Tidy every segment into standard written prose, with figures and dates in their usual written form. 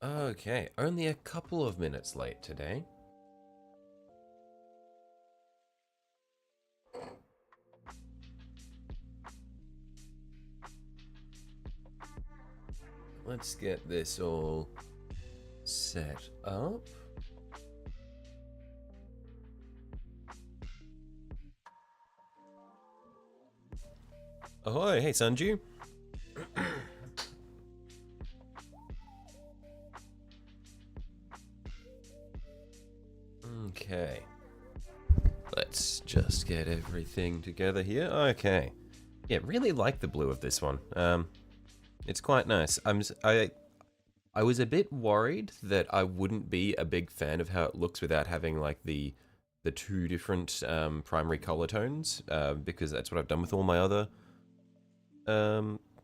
Okay, only a couple of minutes late today. Let's get this all set up. Ahoy, hey Sanju. Okay. Let's just get everything together here. Okay. Yeah, really like the blue of this one. It's quite nice. I was a bit worried that I wouldn't be a big fan of how it looks without having like the two different primary color tones, because that's what I've done with all my other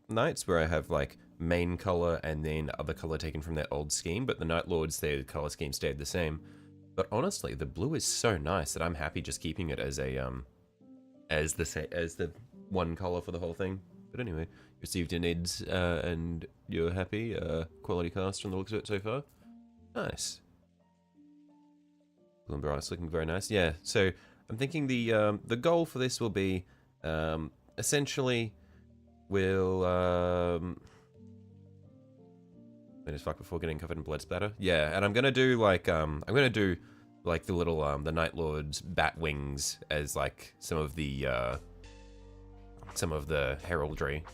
knights, where I have like main color and then other color taken from their old scheme. But the Night Lords, their color scheme stayed the same. But honestly, the blue is so nice that I'm happy just keeping it as a as the one color for the whole thing. But anyway, received your needs and you're happy. Quality cast from the looks of it so far. Nice. Blue and brass looking very nice. Yeah. So I'm thinking the goal for this will be essentially we'll minutes fuck before getting covered in blood splatter. Yeah, and I'm gonna do like the little the Night Lord's bat wings as like some of the heraldry,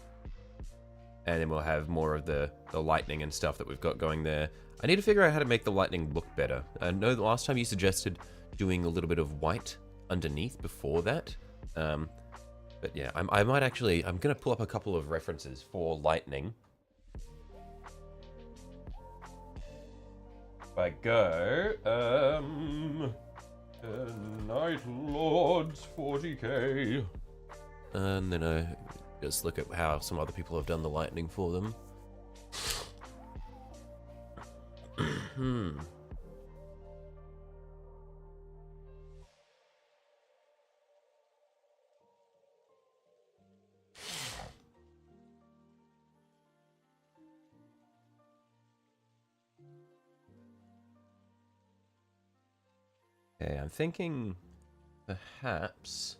and then we'll have more of the lightning and stuff that we've got going there. I need to figure out how to make the lightning look better. I know the last time you suggested doing a little bit of white underneath before that. But yeah, I'm gonna pull up a couple of references for lightning. If I go, Night Lords 40k. And then I just look at how some other people have done the lightning for them. Okay, I'm thinking perhaps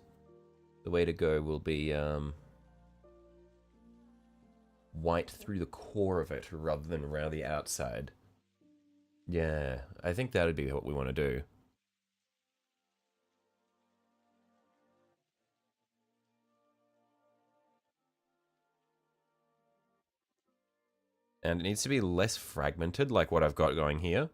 the way to go will be white through the core of it rather than around the outside. Yeah, I think that would be what we want to do. And it needs to be less fragmented, like what I've got going here.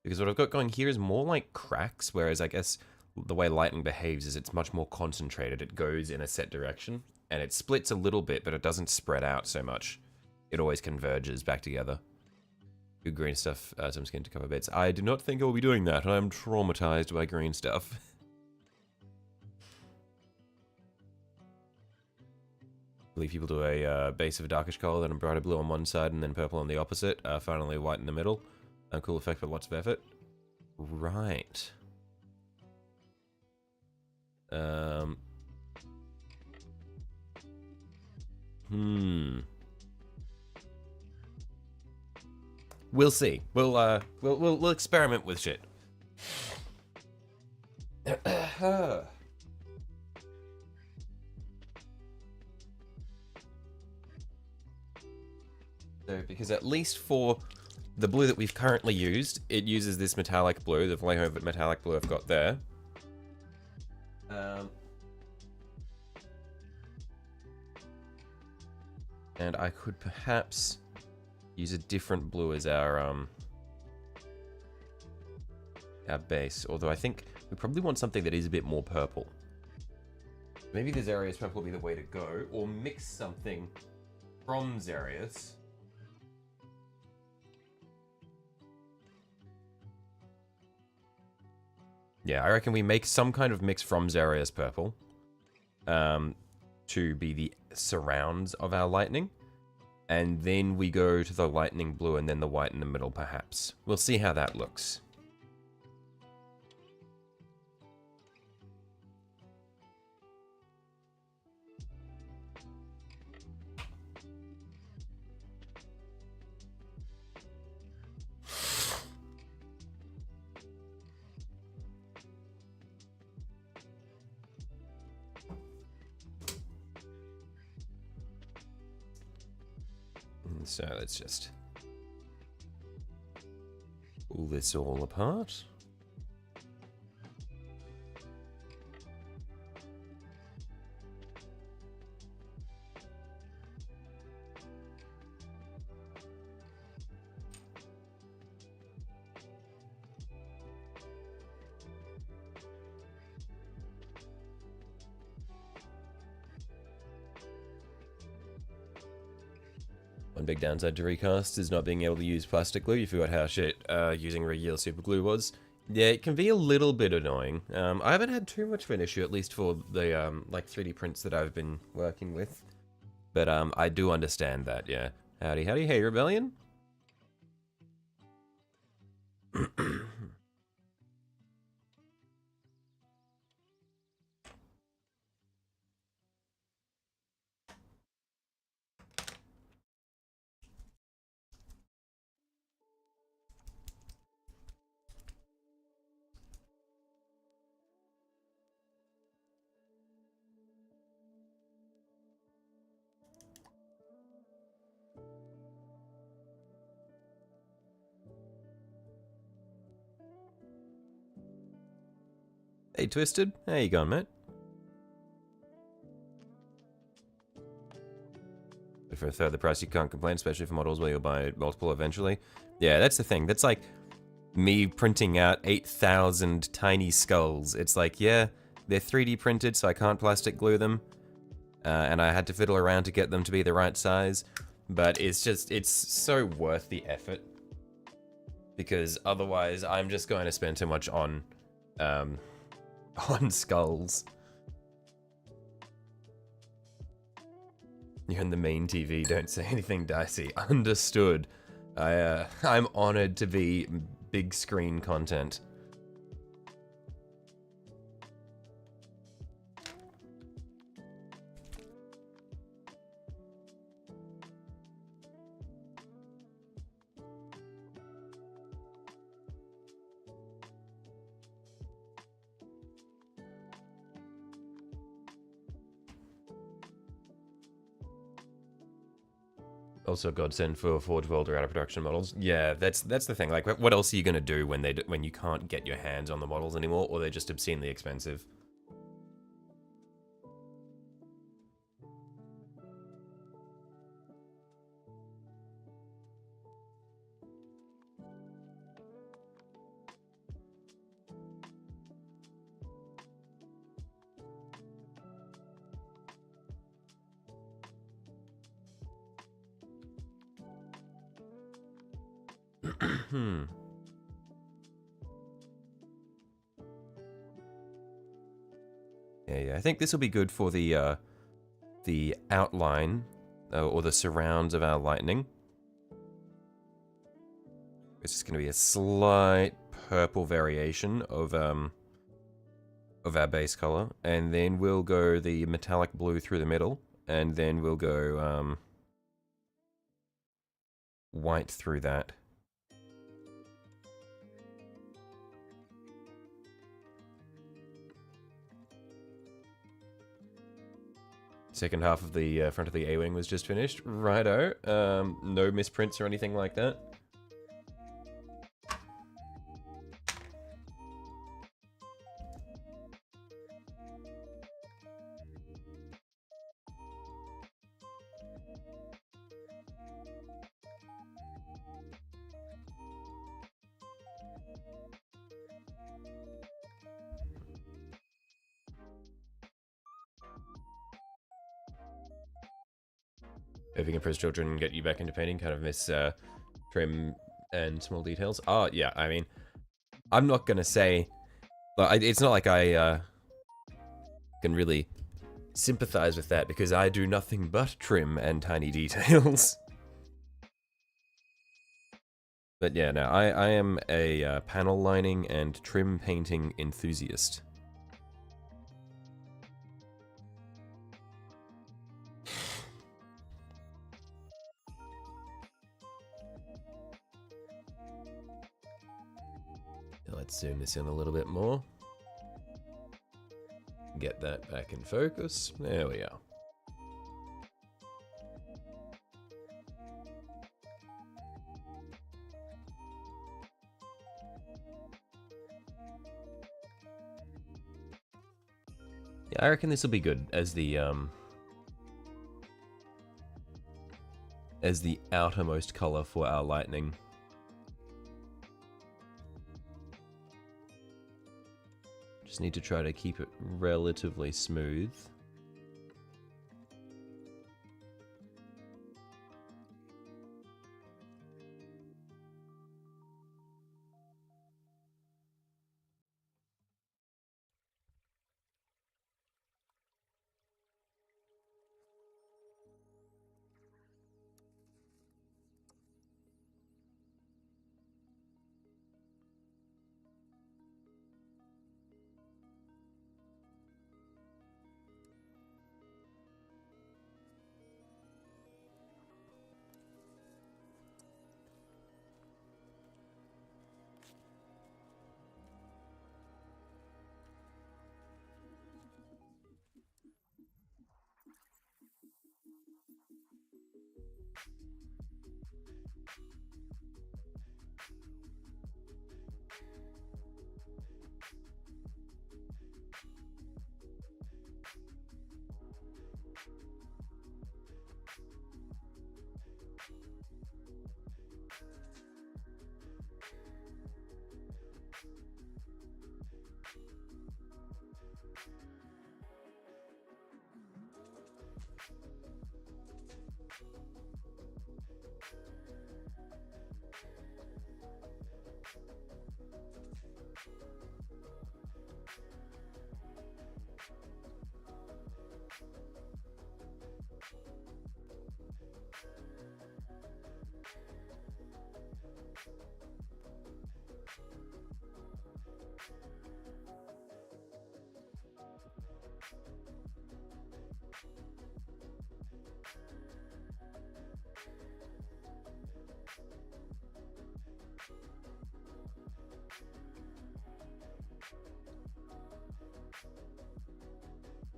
Because what I've got going here is more like cracks, whereas I guess the way lightning behaves is it's much more concentrated. It goes in a set direction, and it splits a little bit, but it doesn't spread out so much. It always converges back together. Good green stuff, some skin to cover bits. I do not think I will be doing that. I'm traumatized by green stuff. I believe people do a base of a darkish color, then a brighter blue on one side, and then purple on the opposite. Finally white in the middle. A cool effect for lots of effort. Right. We'll see. We'll experiment with shit. So, because at least for the blue that we've currently used, it uses this metallic blue, the Vallejo metallic blue I've got there. And I could perhaps use a different blue as our base, although I think we probably want something that is a bit more purple. Maybe the Xarius purple will be the way to go, or mix something from Xarius. Yeah, I reckon we make some kind of mix from Xarius purple to be the surrounds of our lightning. And then we go to the lightning blue and then the white in the middle, perhaps. We'll see how that looks. So let's just pull this all apart. One big downside to recast is not being able to use plastic glue. You forgot how shit using regular super glue was. Yeah, it can be a little bit annoying. I haven't had too much of an issue, at least for the like 3D prints that I've been working with. But I do understand that, yeah. Howdy, howdy, hey Rebellion. Hey Twisted, how you going, mate? For a third of the price, you can't complain, especially for models where you'll buy multiple eventually. Yeah, that's the thing. That's like me printing out 8,000 tiny skulls. It's like, yeah, they're 3D printed, so I can't plastic glue them. And I had to fiddle around to get them to be the right size. But it's just, it's so worth the effort. Because otherwise, I'm just going to spend too much on skulls. You're in the main TV, don't say anything dicey. Understood. I'm honored to be big screen content. Also, godsend for Forge World or out of production models. Yeah, that's the thing. Like, what else are you gonna do when you can't get your hands on the models anymore, or they're just obscenely expensive? Yeah, I think this will be good for the outline or the surrounds of our lightning. It's just going to be a slight purple variation of our base color, and then we'll go the metallic blue through the middle, and then we'll go white through that. Second half of the front of the A-wing was just finished. Righto. No misprints or anything like that. If you can press children and get you back into painting, kind of miss trim and small details. Oh, yeah, I mean, I'm not going to say... It's not like I can really sympathize with that, because I do nothing but trim and tiny details. But yeah, no, I am a panel lining and trim painting enthusiast. Let's zoom this in a little bit more. Get that back in focus. There we are. Yeah, I reckon this will be good as the outermost color for our lightning. Just need to try to keep it relatively smooth.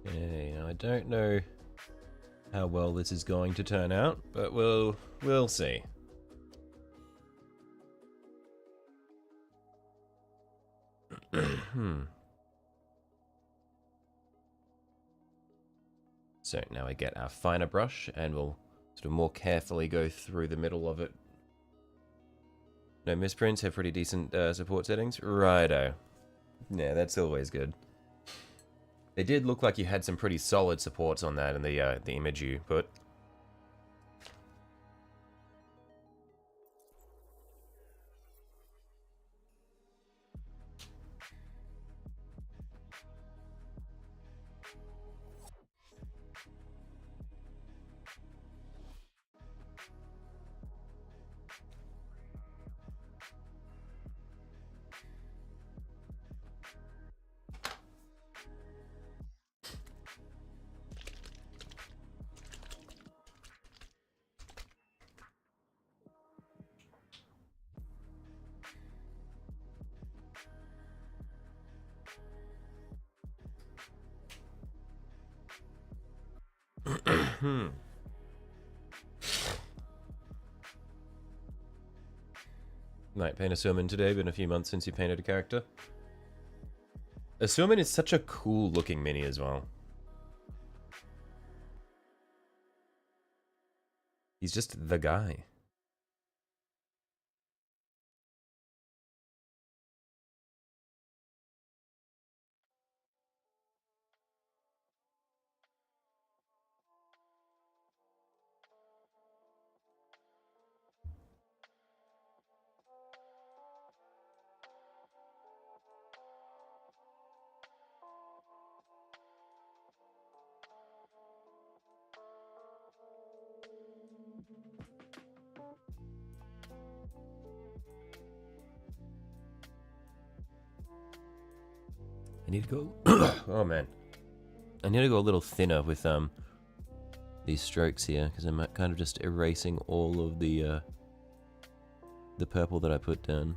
Okay, now I don't know how well this is going to turn out, but we'll see. So now we get our finer brush and we'll sort of more carefully go through the middle of it. No misprints, have pretty decent support settings. Righto. Yeah, that's always good. It did look like you had some pretty solid supports on that in the image you put. Might paint a Suman today, been a few months since you painted a character. A Suman is such a cool looking mini as well. He's just the guy. I need to go... oh man. I need to go a little thinner with these strokes here, because I'm kind of just erasing all of the purple that I put down.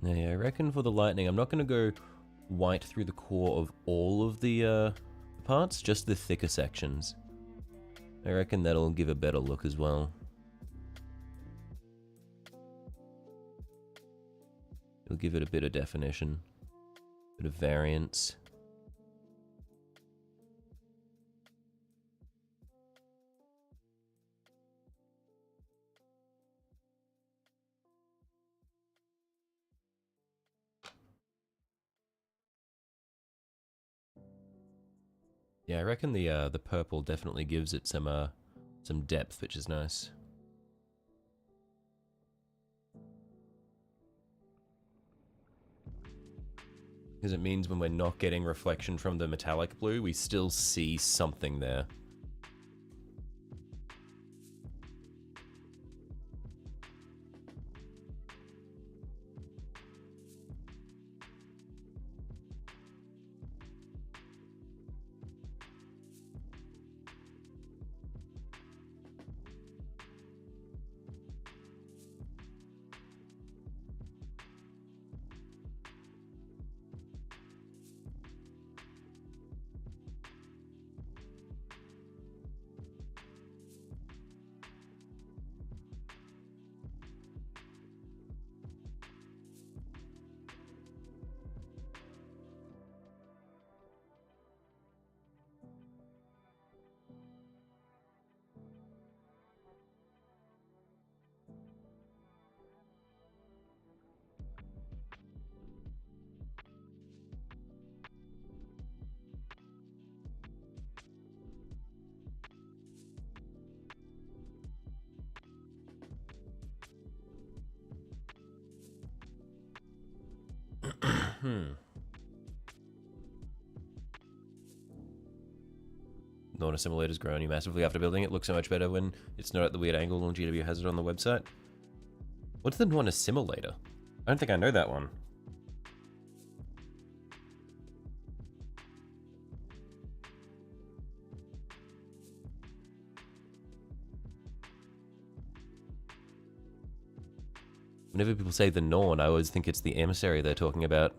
Yeah, I reckon for the lightning, I'm not going to go white through the core of all of the parts, just the thicker sections. I reckon that'll give a better look as well. It'll give it a bit of definition, bit of variance. Yeah, I reckon the purple definitely gives it some depth, which is nice. Because it means when we're not getting reflection from the metallic blue, we still see something there. Non-assimilators grow on you massively after building it. Looks so much better when it's not at the weird angle and GW has it on the website. What's the non-assimilator? I don't think I know that one. Whenever people say the Norn, I always think it's the emissary they're talking about.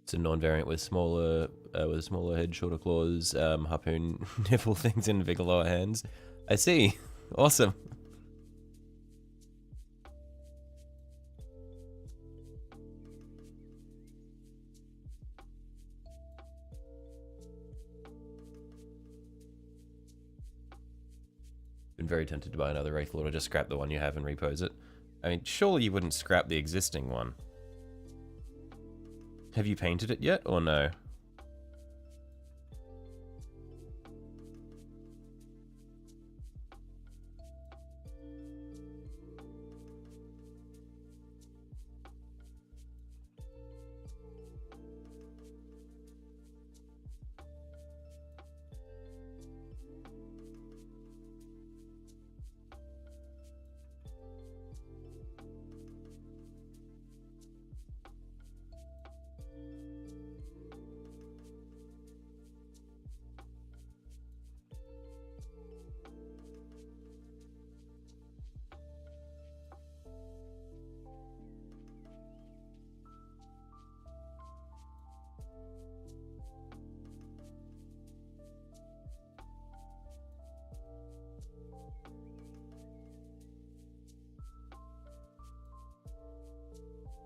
It's a non-variant with smaller head, shorter claws, harpoon nipple things, and bigger lower hands. I see. Awesome. Been very tempted to buy another Wraithlord or just scrap the one you have and repose it. I mean, surely you wouldn't scrap the existing one. Have you painted it yet, or no?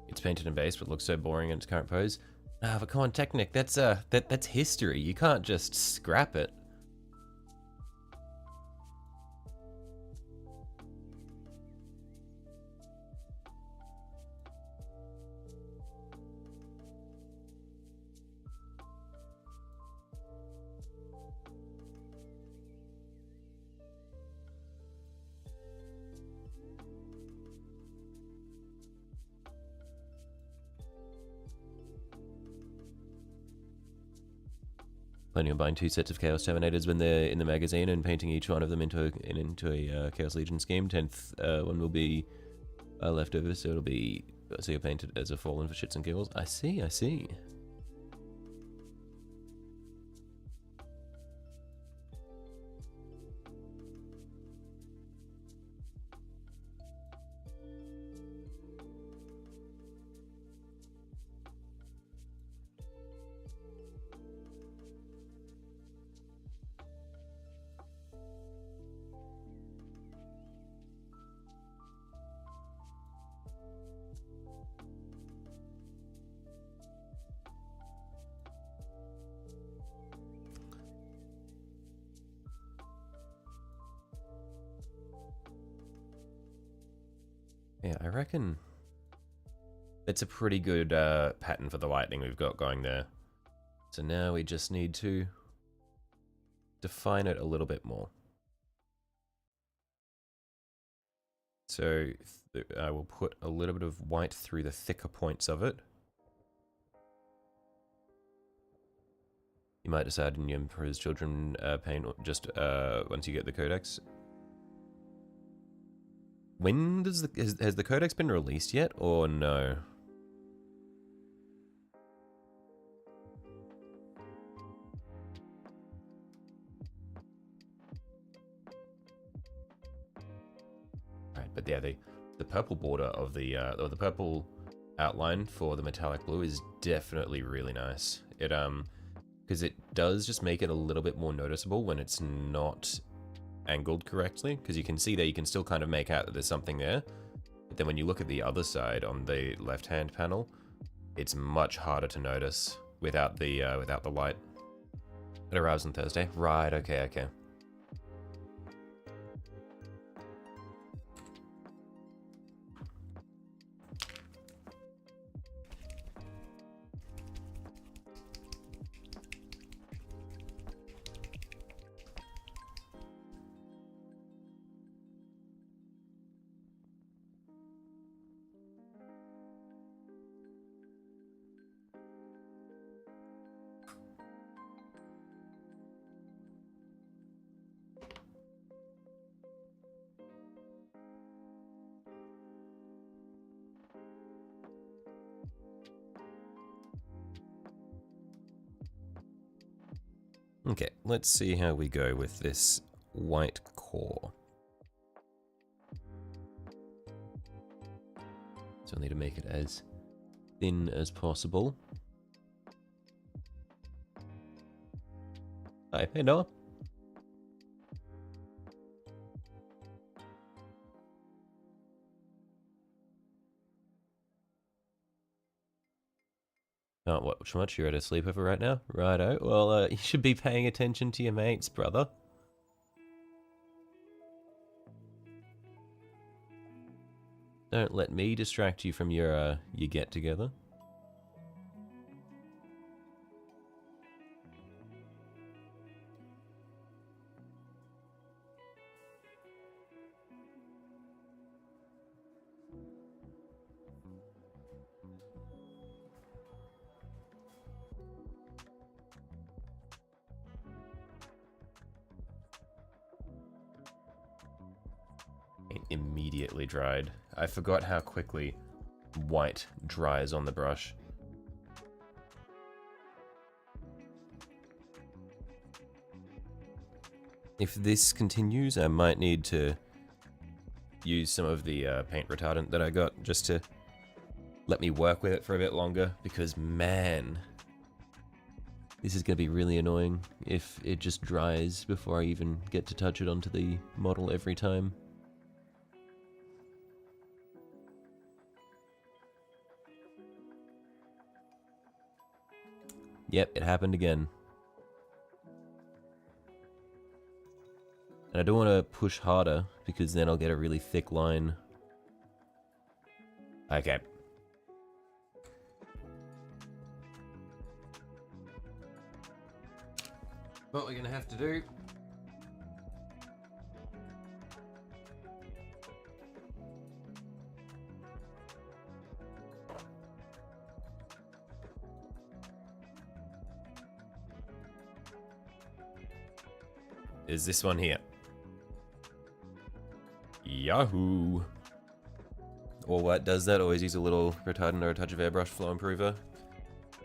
It's painted and based, but looks so boring in its current pose. Ah, but come on, Technic, that's history. You can't just scrap it. Planning on buying 2 sets of Chaos Terminators when they're in the magazine and painting each one of them into a Chaos Legion scheme. 10th one will be leftover, so it'll be... So you'll paint it as a Fallen for shits and giggles. I see, I see. Yeah, I reckon it's a pretty good pattern for the lightning we've got going there. So now we just need to define it a little bit more. So I will put a little bit of white through the thicker points of it. You might decide in your Emperor's Children paint just once you get the codex. When does has the codex been released yet, or no? Right, but yeah, the purple border of the or the purple outline for the metallic blue is definitely really nice. It because it does just make it a little bit more noticeable when it's not angled correctly, because you can see that you can still kind of make out that there's something there, but then when you look at the other side on the left hand panel, it's much harder to notice without the light. It arrives on Thursday, right? Okay. Okay, let's see how we go with this white core. So I'll need to make it as thin as possible. Hi, hey Noah. Can't watch much, you're at a sleepover right now? Righto, well, you should be paying attention to your mates, brother. Don't let me distract you from your get-together. It immediately dried. I forgot how quickly white dries on the brush. If this continues, I might need to use some of the paint retardant that I got just to let me work with it for a bit longer, because man, this is going to be really annoying if it just dries before I even get to touch it onto the model every time. Yep, it happened again. And I don't want to push harder, because then I'll get a really thick line. Okay. What we're gonna have to do. is this one here. Yahoo! Or what does that? Always use a little retardant or a touch of airbrush flow improver.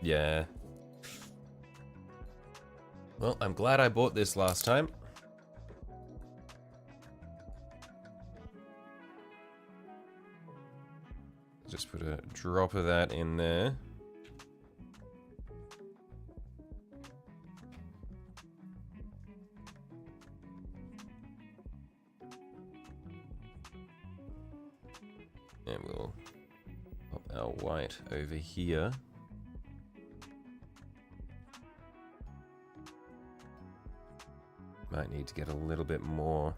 Yeah. Well, I'm glad I bought this last time. Just put a drop of that in there. And we'll pop our white over here. Might need to get a little bit more.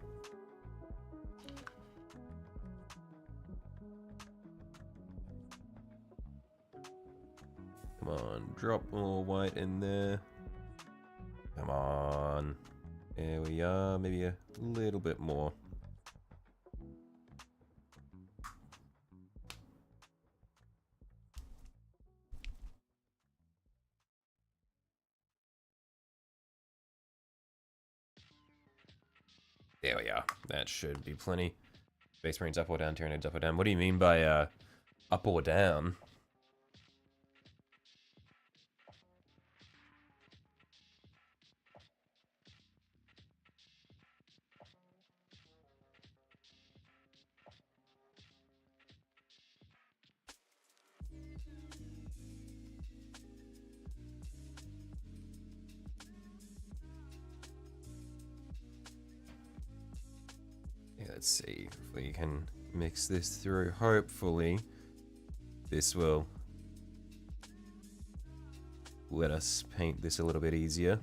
Come on, drop more white in there. Come on. There we are, maybe a little bit more. There we are. That should be plenty. Space Marine's up or down, Tyranids up or down. What do you mean by up or down? Let's see if we can mix this through. Hopefully, this will let us paint this a little bit easier.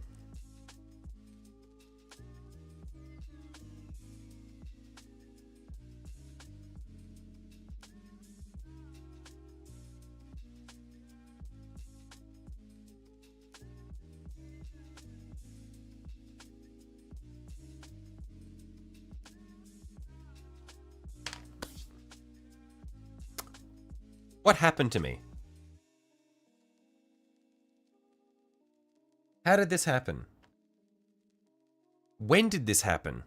What happened to me? How did this happen? When did this happen?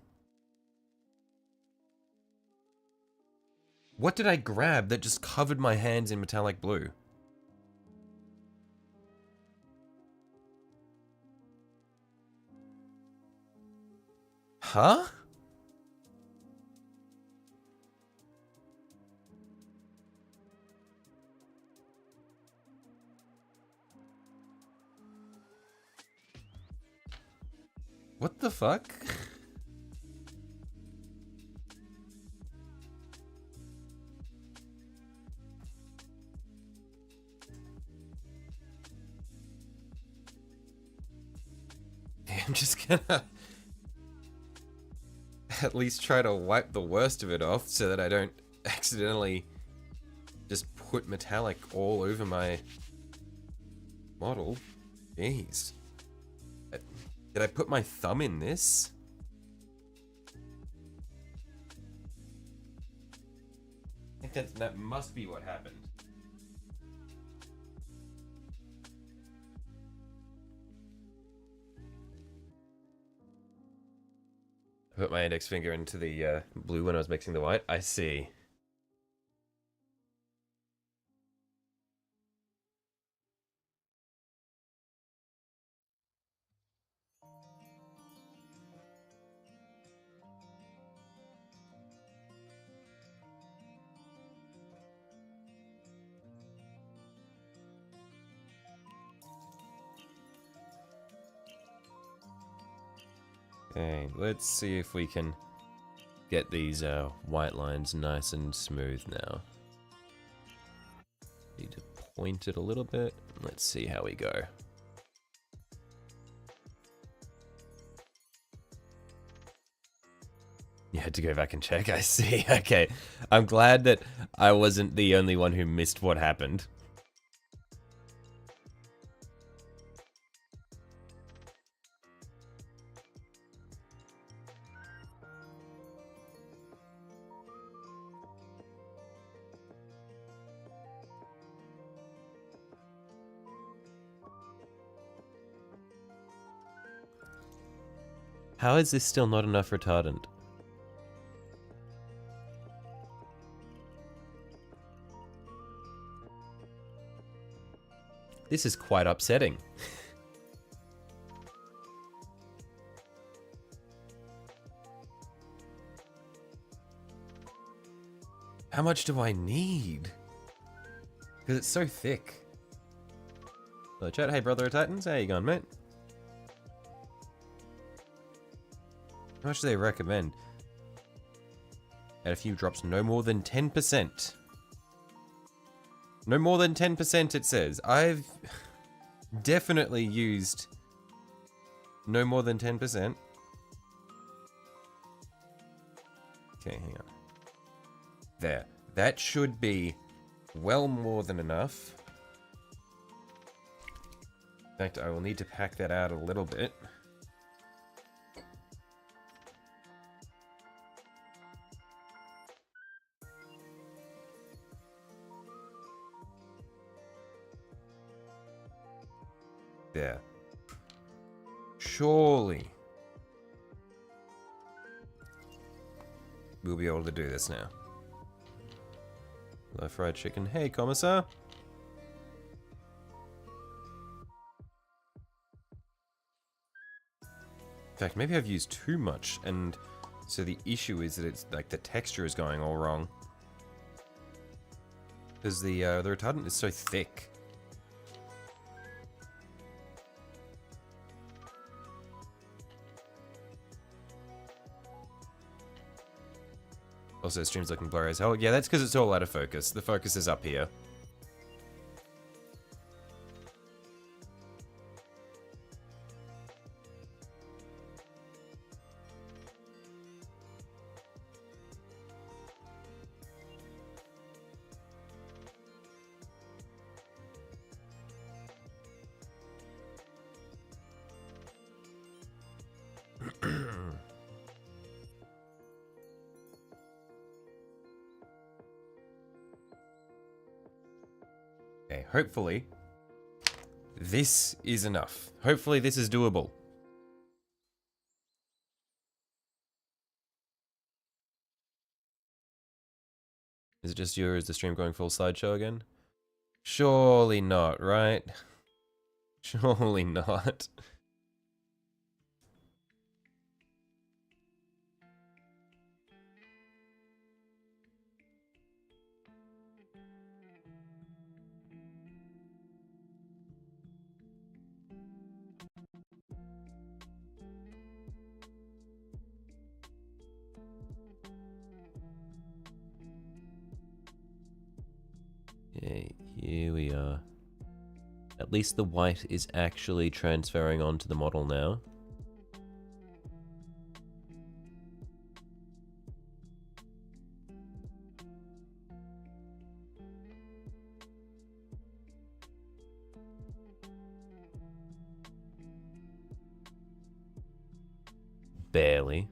What did I grab that just covered my hands in metallic blue? Huh? What the fuck? I'm just gonna at least try to wipe the worst of it off so that I don't accidentally just put metallic all over my model. Jeez. Did I put my thumb in this? I think that must be what happened. I put my index finger into the blue when I was mixing the white. I see. Okay, let's see if we can get these white lines nice and smooth now. Need to point it a little bit. Let's see how we go. You had to go back and check, I see. Okay, I'm glad that I wasn't the only one who missed what happened. How is this still not enough retardant? This is quite upsetting. How much do I need? Because it's so thick. Hello chat, hey brother of Titans, how you going, mate? How much do they recommend? Add a few drops, no more than 10%. No more than 10% it says. I've definitely used no more than 10%. Okay, hang on. There. That should be well more than enough. In fact, I will need to pack that out a little bit. There. Surely we'll be able to do this now. Hello, fried chicken. Hey, Commissar. In fact, maybe I've used too much, and so the issue is that it's like the texture is going all wrong. Because the retardant is so thick. Also, stream's looking blurry as hell. Yeah, that's because it's all out of focus. The focus is up here. Okay, hopefully this is enough. Hopefully this is doable. Is it just you, or is the stream going full slideshow again? Surely not, right? Surely not. Okay, here we are. At least the white is actually transferring onto the model now. Barely.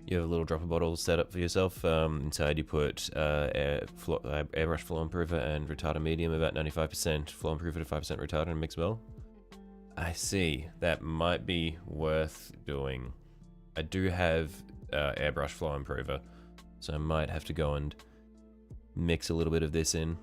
You have a little dropper bottle set up for yourself. Inside you put airbrush flow improver and retarder medium, about 95% flow improver to 5% retarder, and mix well. I see. That might be worth doing. I do have airbrush flow improver, so I might have to go and mix a little bit of this in.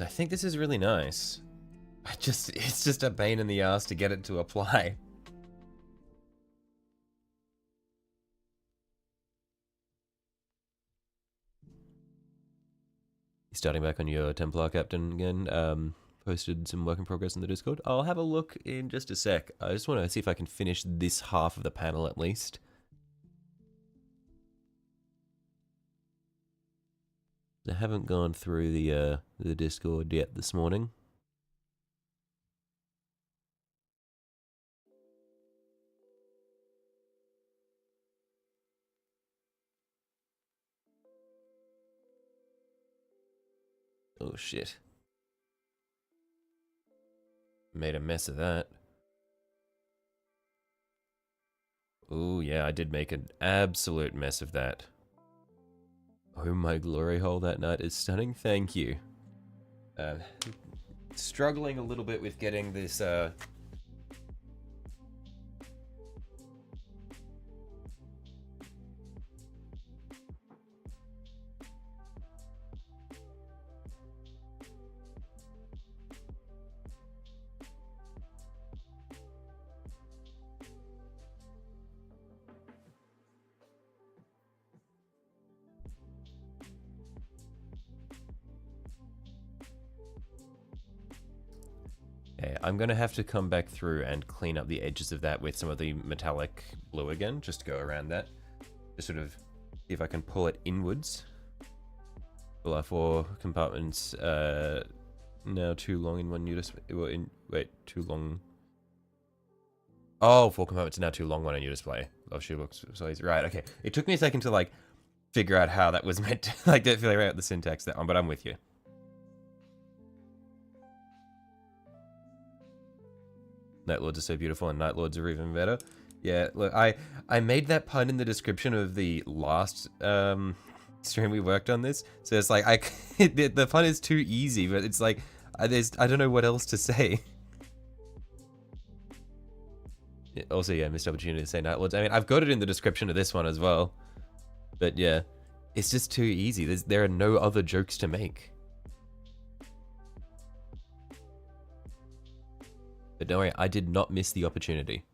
I think this is really nice. It's just a pain in the ass to get it to apply. You starting back on your Templar Captain again? Posted some work in progress in the Discord. I'll have a look in just a sec. I just want to see if I can finish this half of the panel at least. I haven't gone through the Discord yet this morning. Oh shit. Made a mess of that. Oh yeah, I did make an absolute mess of that. Oh, my glory hole that night is stunning. Thank you. Struggling a little bit with getting this Okay, I'm gonna have to come back through and clean up the edges of that with some of the metallic blue again, just to go around that. Just sort of see if I can pull it inwards. Pull our 4 compartments now too long in one unit. Wait, too long. Oh, 4 compartments are now too long on a new display. Oh, she looks so easy. Right, okay. It took me a second to like figure out how that was meant to like figure out the syntax that one, but I'm with you. Night Lords are so beautiful and Night Lords are even better. Yeah, look, I made that pun in the description of the last stream we worked on this. So it's like, the pun is too easy, but it's like, I don't know what else to say. Also, yeah, missed opportunity to say Night Lords. I mean, I've got it in the description of this one as well. But yeah, it's just too easy. There are no other jokes to make. But don't worry, I did not miss the opportunity.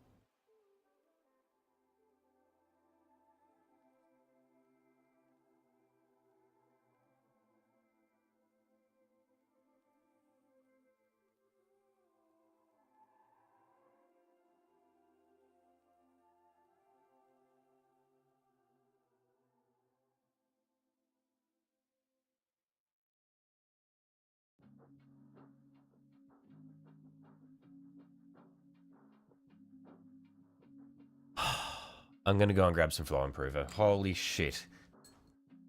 I'm gonna go and grab some flow improver. Holy shit.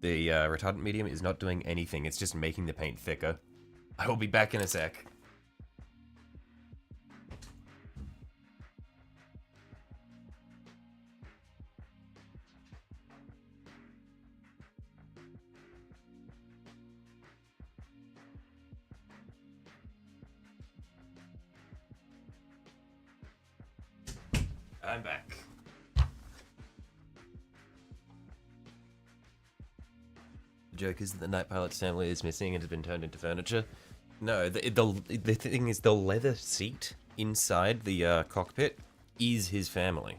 The retardant medium is not doing anything, it's just making the paint thicker. I will be back in a sec. I'm back. The joke is that the Night Pilot's family is missing and has been turned into furniture. No, the thing is, the leather seat inside the cockpit is his family.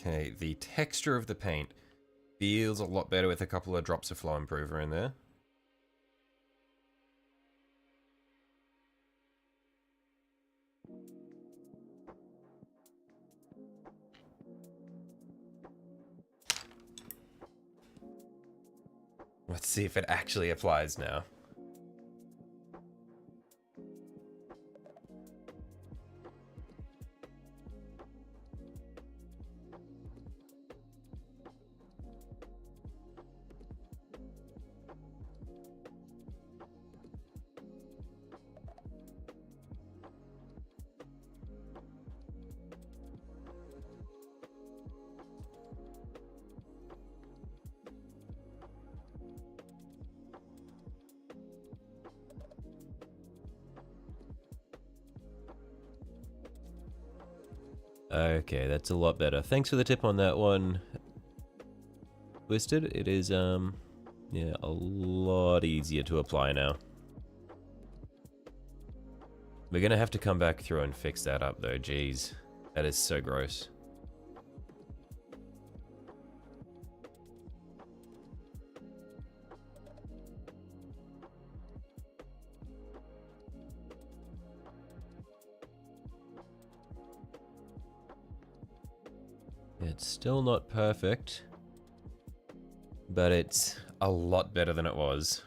Okay, the texture of the paint feels a lot better with a couple of drops of flow improver in there. Let's see if it actually applies now. Okay, that's a lot better. Thanks for the tip on that one, Twisted. It is, yeah, a lot easier to apply now. We're gonna have to come back through and fix that up, though. Jeez, that is so gross. It's still not perfect, but it's a lot better than it was.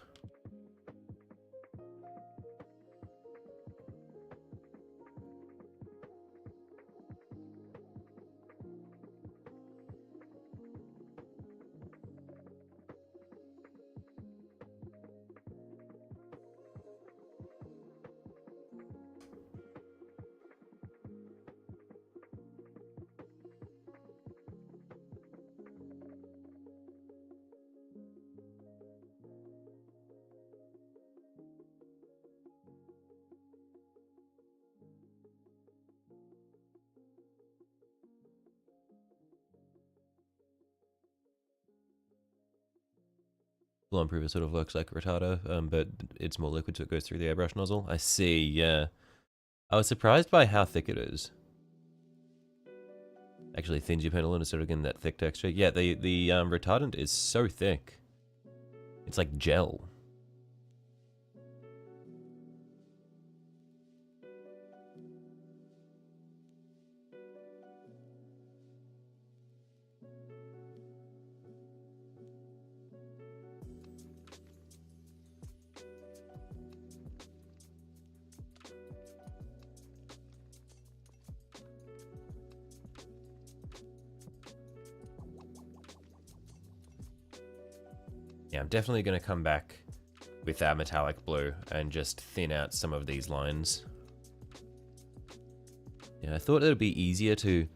Blow improver sort of works like a retarder, but it's more liquid so it goes through the airbrush nozzle. I see, yeah. I was surprised by how thick it is. Actually thins your panel instead of getting that thick texture. Yeah, the retardant is so thick. It's like gel. Yeah, I'm definitely going to come back with that metallic blue and just thin out some of these lines. Yeah, I thought it would be easier to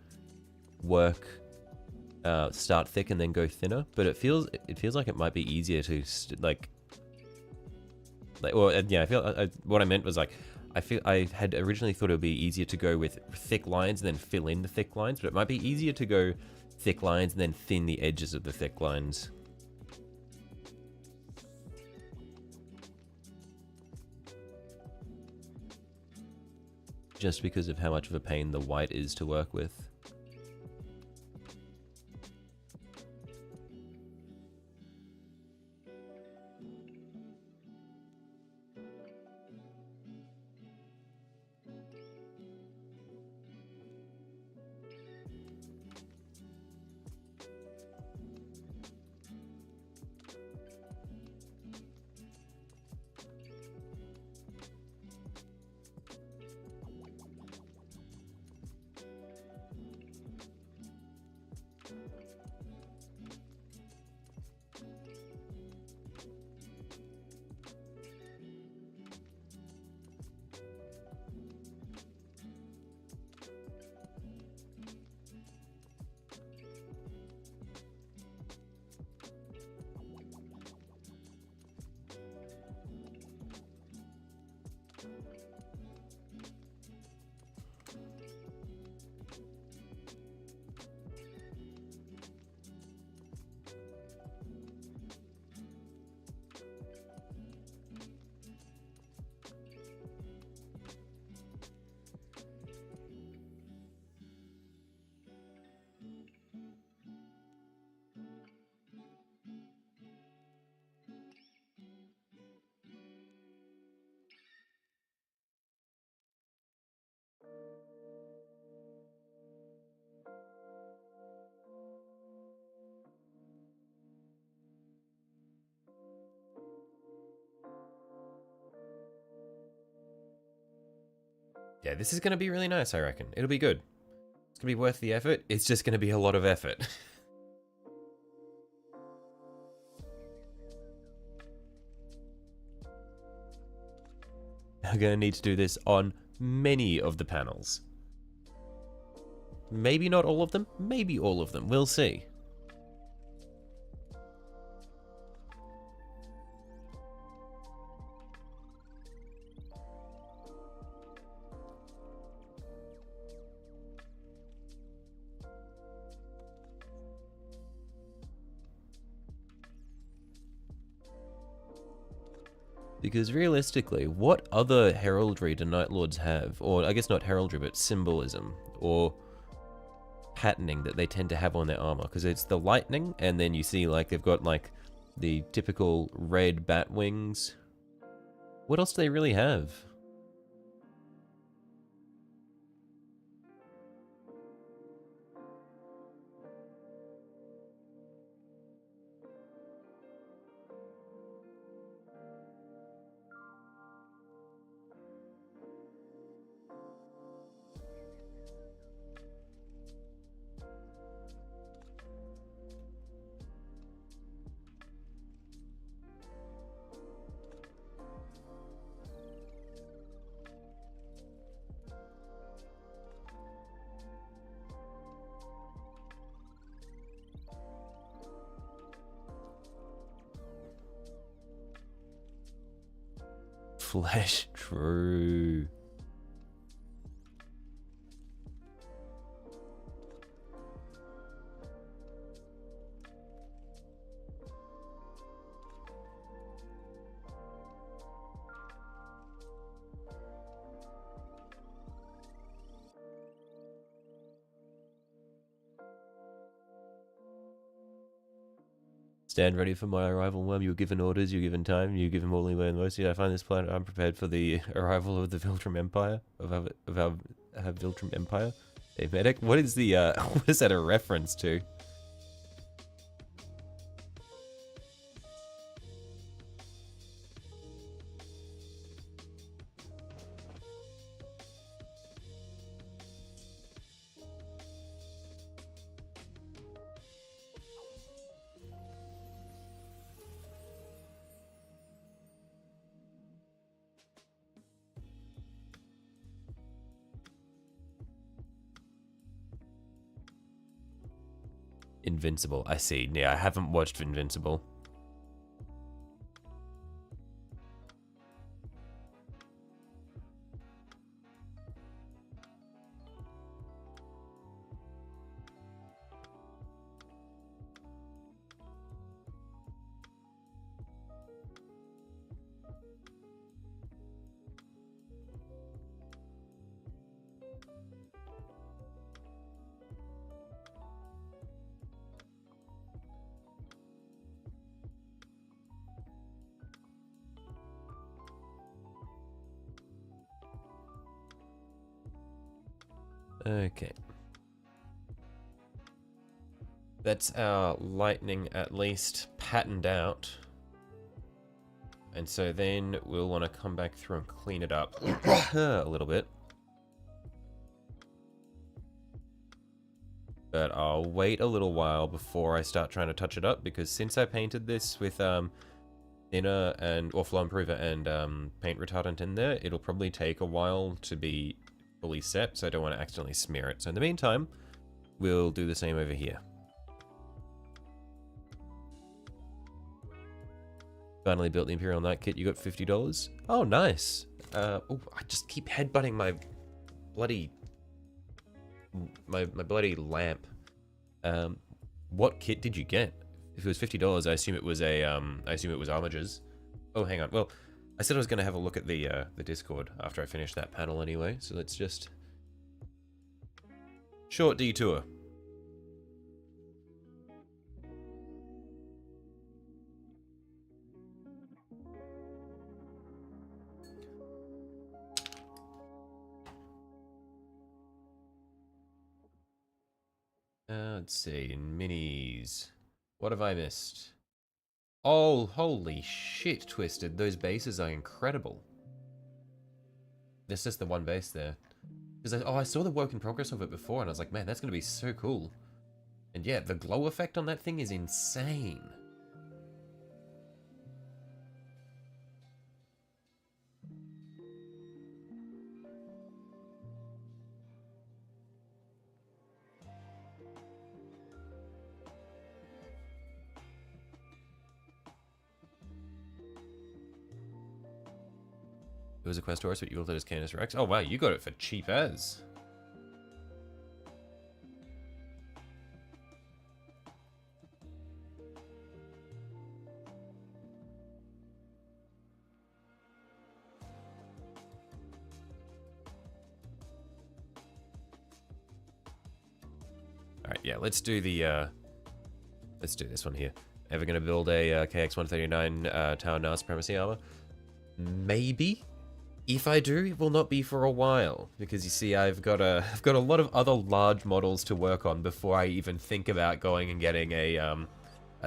work, start thick and then go thinner, but it feels like it might be easier to yeah, I feel what I meant was like I had originally thought it would be easier to go with thick lines and then fill in the thick lines, but it might be easier to go thick lines and then thin the edges of the thick lines. Just because of how much of a pain the white is to work with. Yeah, this is going to be really nice, I reckon. It'll be good. It's going to be worth the effort. It's just going to be a lot of effort. I'm going to need to do this on many of the panels. Maybe not all of them, maybe all of them. We'll see. Because realistically, what other heraldry do Night Lords have? Or I guess not heraldry, but symbolism or patterning that they tend to have on their armor? Because it's the lightning, and then you see like they've got like the typical red bat wings. What else do they really have? flesh. True. Stand ready for my arrival, Worm. You're given orders, you're given time, you're given more leeway than most. I find this planet unprepared for the arrival of the Viltrum Empire, of our Viltrum Empire. Hey, medic, what is the, what is that a reference to? Invincible, I see. Yeah, I haven't watched Invincible. Okay. That's our lightning at least patterned out. And so then we'll want to come back through and clean it up a little bit. But I'll wait a little while before I start trying to touch it up, because since I painted this with thinner or flow improver and paint retardant in there, it'll probably take a while to be fully set, so I don't want to accidentally smear it. So in the meantime, we'll do the same over here. Finally built the Imperial Knight kit. You got $50. Oh, nice. Oh, I just keep headbutting my bloody my bloody lamp. What kit did you get? If it was $50, I assume it was a I assume it was Armiger's. Oh, hang on. Well, I said I was going to have a look at the Discord after I finish that panel anyway. So let's just short detour. Let's see, minis. What have I missed? Oh, holy shit, Twisted. Those bases are incredible. There's just the one base there. Because I saw the work in progress of it before, and I was like, man, that's going to be so cool. And yeah, the glow effect on that thing is insane. It was a quest horse, but you built it as Canis Rex. Oh wow, you got it for cheap as. Alright, yeah, let's do this one here. Ever gonna build a KX-139 Tower Nar Supremacy armor? Maybe. If I do, it will not be for a while, because you see, I've got a lot of other large models to work on before I even think about going and getting a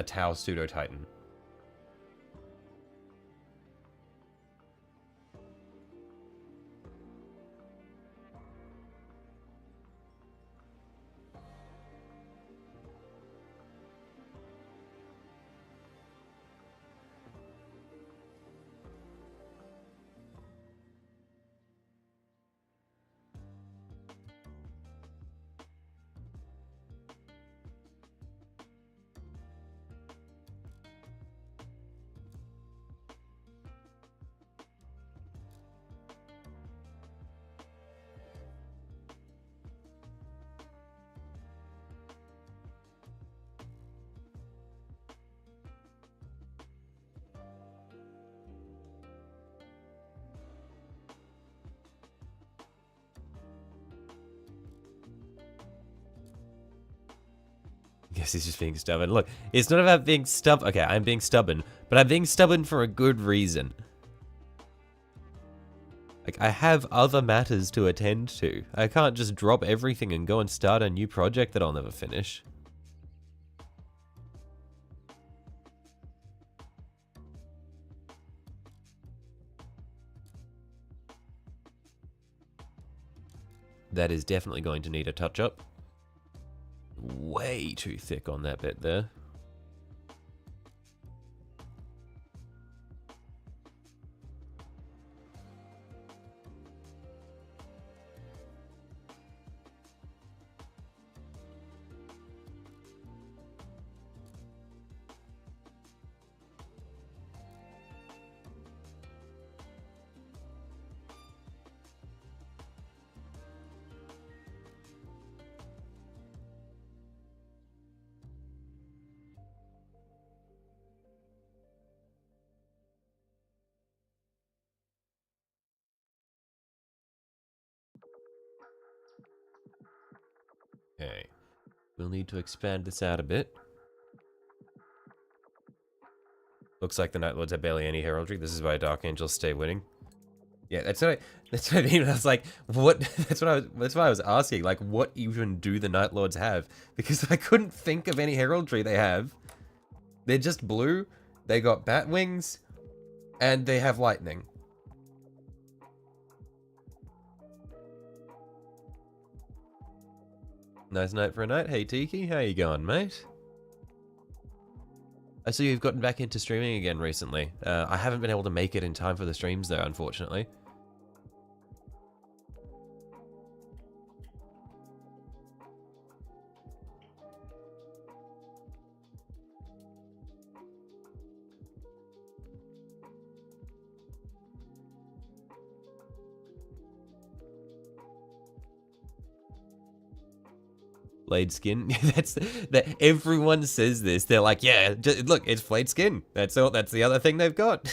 Tau Pseudo Titan. guess he's just being stubborn. Look, it's not about being stubborn. Okay, I'm being stubborn, but I'm being stubborn for a good reason. Like, I have other matters to attend to. I can't just drop everything and go and start a new project that I'll never finish. That is definitely going to need a touch-up. Way too thick on that bit there. Okay. We'll need to expand this out a bit. Looks like the Night Lords have barely any heraldry. This is why Dark Angels stay winning. Yeah, that's what I mean. I was like, what? That's why I was asking. Like, what even do the Night Lords have? Because I couldn't think of any heraldry they have. They're just blue. They got bat wings, and they have lightning. Nice night for a night. Hey Tiki, how you going, mate? I see you've gotten back into streaming again recently. I haven't been able to make it in time for the streams though, unfortunately. Flayed skin. That's that. Everyone says this. They're like, yeah, just, look, it's flayed skin. That's all. That's the other thing they've got.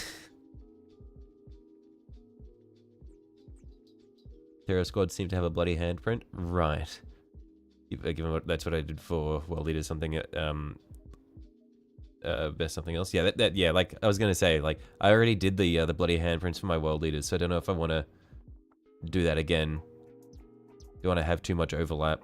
Terror Squad seem to have a bloody handprint, right? Given what that's what I did for World Leaders, something best something else. Yeah, yeah. Like I was gonna say, like I already did the bloody handprints for my World Leaders, so I don't know if I want to do that again. Do want to have too much overlap?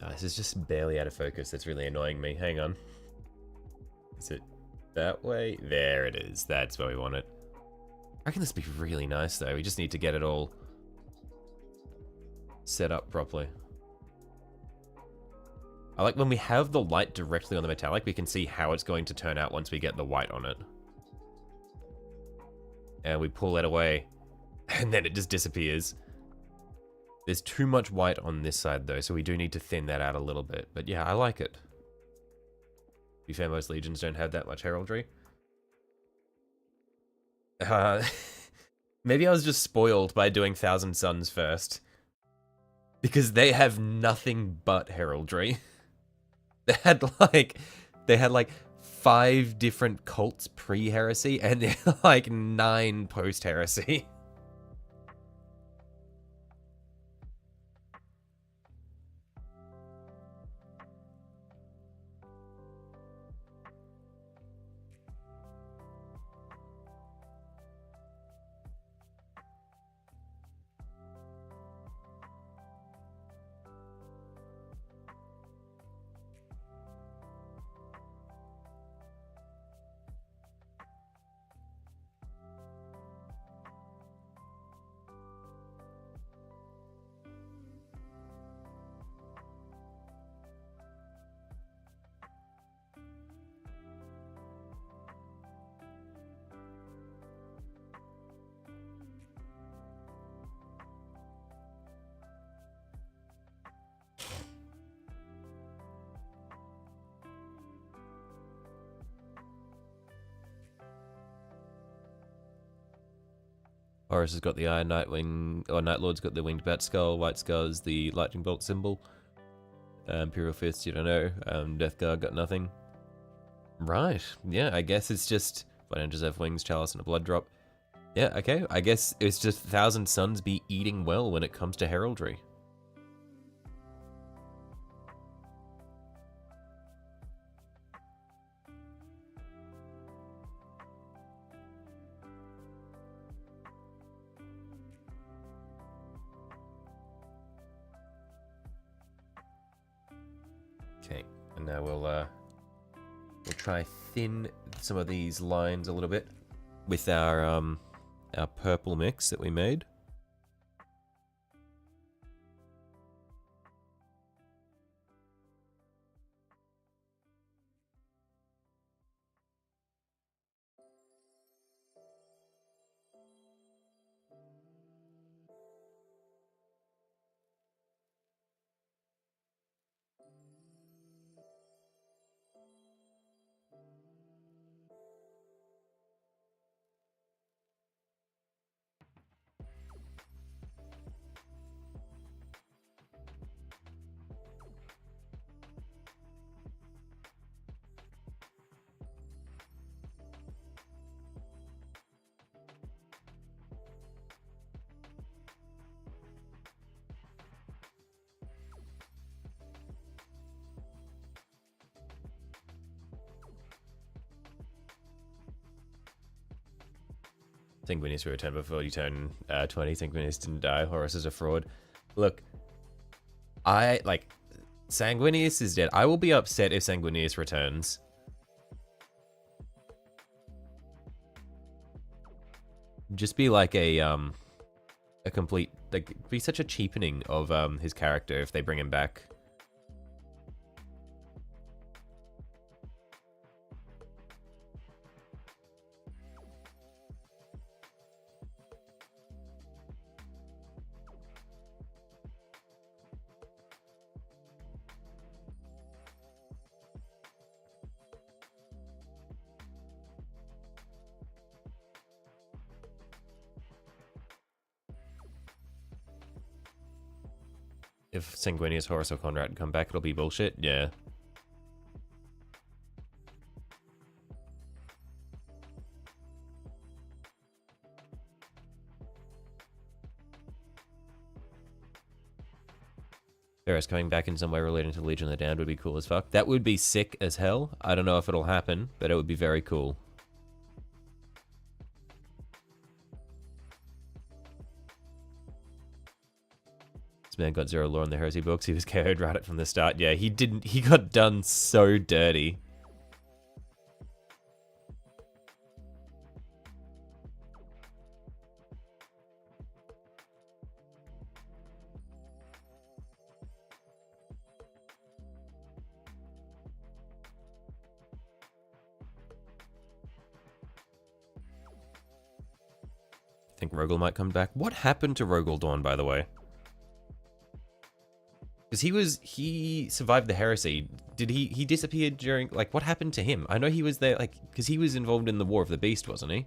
Oh, this is just barely out of focus. That's really annoying me. Hang on. Is it that way? There it is. That's where we want it. I reckon this would be really nice, though. We just need to get it all set up properly. I like when we have the light directly on the metallic, we can see how it's going to turn out once we get the white on it. And we pull it away, and then it just disappears. There's too much white on this side, though, so we do need to thin that out a little bit. But yeah, I like it. To be fair, most legions don't have that much heraldry. Maybe I was just spoiled by doing Thousand Suns first. Because they have nothing but heraldry. They had like 5 different cults pre-heresy, and they're like 9 post-heresy. Horus has got the Iron Nightwing, or Night Lord's got the winged bat skull. White Skull is the lightning bolt symbol. Imperial Fist, you don't know. Death Guard got nothing. Right, yeah, I guess it's just Blood Angels have wings, chalice, and a blood drop. Yeah, okay, I guess it's just 1,000 Suns be eating well when it comes to heraldry. Okay, and now we'll try thin some of these lines a little bit with our purple mix that we made. Sanguinius will return before you turn 20. Sanguinius didn't die. Horus is a fraud. Look, Sanguinius is dead. I will be upset if Sanguinius returns. Just be like a complete, like, be such a cheapening of his character if they bring him back. If Sanguinius, Horus, or Conrad come back, it'll be bullshit. Yeah. Varus coming back in some way relating to Legion of the Damned would be cool as fuck. That would be sick as hell. I don't know if it'll happen, but it would be very cool. This man got 0 lore in the Heresy books. He was KO'd right it from the start. Yeah, he didn't. He got done so dirty. I think Rogel might come back. What happened to Rogel Dawn, by the way? Because he survived the heresy. Did he disappeared during, like, what happened to him? I know he was there, like, because he was involved in the War of the Beast, wasn't he?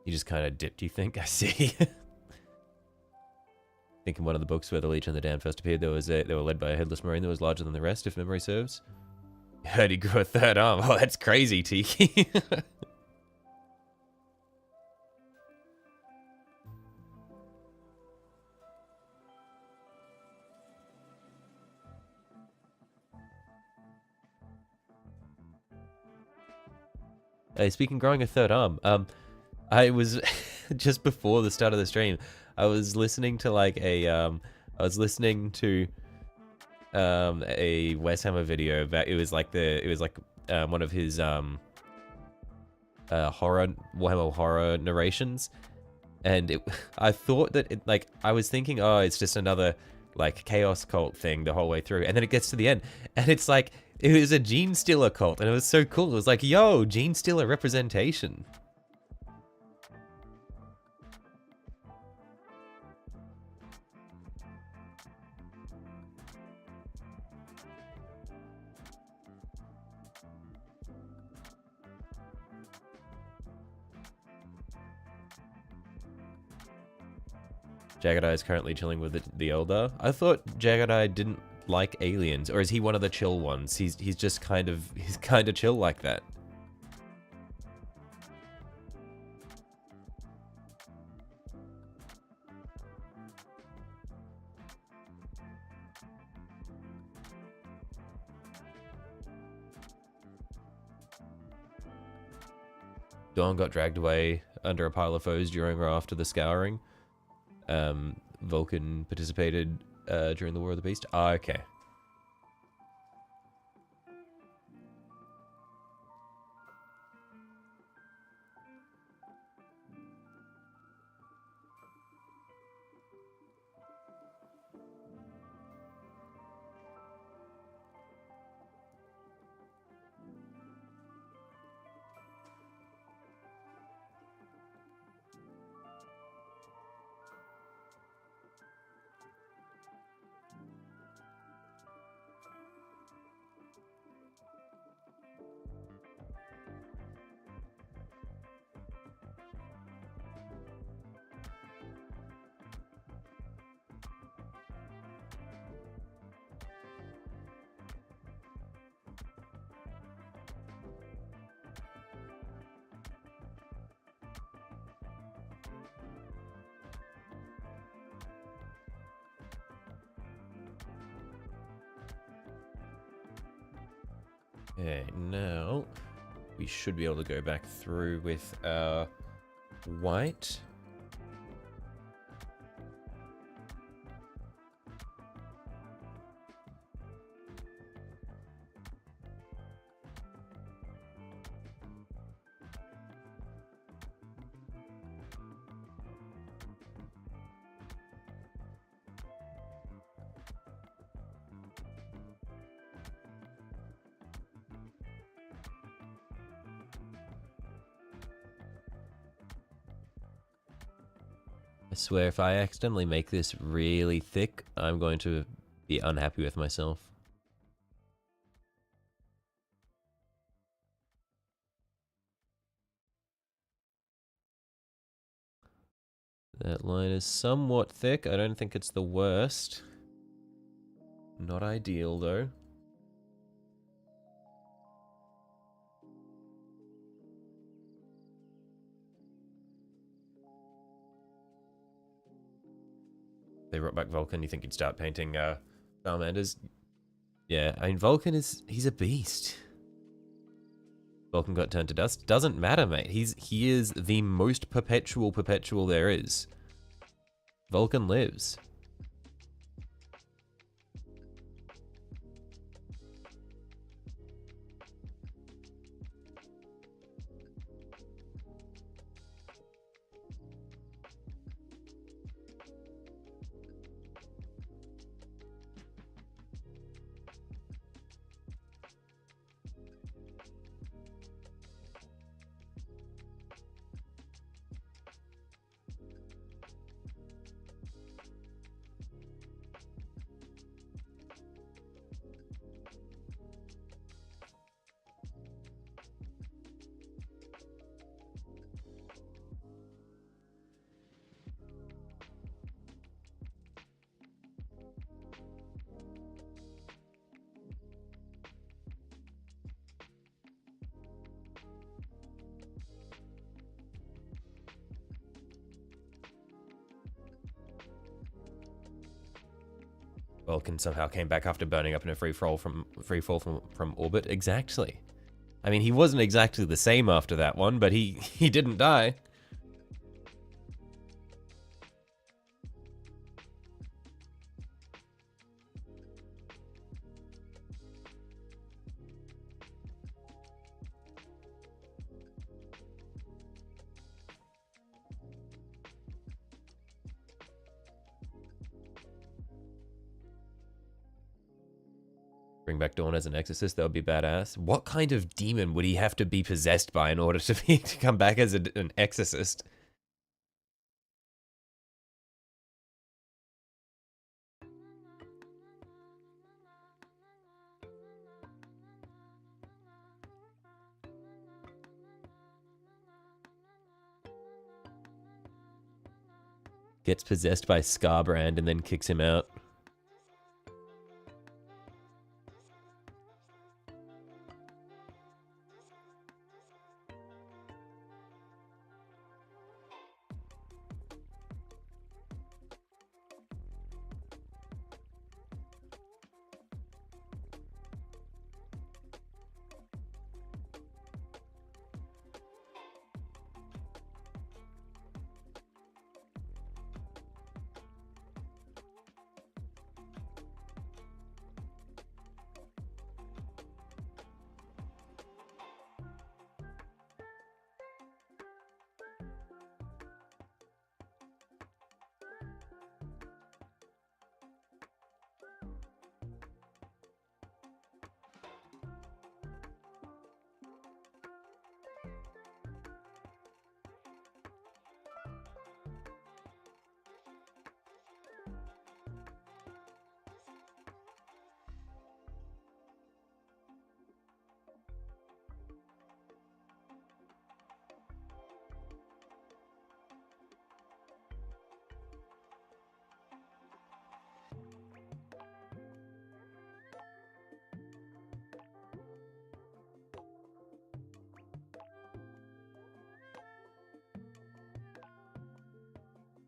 You just kind of dipped, you think? I see. I think in one of the books where the Legion of the Damned first appeared, they were led by a headless marine that was larger than the rest, if memory serves. I heard he grew a 3rd arm. Oh, that's crazy, Tiki. Hey, speaking of growing a 3rd arm, I was just before the start of the stream, I was listening to like a a Westhammer video about it was like one of his horror Warhammer horror narrations, And I thought that like I was thinking, oh, it's just another like chaos cult thing the whole way through, and then it gets to the end, and it's like it was a Gene Stealer cult, and it was so cool. It was like, yo, Gene Stealer representation. Jagged Eye is currently chilling with the Elder. I thought Jagged Eye didn't like aliens, or is he one of the chill ones? He's just kind of chill like that. Dawn got dragged away under a pile of foes during or after the scouring. Vulcan participated during the War of the Beast. Ah, okay. Okay, now we should be able to go back through with our white. I swear, if I accidentally make this really thick, I'm going to be unhappy with myself. That line is somewhat thick. I don't think it's the worst. Not ideal, though. They brought back Vulcan. You think he'd start painting Salamanders? Yeah, I mean, Vulcan he's a beast. Vulcan got turned to dust. Doesn't matter, mate. He is the most perpetual there is. Vulcan lives. Vulcan somehow came back after burning up in a free fall from orbit. Exactly. I mean, he wasn't exactly the same after that one, but he didn't die. Bring back Dawn as an exorcist, that would be badass. What kind of demon would he have to be possessed by in order to be to come back as an exorcist? Gets possessed by Scarbrand and then kicks him out.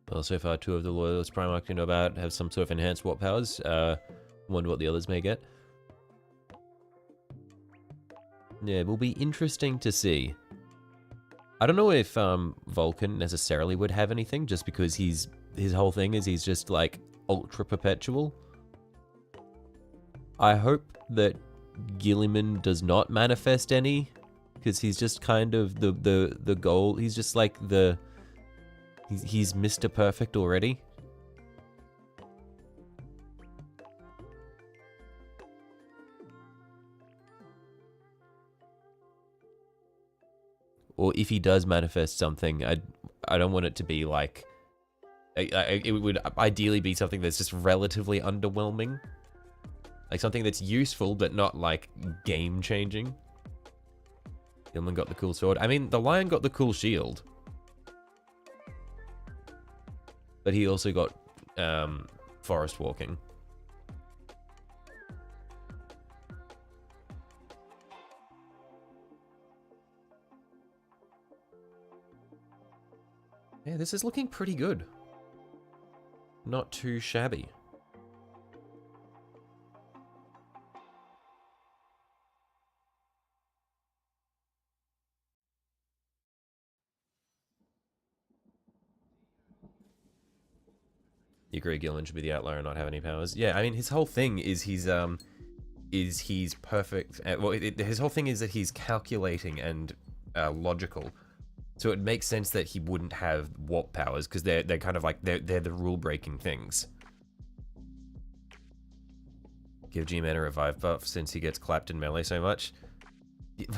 Well, so far, 2 of the loyalist Primarchs we know about have some sort of enhanced warp powers. Wonder what the others may get. Yeah, it will be interesting to see. I don't know if Vulcan necessarily would have anything, just because his whole thing is he's just like ultra perpetual. I hope that Gilliman does not manifest any, because he's just kind of the goal. He's just like the... He's Mr. Perfect already. Or if he does manifest something, I don't want it to be like... it would ideally be something that's just relatively underwhelming. Like something that's useful, but not like game-changing. Gilman got the cool sword. I mean, the Lion got the cool shield. But he also got forest walking. Yeah, this is looking pretty good. Not too shabby. You agree Gillen should be the outlier and not have any powers? Yeah, I mean, his whole thing is he's perfect. Well, his whole thing is that he's calculating and logical. So it makes sense that he wouldn't have warp powers, because they're kind of like they're the rule breaking things. Give G-Man a revive buff since he gets clapped in melee so much.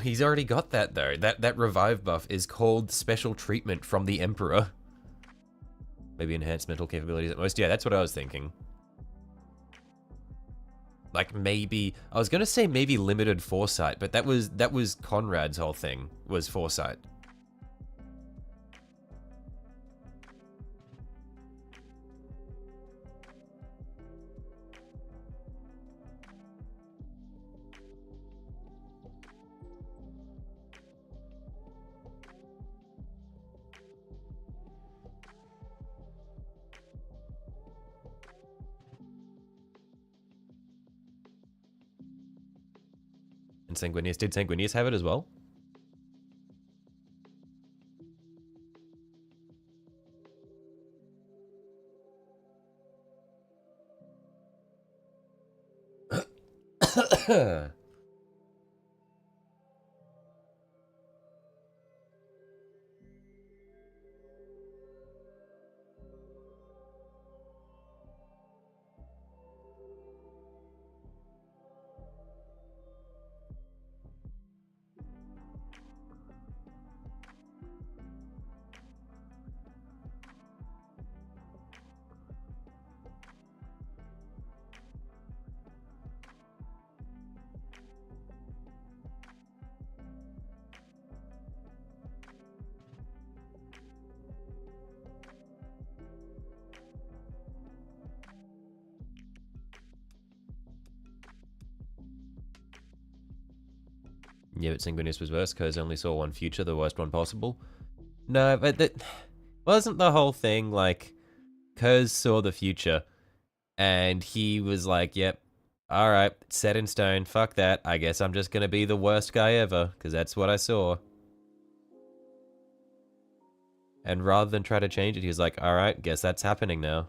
He's already got that though. That revive buff is called special treatment from the Emperor. Maybe enhanced mental capabilities at most. Yeah, that's what I was thinking. Like maybe I was gonna say maybe limited foresight, but that was Conrad's whole thing, was foresight. And Sanguinius, did Sanguinius have it as well? Yeah, but Sanguinius was worse because only saw one future, the worst one possible. No, but that wasn't the whole thing. Like, Kurz saw the future, and he was like, yep, alright, set in stone, fuck that. I guess I'm just gonna be the worst guy ever, because that's what I saw. And rather than try to change it, he was like, alright, guess that's happening now.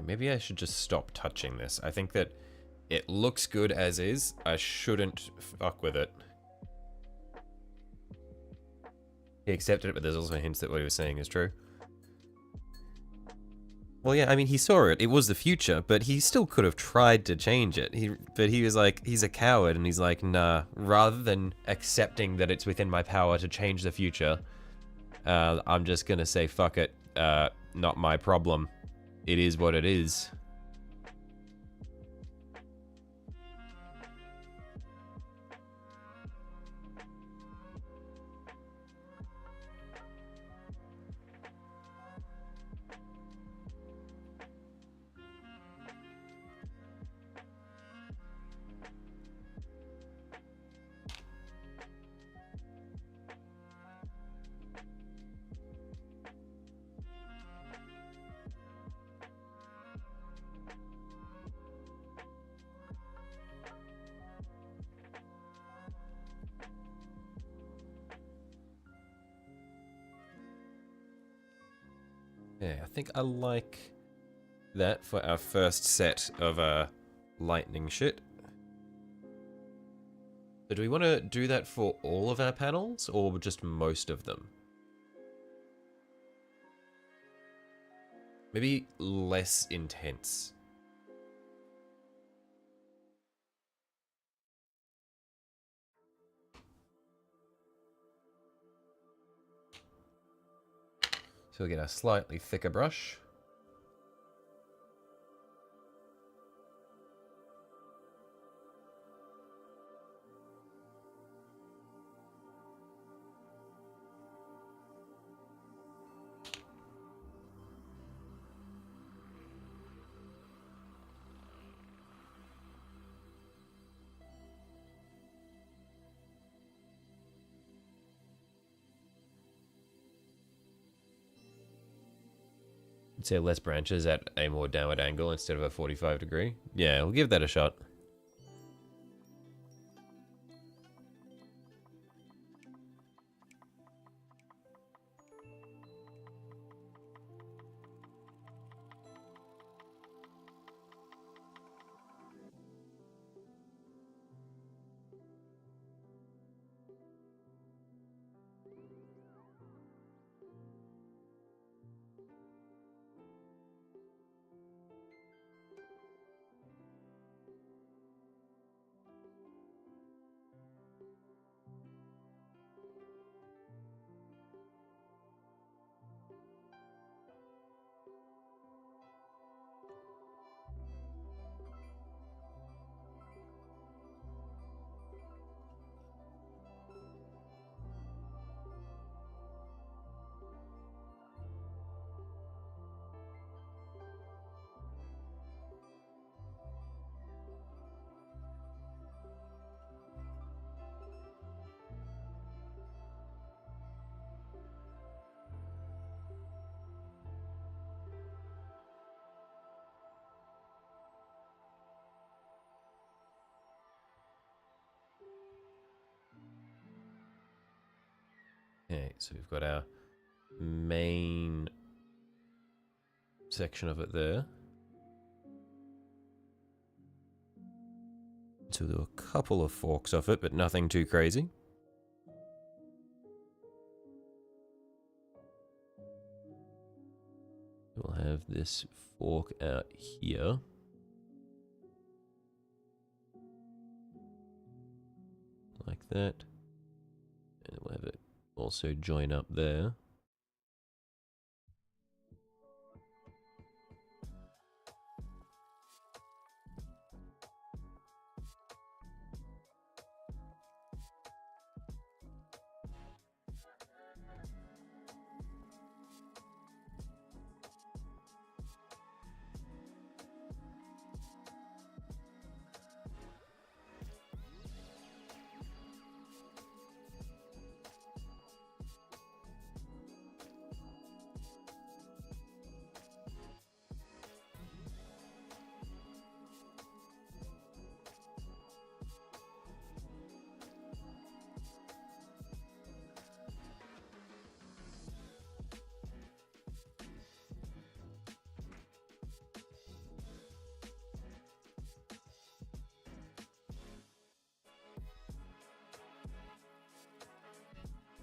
Maybe I should just stop touching this. I think that it looks good as is. I shouldn't fuck with it. He accepted it, but there's also hints that what he was saying is true. Well, yeah, I mean, he saw it. It was the future, but he still could have tried to change it. But he was like, he's a coward, and he's like, nah. Rather than accepting that it's within my power to change the future, I'm just gonna say, fuck it. Not my problem. It is what it is. Yeah, I think I like that for our first set of lightning shit. So do we want to do that for all of our panels, or just most of them? Maybe less intense. So we'll get a slightly thicker brush. Say less branches at a more downward angle instead of a 45 degree. Yeah, we'll give that a shot. Okay, so we've got our main section of it there. So we'll do a couple of forks off it, but nothing too crazy. We'll have this fork out here. Like that. And we'll have it also join up there.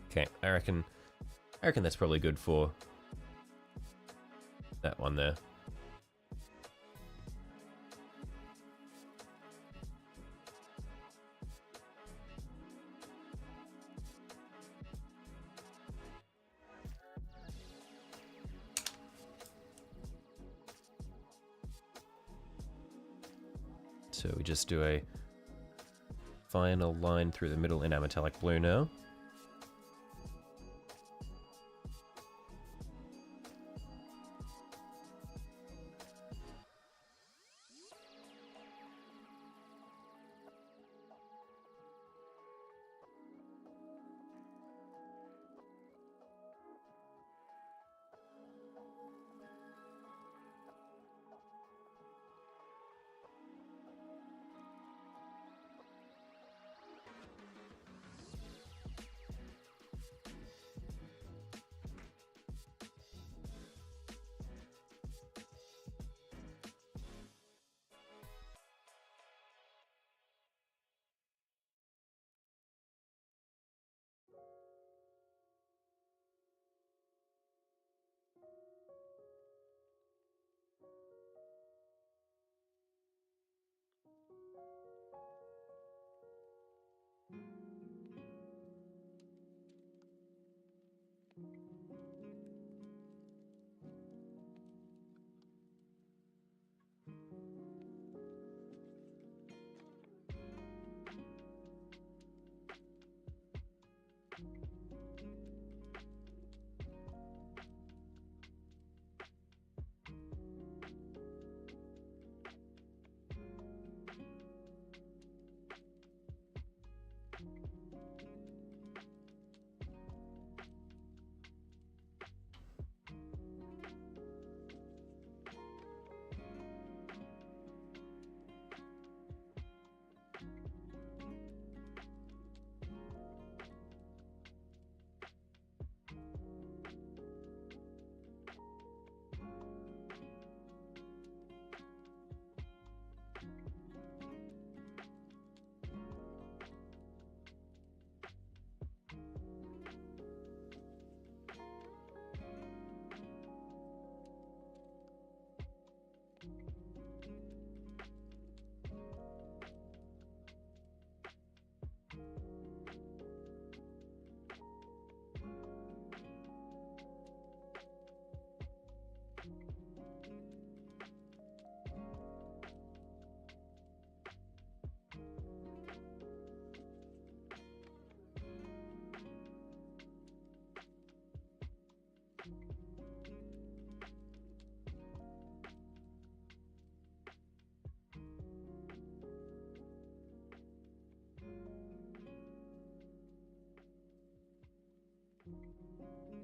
Okay, I reckon that's probably good for that one there. So we just do a final line through the middle in our metallic blue now.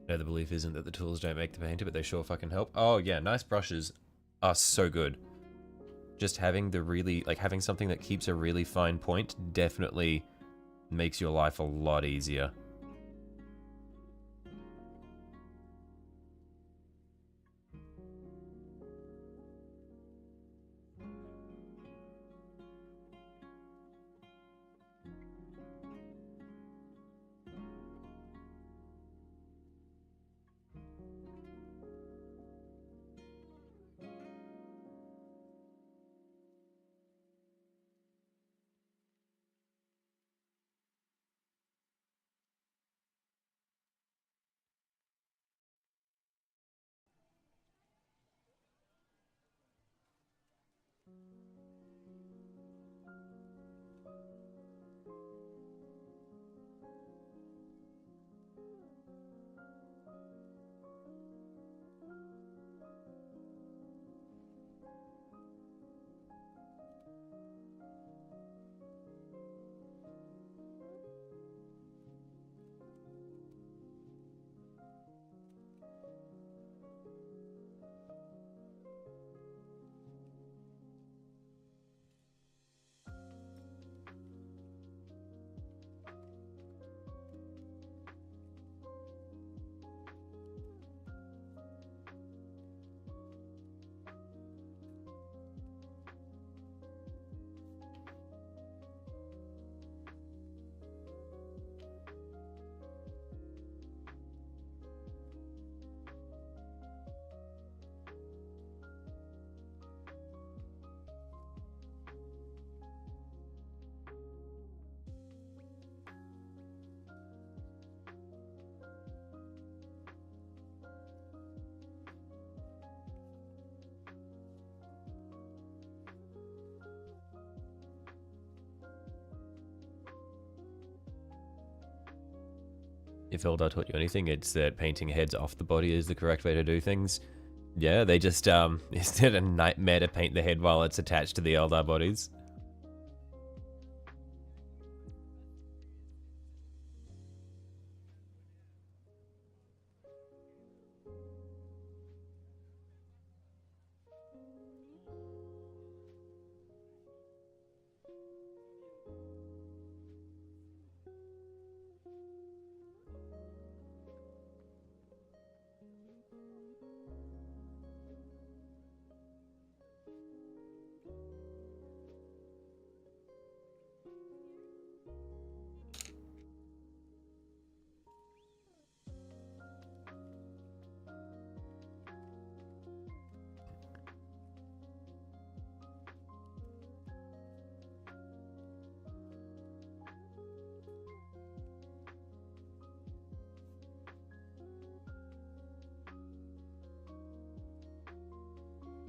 No, the belief isn't that the tools don't make the painter, but they sure fucking help. Oh yeah, nice brushes are so good. Just having the really, like having something that keeps a really fine point definitely makes your life a lot easier. If Eldar taught you anything, it's that painting heads off the body is the correct way to do things. Yeah, they just, isn't it a nightmare to paint the head while it's attached to the Eldar bodies?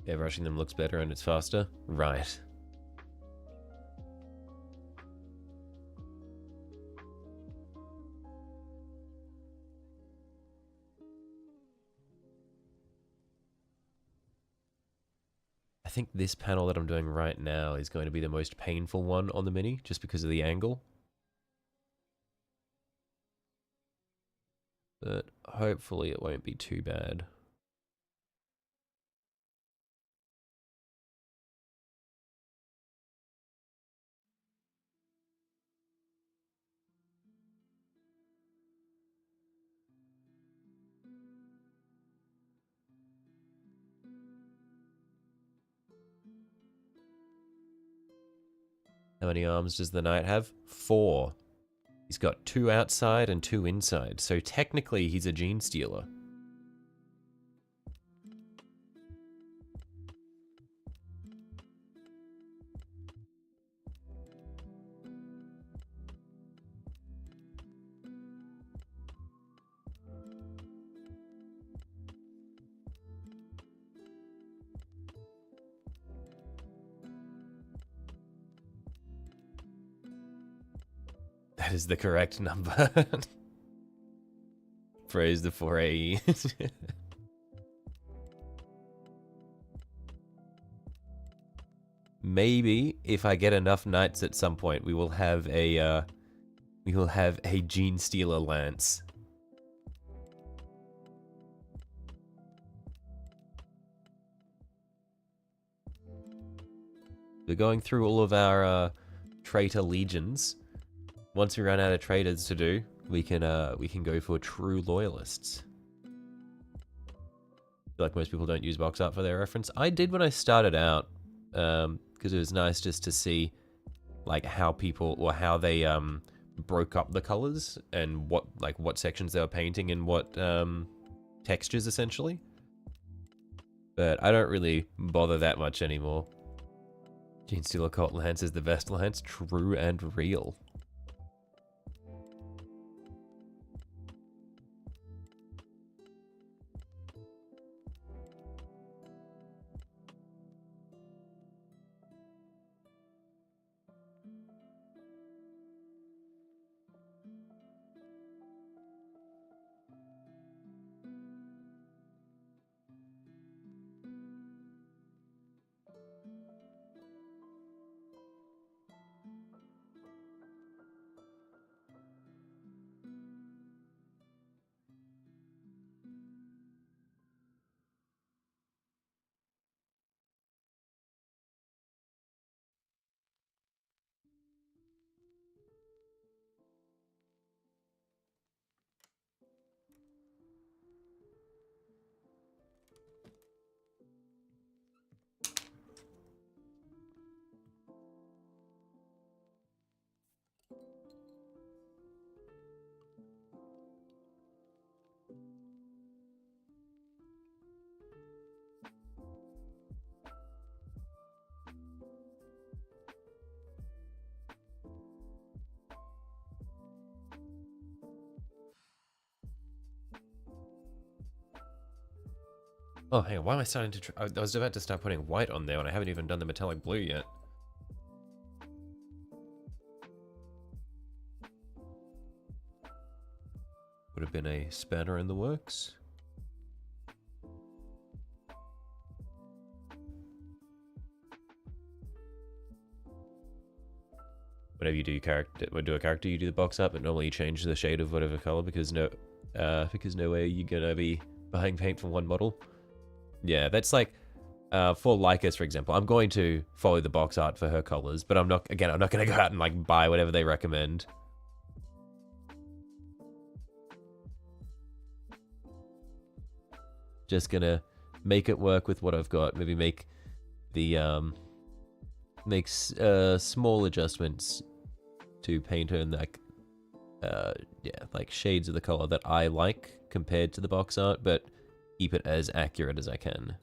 Yeah, rushing them looks better and it's faster. Right. I think this panel that I'm doing right now is going to be the most painful one on the Mini, just because of the angle. But hopefully it won't be too bad. How many arms does the knight have? 4. He's got 2 outside and 2 inside, so technically he's a gene stealer. That is the correct number. Praise the 4AE. Maybe if I get enough knights at some point, we will have a gene stealer lance. We're going through all of our traitor legions. Once we run out of traitors to do, we can go for true loyalists. I feel like most people don't use box art for their reference. I did when I started out, because it was nice just to see like how people, or how they broke up the colors and what sections they were painting and what textures essentially. But I don't really bother that much anymore. Gene Stealer Cult Lance is the best lance, true and real. Oh, hang on. Why am I starting to... I was about to start putting white on there when I haven't even done the metallic blue yet. Would have been a spanner in the works. Whenever you do a character, you do the box art, but normally you change the shade of whatever color because no way you're gonna be buying paint for one model. Yeah, that's like for Lycus, for example. I'm going to follow the box art for her colors, but I'm not gonna go out and like buy whatever they recommend. Just gonna make it work with what I've got. Maybe make the small adjustments to paint her in like yeah, like shades of the color that I like compared to the box art, but keep it as accurate as I can.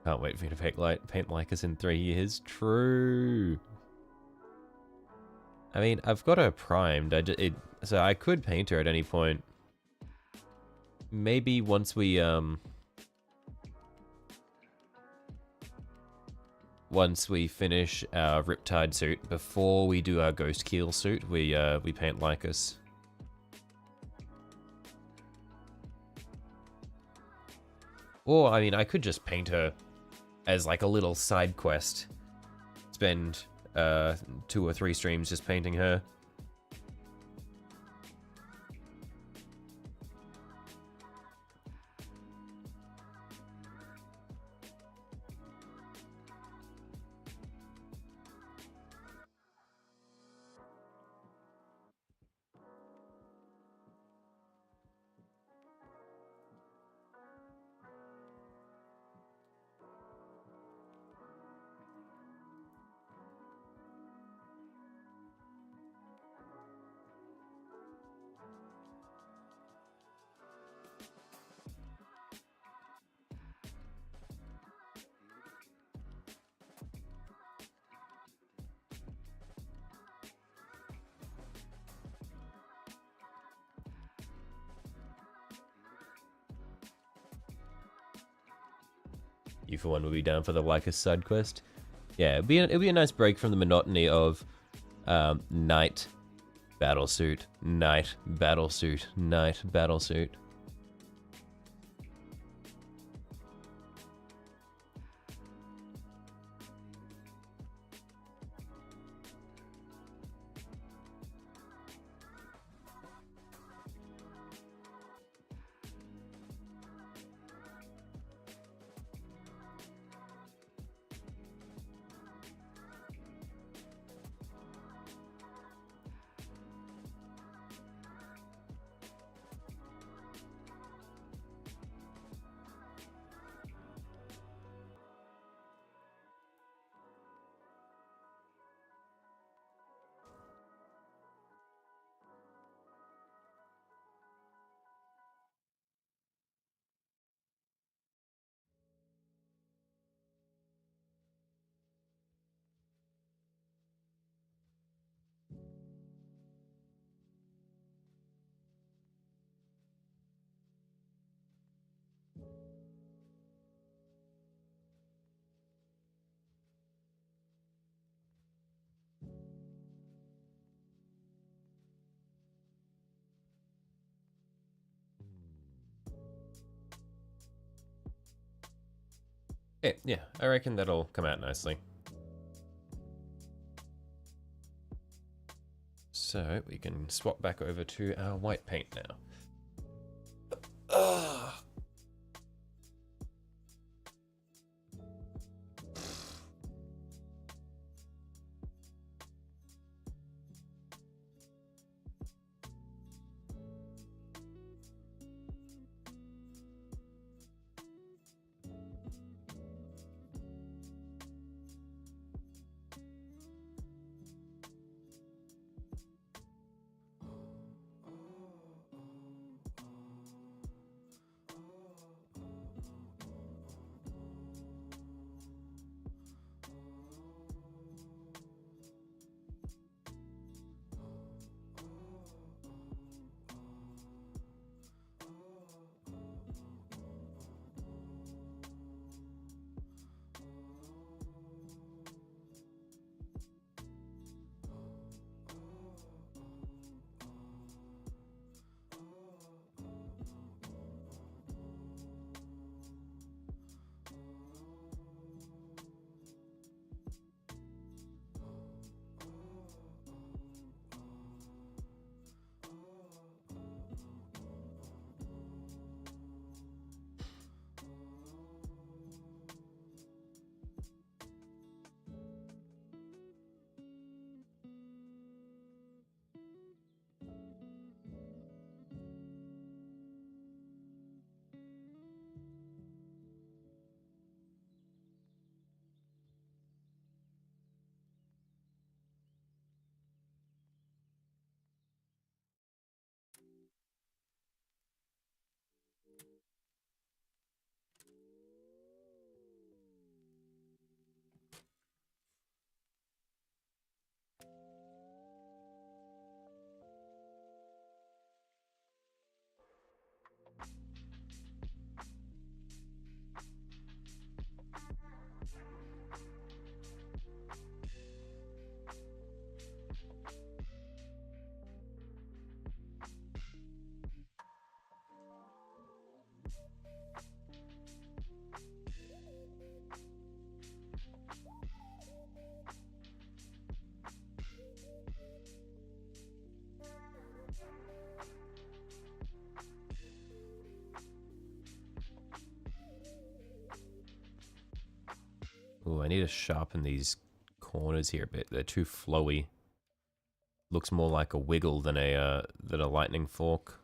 Can't wait for you to paint Lycus in 3 years. True. I mean, I've got her primed. So I could paint her at any point. Maybe once we finish our Riptide suit, before we do our Ghost Keel suit, we paint Lycus. Or I mean, I could just paint her as like a little side quest. Spend 2 or 3 streams just painting her. You for one would be down for the Lycus side quest. Yeah, it'd be a nice break from the monotony of night battlesuit, night battlesuit, night battlesuit. Yeah, I reckon that'll come out nicely. So we can swap back over to our white paint now. Ugh. Ooh, I need to sharpen these corners here a bit. They're too flowy. Looks more like a wiggle than a lightning fork.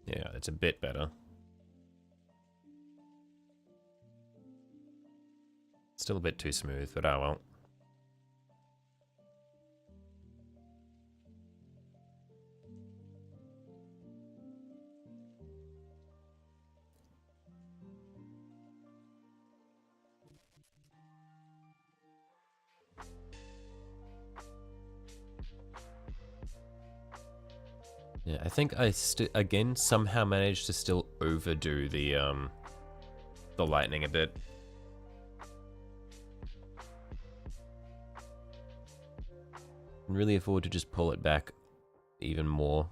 Yeah, it's a bit better. Still a bit too smooth, but oh well. Yeah, I think I again somehow managed to still overdo the lightning a bit. Can really afford to just pull it back even more.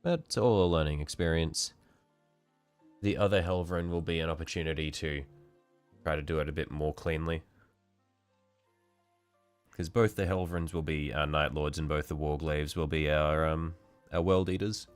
But it's all a learning experience. The other Helvrin will be an opportunity to try to do it a bit more cleanly. Because both the Helvrins will be our Night Lords and both the Warglaves will be our World Eaters.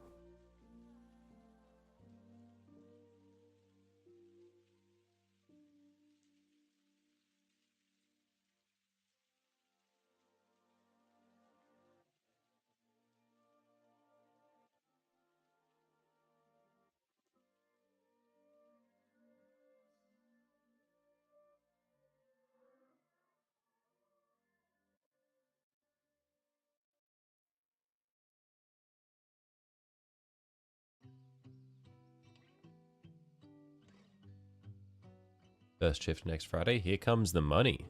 First shift next Friday. Here comes the money.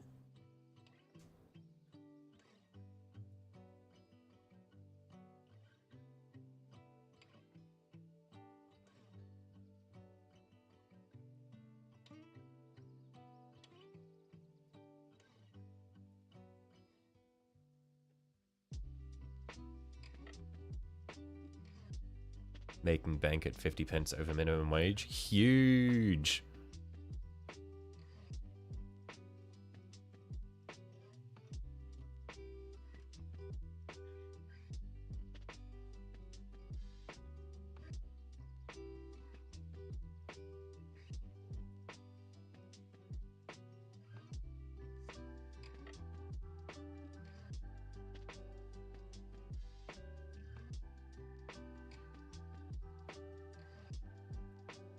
Making bank at 50 pence over minimum wage. Huge.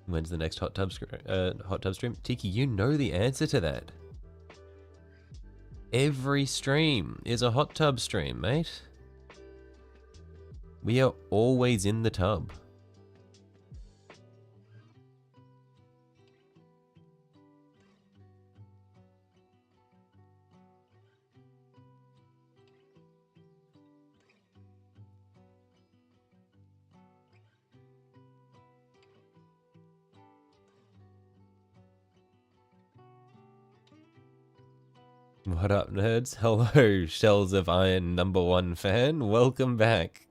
When's the next hot tub stream? Tiki, you know the answer to that. Every stream is a hot tub stream, mate. We are always in the tub. What up, nerds? Hello, Shells of Iron #1 fan. Welcome back.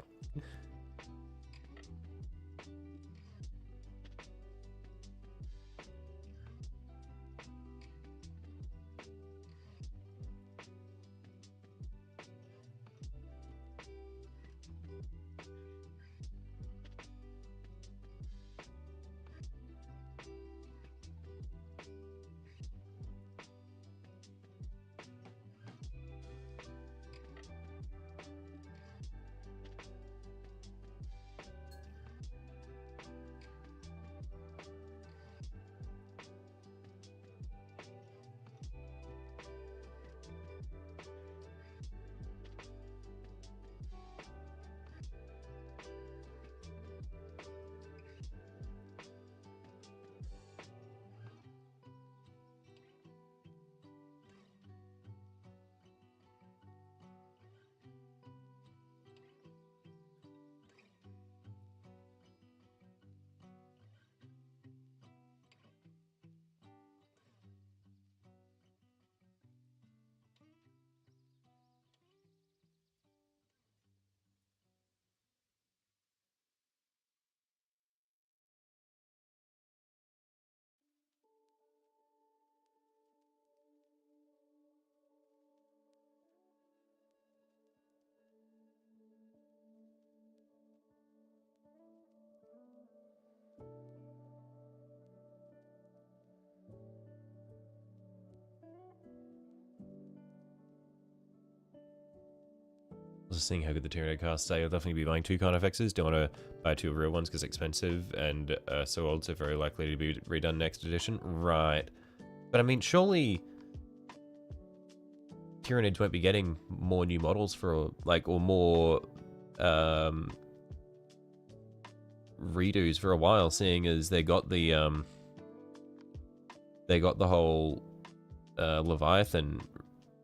Just seeing how good the Tyranid casts are. You'll definitely be buying 2 Carnifexes. Don't want to buy 2 real ones because expensive and so old, so very likely to be redone next edition. Right. But I mean, surely Tyranids won't be getting more new models for, like, or more redos for a while, seeing as they got the whole Leviathan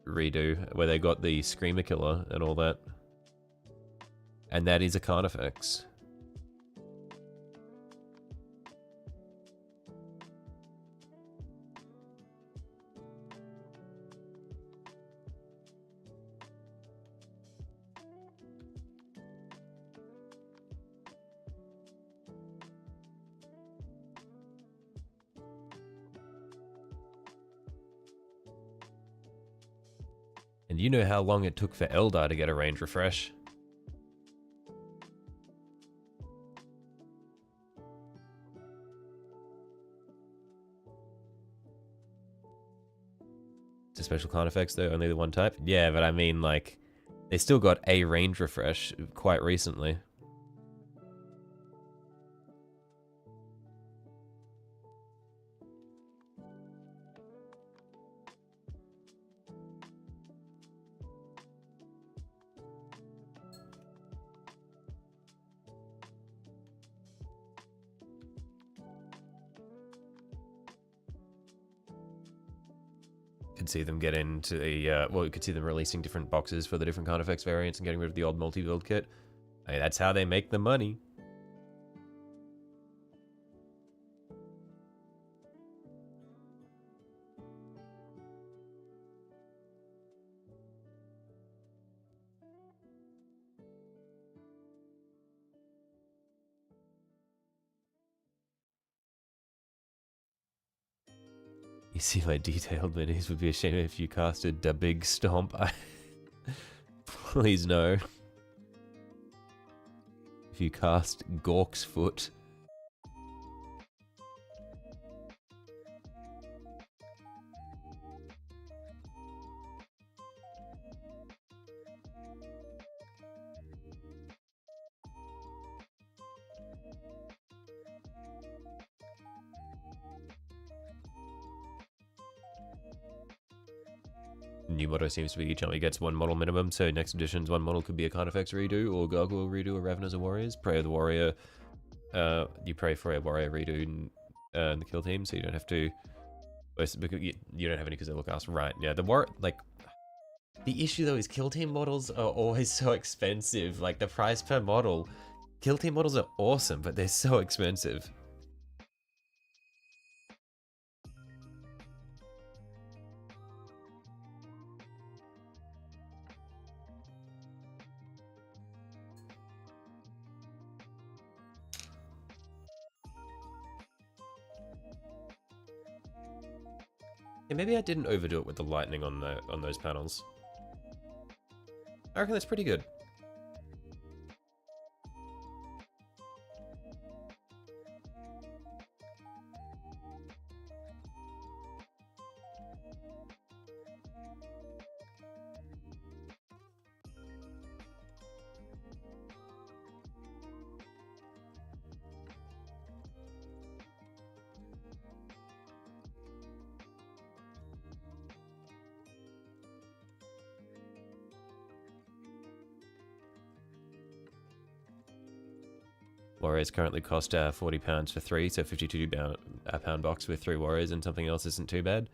redo, where they got the Screamer Killer and all that. And that is a Carnifex. And you know how long it took for Eldar to get a range refresh. It's a special Carnifex though, only the one type? Yeah, but I mean, like, they still got a range refresh quite recently. Could see them get into the, well, you could see them releasing different boxes for the different card effects variants and getting rid of the old multi-build kit. I mean, that's how they make the money. You see my detailed minis would be ashamed if you casted the big stomp. Please no. If you cast Gork's Foot. New motto seems to be each army gets one model minimum, so next edition's one model could be a card effects redo, or Gargoyle redo, or Ravenous or Warriors. Pray of the Warrior, you pray for a Warrior redo in the kill team, so you don't have to, because you don't have any because they look us. Right, yeah, the issue though is kill team models are always so expensive, like the price per model. Kill team models are awesome, but they're so expensive. Yeah, maybe I didn't overdo it with the lightning on those panels. I reckon that's pretty good. Warriors currently cost £40 for 3, so £52 box with 3 warriors and something else isn't too bad.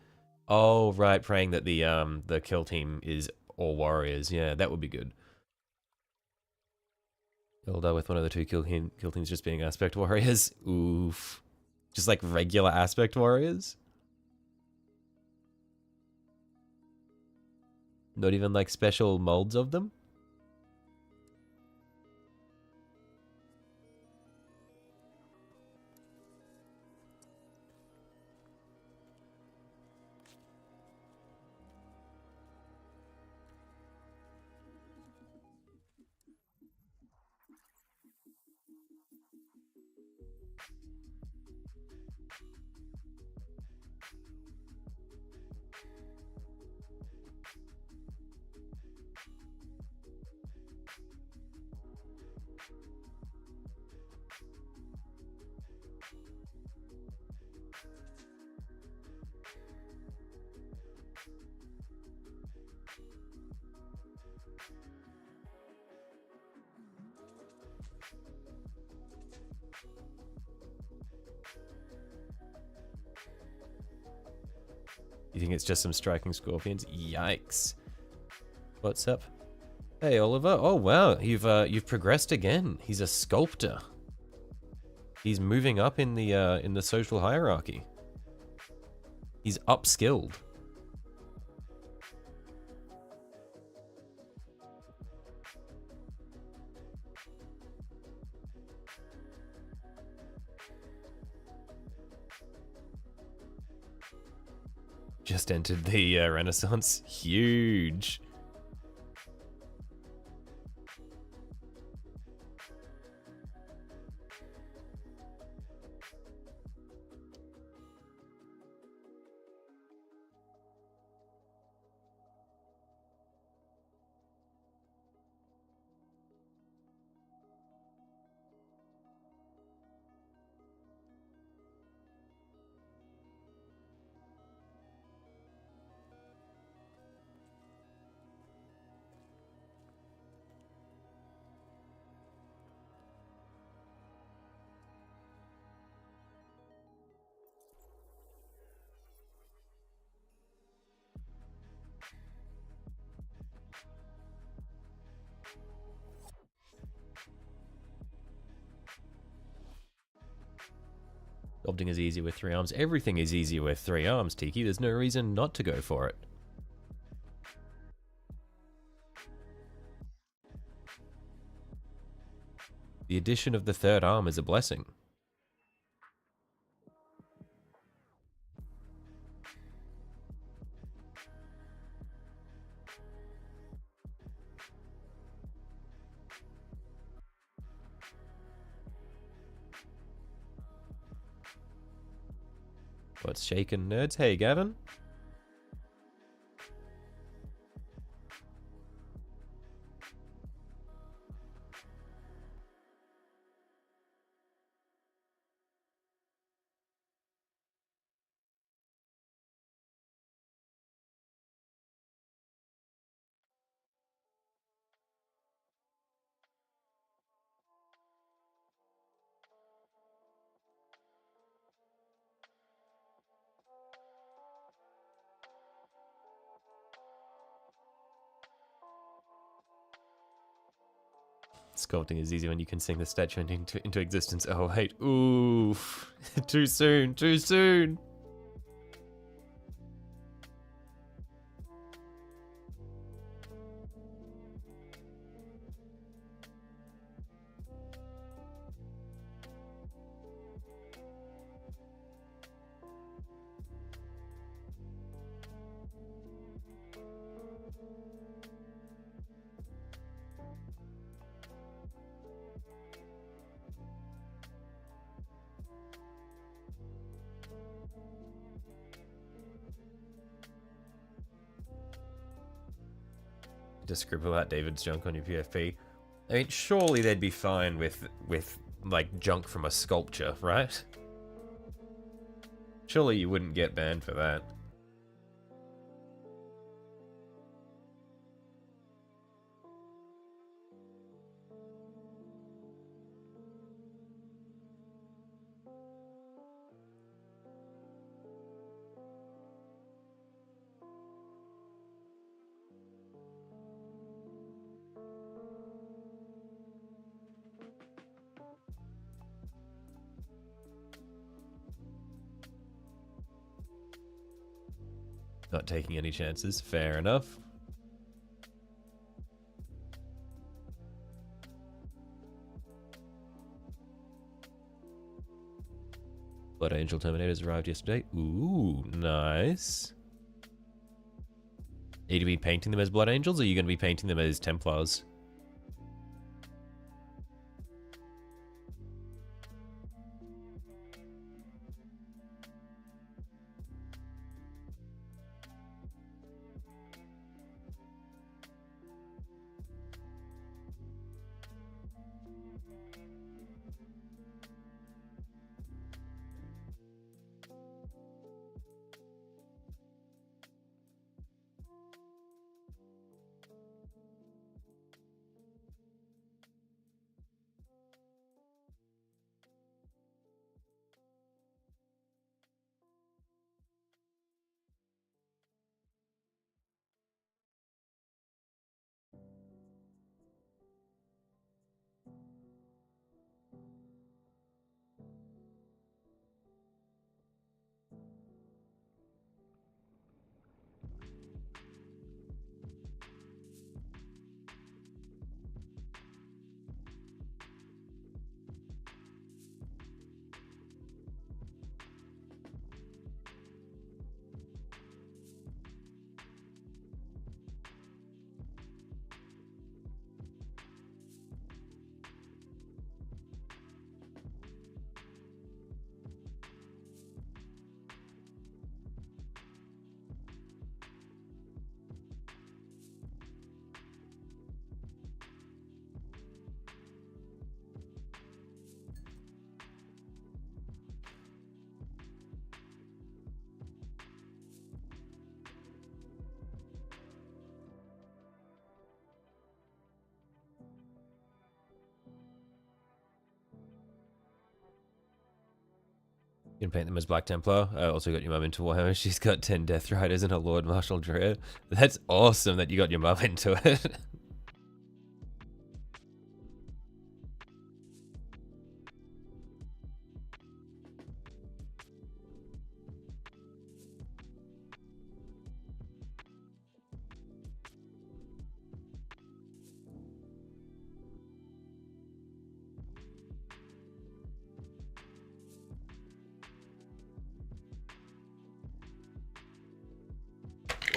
Oh, right, praying that the kill team is all warriors. Yeah, that would be good. Hilda with one of the 2 kill teams just being aspect warriors. Oof. Just like regular aspect warriors? Not even like special molds of them? You think it's just some striking scorpions? Yikes. What's up? Hey, Oliver. Oh, wow. You've progressed again. He's a sculptor. He's moving up in the social hierarchy. He's upskilled. Just entered the Renaissance. Huge. Sculpting is easy with 3 arms. Everything is easy with 3 arms, Tiki. There's no reason not to go for it. The addition of the 3rd arm is a blessing. What's shaking, nerds? Hey, Gavin. Sculpting is easy when you can sing the statue into existence. Oh, wait. Oof. Too soon. Too soon. Just scribble out David's junk on your PFP. I mean, surely they'd be fine with like junk from a sculpture, right? Surely you wouldn't get banned for that. Not taking any chances. Fair enough. Blood Angel Terminators arrived yesterday. Ooh, nice. Are you going to be painting them as Blood Angels, or are you going to be painting them as Templars? You can paint them as Black Templar. I also got your mum into Warhammer. She's got 10 Death Riders and a Lord Marshal Dreer. That's awesome that you got your mum into it.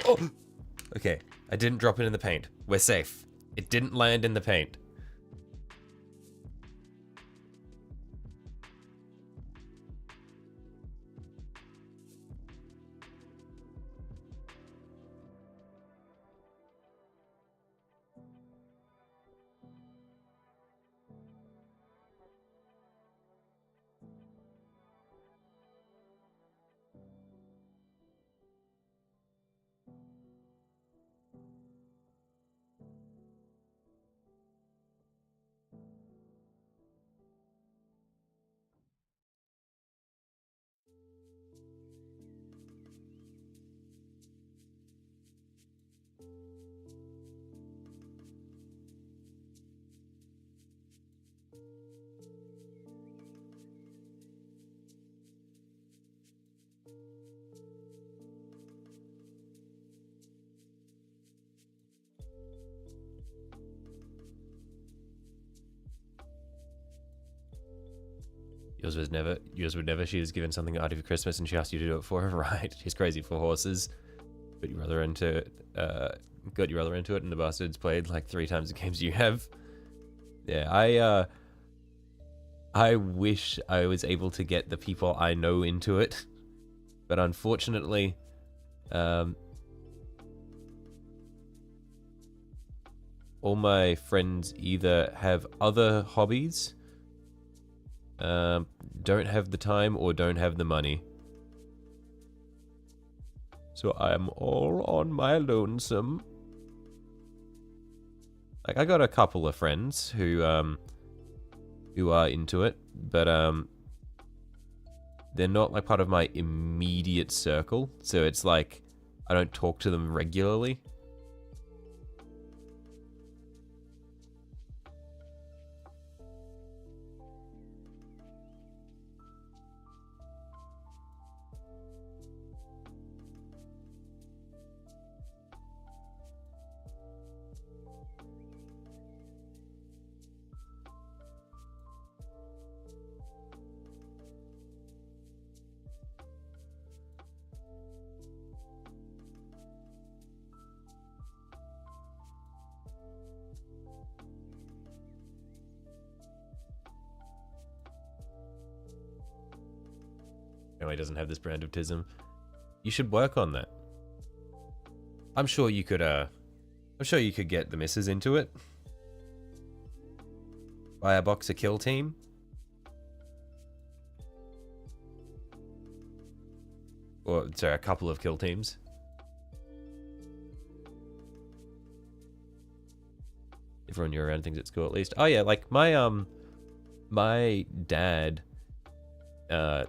Oh! Okay, I didn't drop it in the paint. We're safe. It didn't land in the paint. Yours would never. She was given something out of Christmas and she asked you to do it for her, right? She's crazy for horses. Got your brother into it. And the bastard's played like 3 times the games you have. Yeah, I wish I was able to get the people I know into it, but unfortunately, all my friends either have other hobbies, don't have the time, or don't have the money. So I'm all on my lonesome. Like, I got a couple of friends who are into it, but they're not like part of my immediate circle. So it's like I don't talk to them regularly. No, he doesn't have this brand of tism. You should work on that. I'm sure you could get the missus into it. Buy a box of Kill Team. Or, sorry, a couple of Kill Teams. Everyone you're around thinks it's cool, at least. Oh yeah, like my dad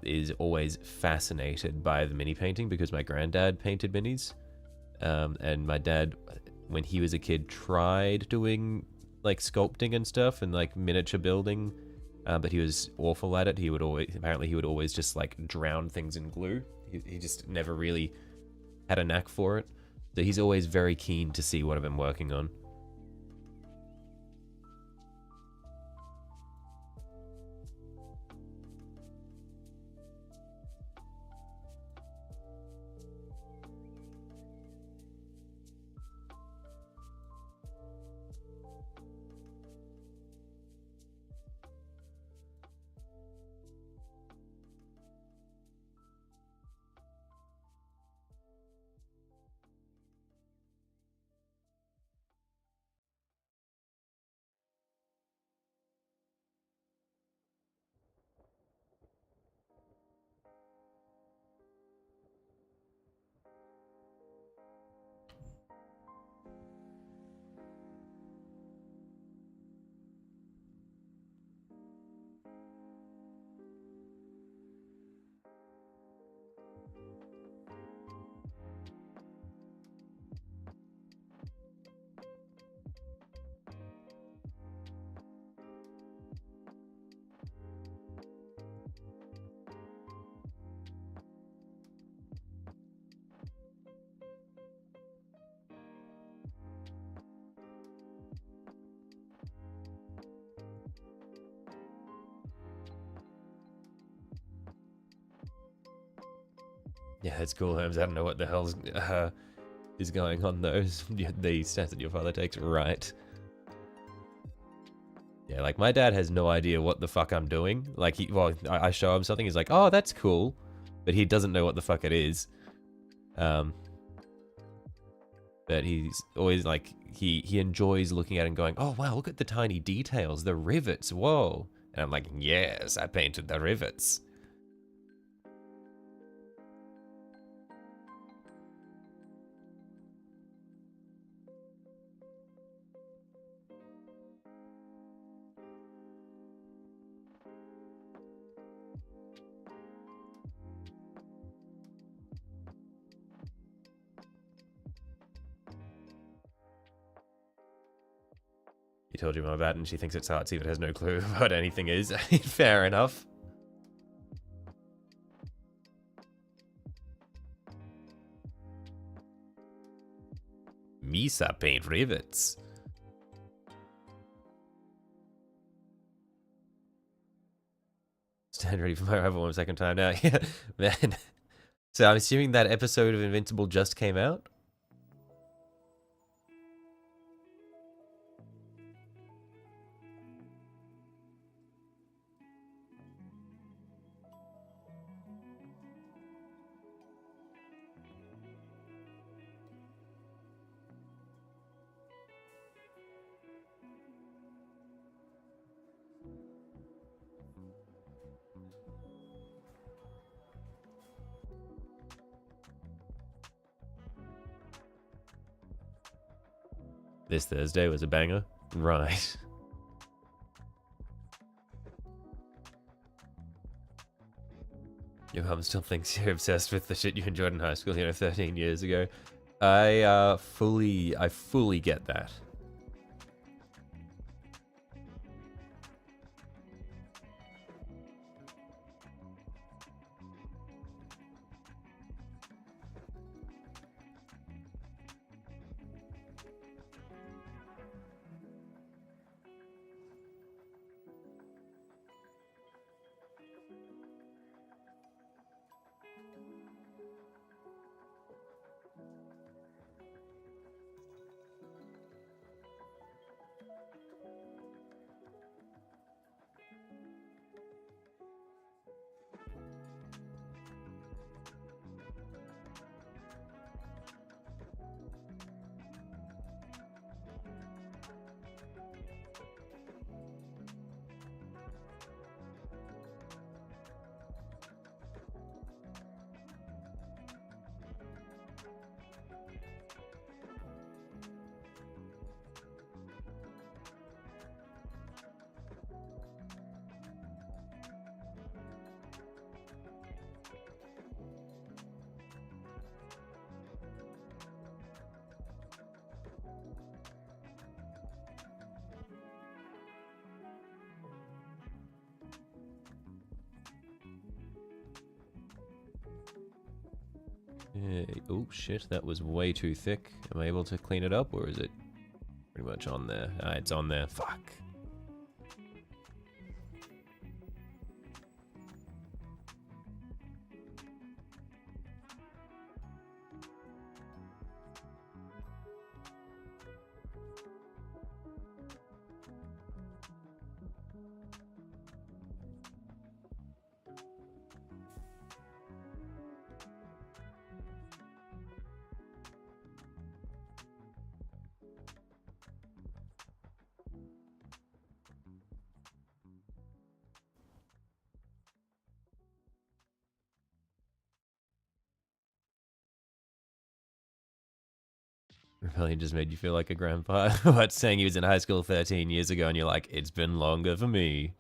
is always fascinated by the mini painting because my granddad painted minis. And my dad, when he was a kid, tried doing like sculpting and stuff and like miniature building, but he was awful at it. He would always just like drown things in glue. He just never really had a knack for it. So he's always very keen to see what I've been working on. Yeah, it's cool, Holmes. I don't know what the hell's is going on those. The stance that your father takes, right? Yeah, like my dad has no idea what the fuck I'm doing. Like I show him something, he's like, oh, that's cool. But he doesn't know what the fuck it is. But he's always like, he enjoys looking at it and going, oh wow, look at the tiny details, the rivets, whoa. And I'm like, yes, I painted the rivets. He told you mum about it and she thinks it's artsy but has no clue what anything is. Fair enough. Misa paint rivets. Stand ready for my arrival one second time now. Yeah, man. So I'm assuming that episode of Invincible just came out? This Thursday was a banger. Right. Your mum still thinks you're obsessed with the shit you enjoyed in high school, 13 years ago. I fully get that. Oh shit, that was way too thick. Am I able to clean it up, or is it pretty much on there? It's on there. Fuck. Rebellion just made you feel like a grandpa. What, saying he was in high school 13 years ago and you're like, it's been longer for me.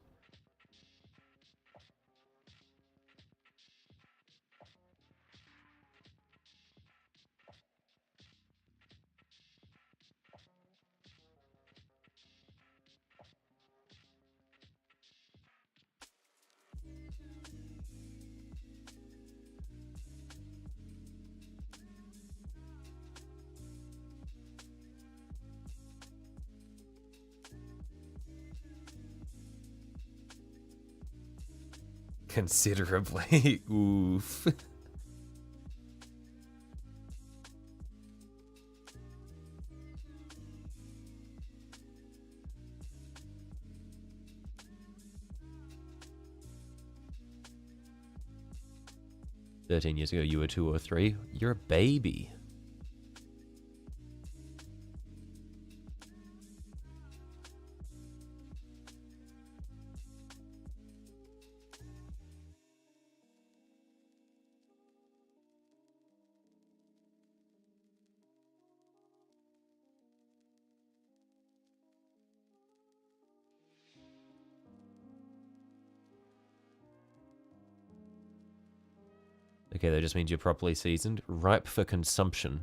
Considerably. Oof. 13 years ago, you were 2 or 3. You're a baby. Okay, that just means you're properly seasoned. Ripe for consumption.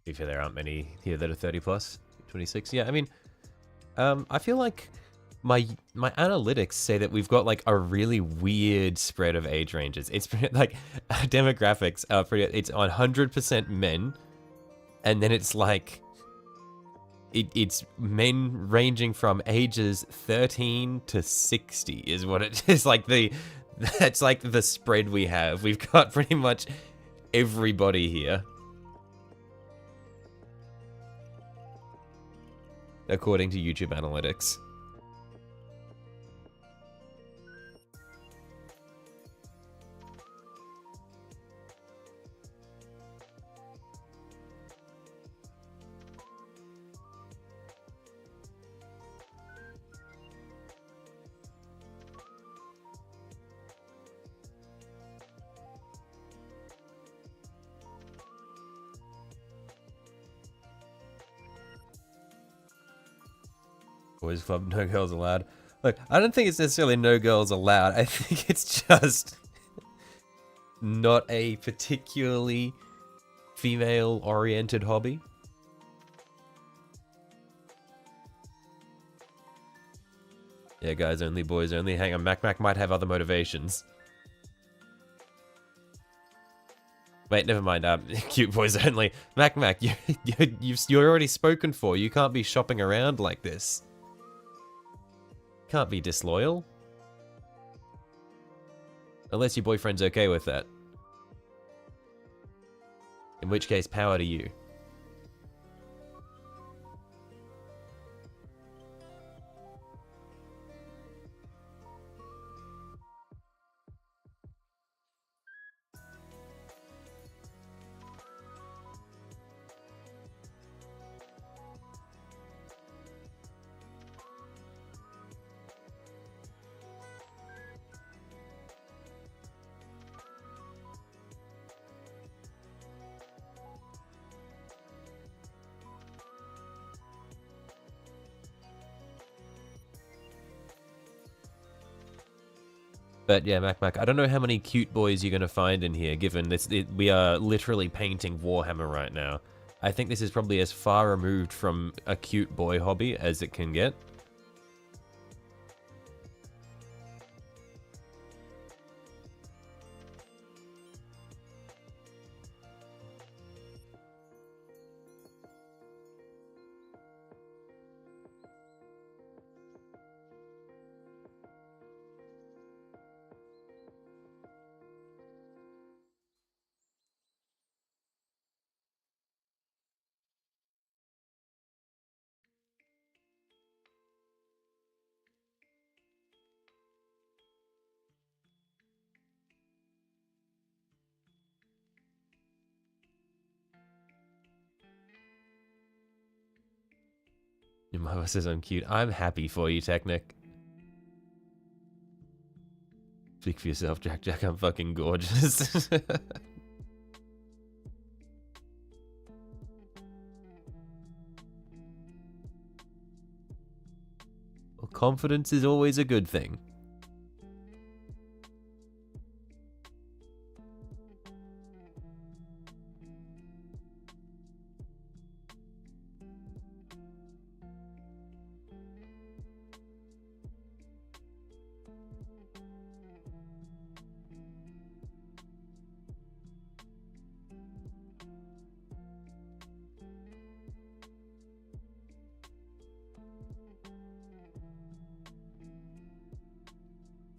To be fair, there aren't many here that are 30 plus, 26. Yeah, I mean, I feel like my analytics say that we've got like a really weird spread of age ranges. It's like demographics are pretty. It's 100% men, and then it's like it's men ranging from ages 13 to 60 is what it is. Like that's like the spread we have. We've got pretty much everybody here. According to YouTube analytics. Boys Club, no girls allowed. Look, I don't think it's necessarily no girls allowed. I think it's just not a particularly female-oriented hobby. Yeah, guys only, boys only. Hang on, Mac might have other motivations. Wait, never mind. Cute boys only. Mac, you're already spoken for. You can't be shopping around like this. Can't be disloyal. Unless your boyfriend's okay with that. In which case, power to you. But yeah, Mac, I don't know how many cute boys you're going to find in here, given this. We are literally painting Warhammer right now. I think this is probably as far removed from a cute boy hobby as it can get. Your mother says I'm cute. I'm happy for you, Technic. Speak for yourself, Jack. Jack, I'm fucking gorgeous. Well, confidence is always a good thing.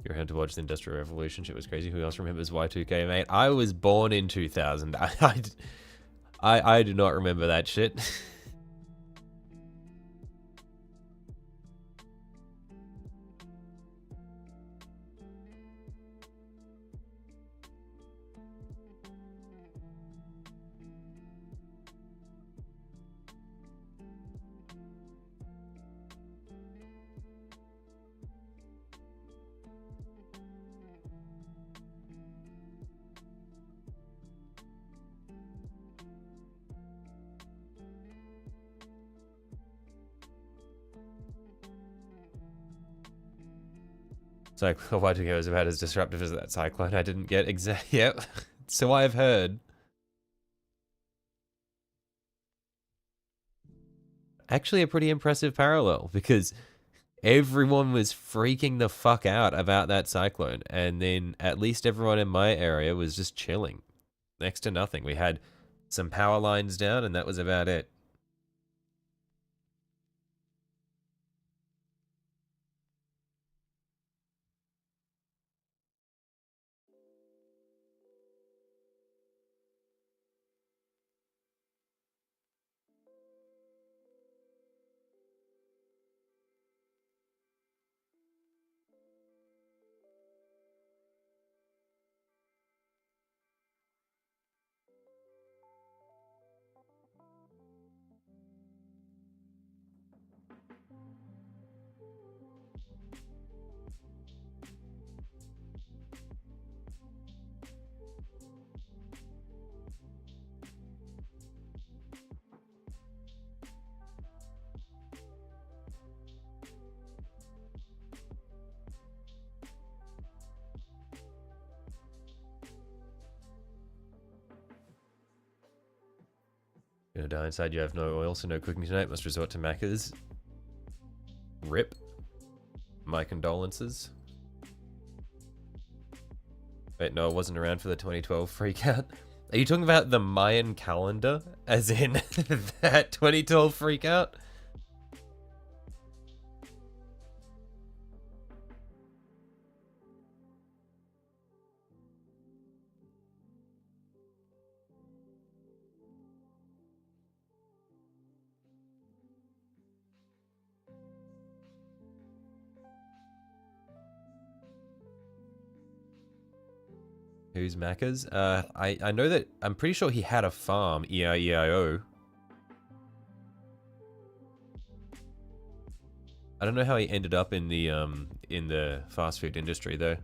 You're around to watch the Industrial Revolution. Shit was crazy. Who else remembers Y2K, mate? I was born in 2000. I do not remember that shit. It's like, Y2K was about as disruptive as that cyclone. I didn't get exact. Yep. So I've heard. Actually, a pretty impressive parallel because everyone was freaking the fuck out about that cyclone, and then at least everyone in my area was just chilling. Next to nothing. We had some power lines down, and that was about it. Gonna die inside, you have no oil, so no cooking tonight. Must resort to Macca's. RIP. My condolences. Wait, no, I wasn't around for the 2012 freakout. Are you talking about the Mayan calendar? As in that 2012 freakout? Who's Macca's? I know that, I'm pretty sure he had a farm, E-I-E-I-O. I don't know how he ended up in the fast food industry though.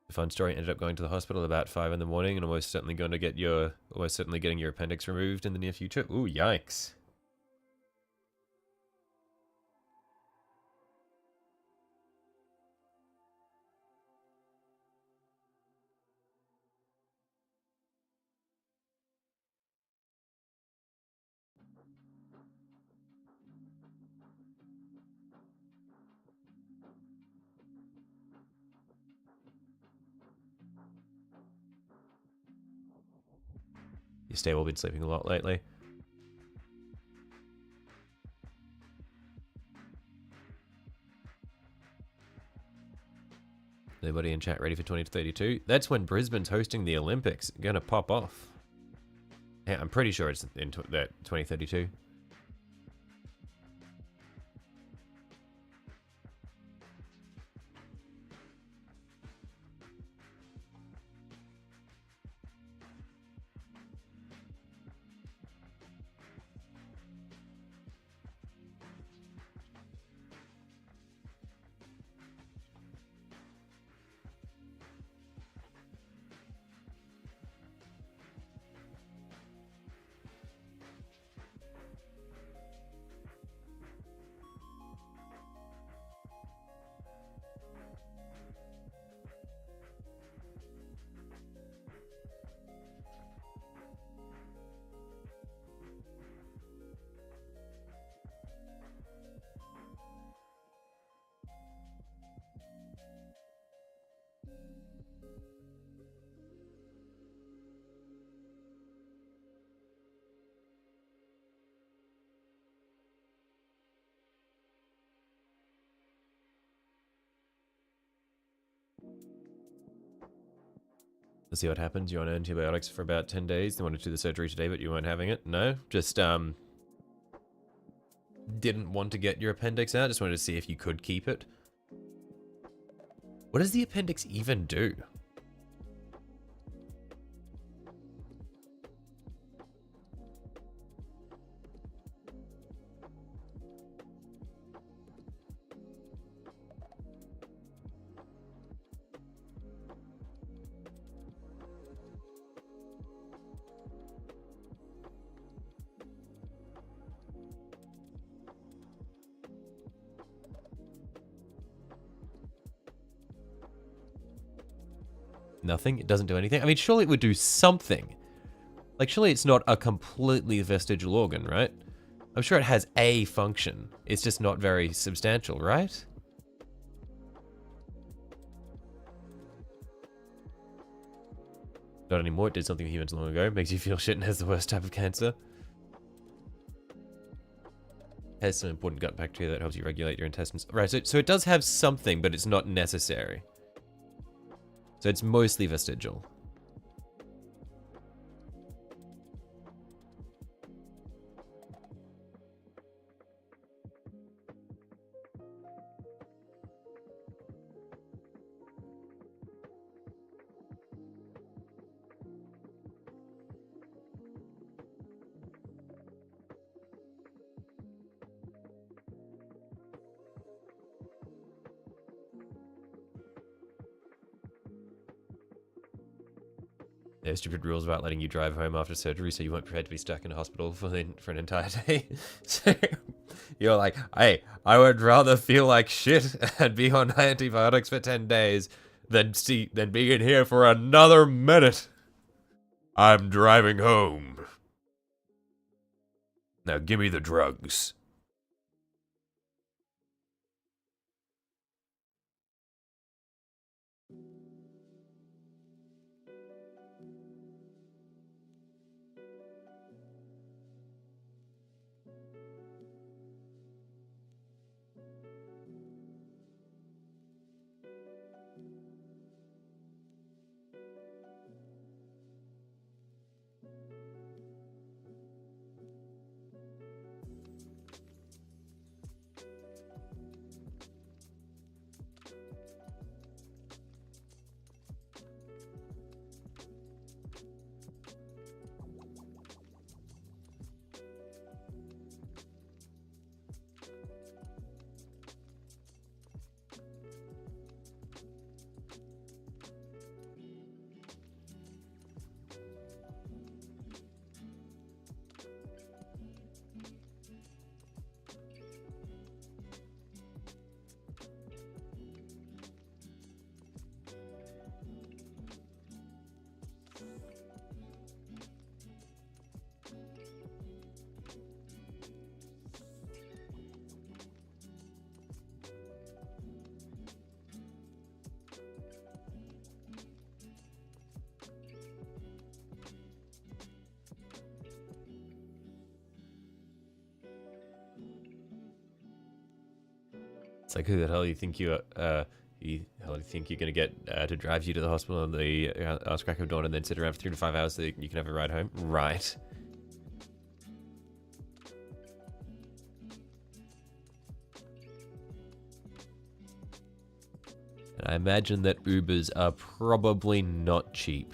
Fun story, ended up going to the hospital about 5 in the morning and almost certainly getting your appendix removed in the near future. Ooh, yikes. You stable, been sleeping a lot lately. Anybody in chat ready for 2032? That's when Brisbane's hosting the Olympics. Gonna pop off. Yeah, I'm pretty sure it's in 2032. Let's see what happens. You're on antibiotics for about 10 days. They wanted to do the surgery today, but you weren't having it. No, just didn't want to get your appendix out. Just wanted to see if you could keep it. What does the appendix even do? Nothing? It doesn't do anything? I mean, surely it would do something. Like, surely it's not a completely vestigial organ, right? I'm sure it has a function. It's just not very substantial, right? Not anymore. It did something with humans long ago. Makes you feel shit and has the worst type of cancer. Has some important gut bacteria that helps you regulate your intestines. Right, so it does have something, but it's not necessary. So it's mostly vestigial. There are stupid rules about letting you drive home after surgery, so you weren't prepared to be stuck in a hospital for an entire day. So you're like, hey, I would rather feel like shit and be on antibiotics for 10 days than be in here for another minute. I'm driving home. Now give me the drugs. It's like, who the hell do you think you're gonna get to drive you to the hospital on the ass crack of dawn and then sit around for 3 to 5 hours so that you can have a ride home? Right. I imagine that Ubers are probably not cheap.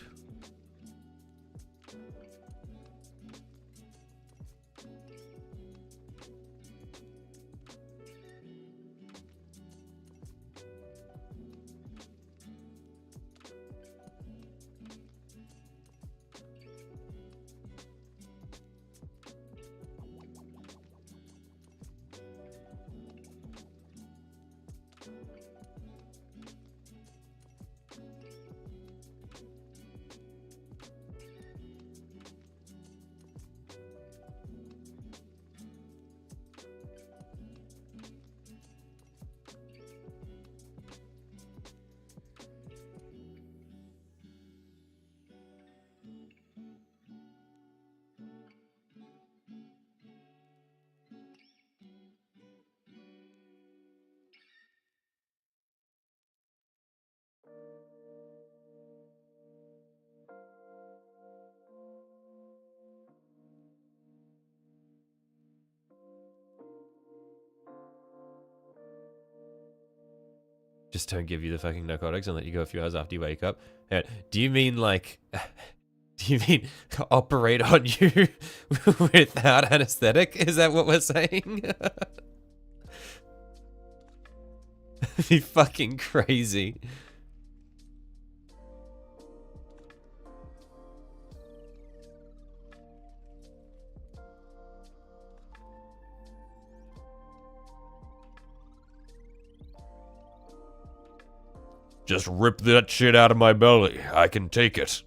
Just don't give you the fucking narcotics and let you go a few hours after you wake up. And do you mean like, do you mean operate on you without anesthetic? Is that what we're saying? Be fucking crazy. Just rip that shit out of my belly. I can take it.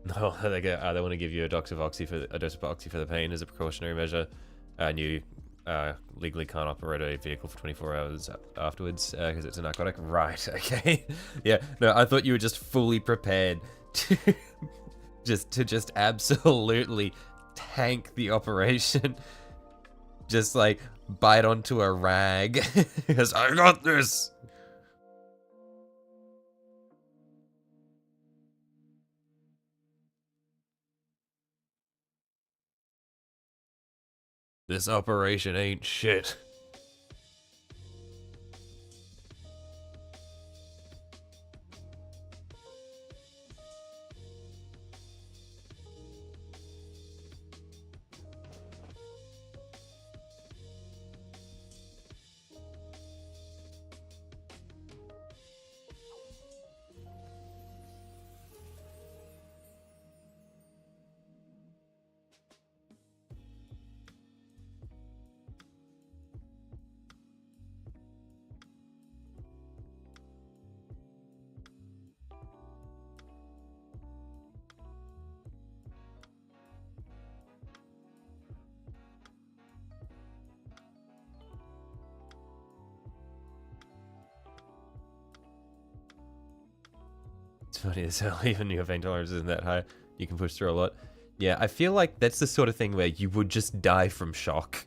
No, they want to give you a dose of oxy for the pain as a precautionary measure, and you legally can't operate a vehicle for 24 hours afterwards because it's a narcotic. Right? Okay. Yeah. No, I thought you were just fully prepared to just absolutely tank the operation. Just like bite onto a rag because I got this. This operation ain't shit. It's funny as hell, even your pain tolerance isn't that high. You can push through a lot. Yeah, I feel like that's the sort of thing where you would just die from shock.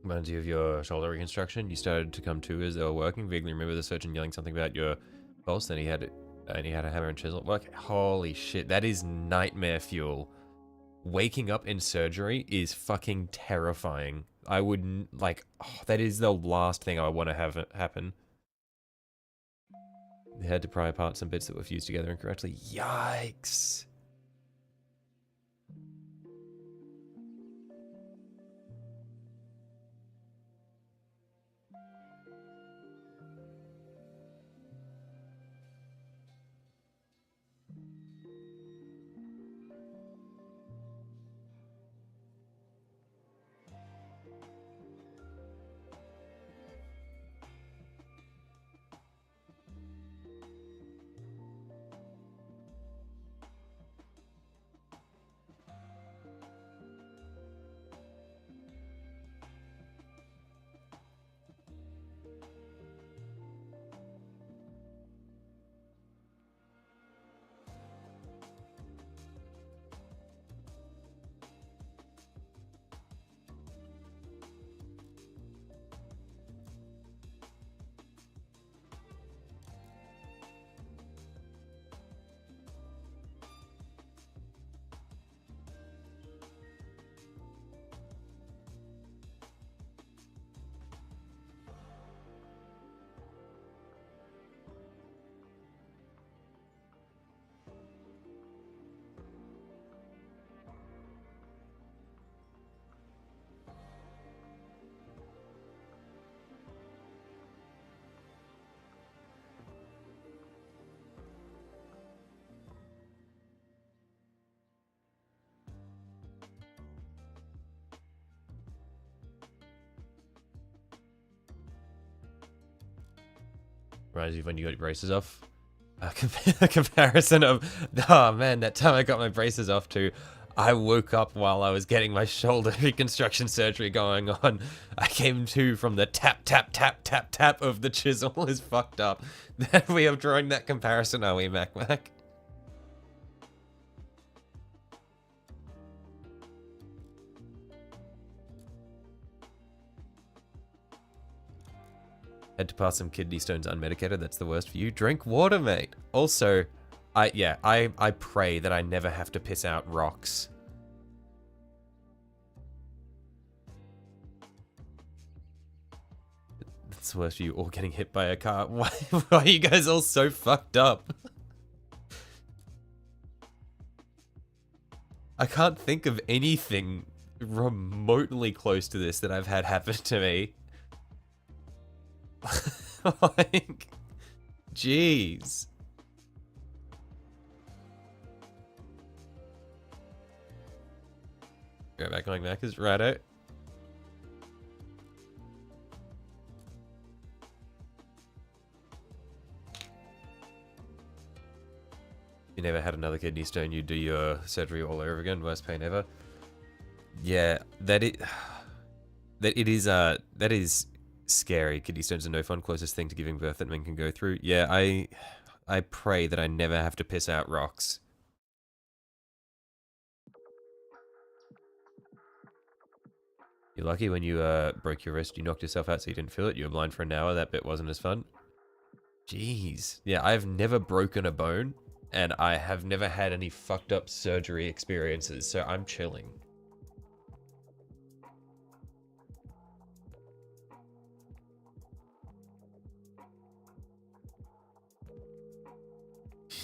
Reminds you of your shoulder reconstruction. You started to come to as they were working. Vaguely remember the surgeon yelling something about your pulse. Then he had a hammer and chisel at work. Holy shit, that is nightmare fuel. Waking up in surgery is fucking terrifying. I wouldn't like. Oh, that is the last thing I want to have happen. They had to pry apart some bits that were fused together incorrectly. Yikes. Reminds you of when you got your braces off. A comparison of, oh man, that time I got my braces off too. I woke up while I was getting my shoulder reconstruction surgery going on. I came to from the tap, tap, tap, tap, tap of the chisel is fucked up. We are drawing that comparison, are we, Mac? Had to pass some kidney stones unmedicated. That's the worst for you. Drink water, mate. Also, I pray that I never have to piss out rocks. That's the worst for you, all getting hit by a car. Why are you guys all so fucked up? I can't think of anything remotely close to this that I've had happen to me. Like, jeez. Go back on Macca's, righto. You never had another kidney stone, you do your surgery all over again, worst pain ever. Yeah, that is scary. Kidney stones are no fun. Closest thing to giving birth that men can go through. Yeah, I pray that I never have to piss out rocks. You're lucky when you broke your wrist, you knocked yourself out so you didn't feel it. You were blind for an hour. That bit wasn't as fun. Jeez. Yeah, I've never broken a bone, and I have never had any fucked up surgery experiences, so I'm chilling.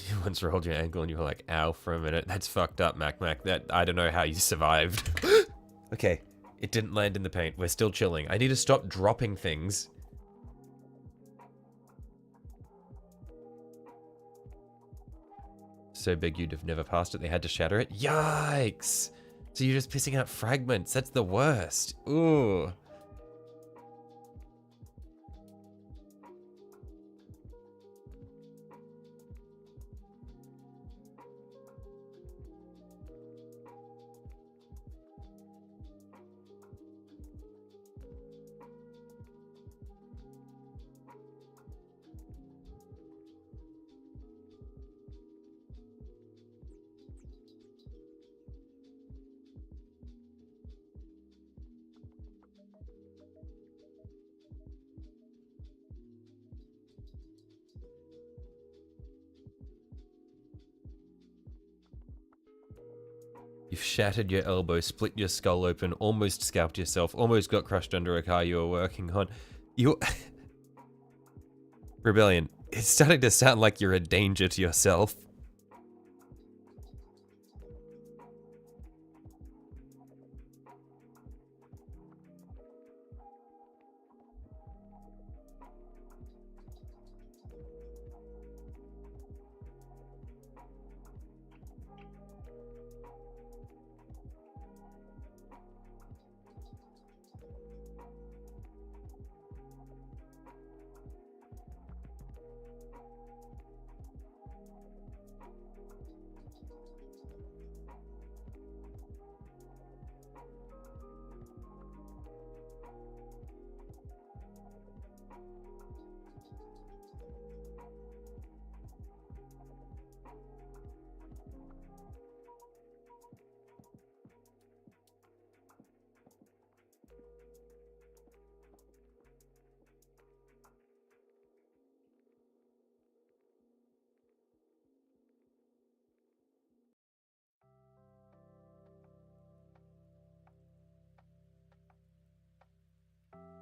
You once rolled your ankle and you were like, ow, for a minute. That's fucked up, Mac. That, I don't know how you survived. Okay, it didn't land in the paint. We're still chilling. I need to stop dropping things. So big you'd have never passed it. They had to shatter it. Yikes! So you're just pissing out fragments. That's the worst. Ooh. You've shattered your elbow, split your skull open, almost scalped yourself, almost got crushed under a car you were working on. You... Rebellion, it's starting to sound like you're a danger to yourself.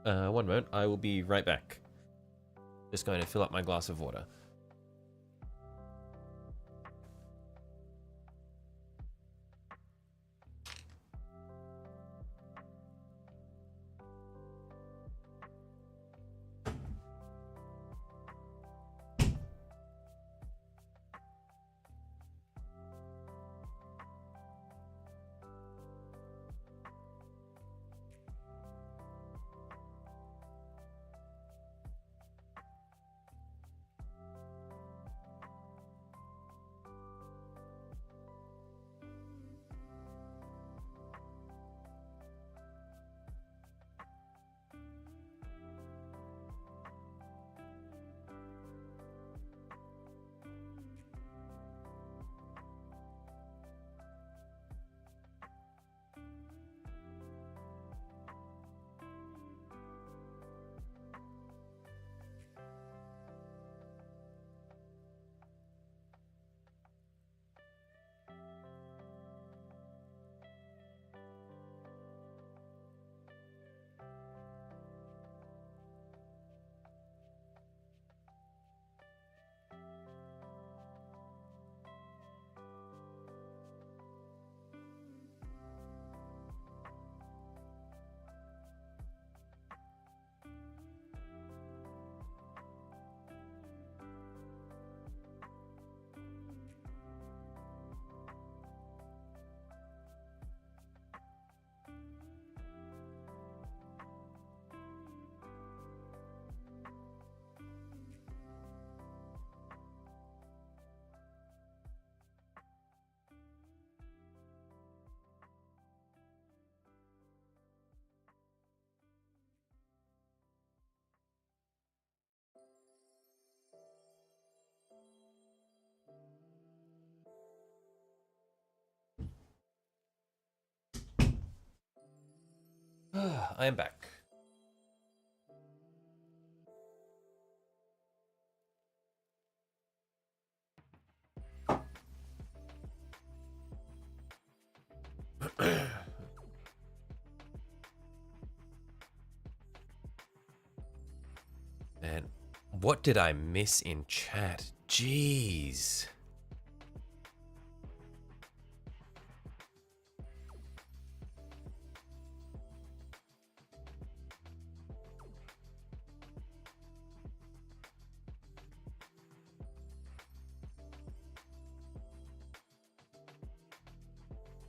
One moment, I will be right back. Just going to fill up my glass of water. I am back. Man, what did I miss in chat? Jeez.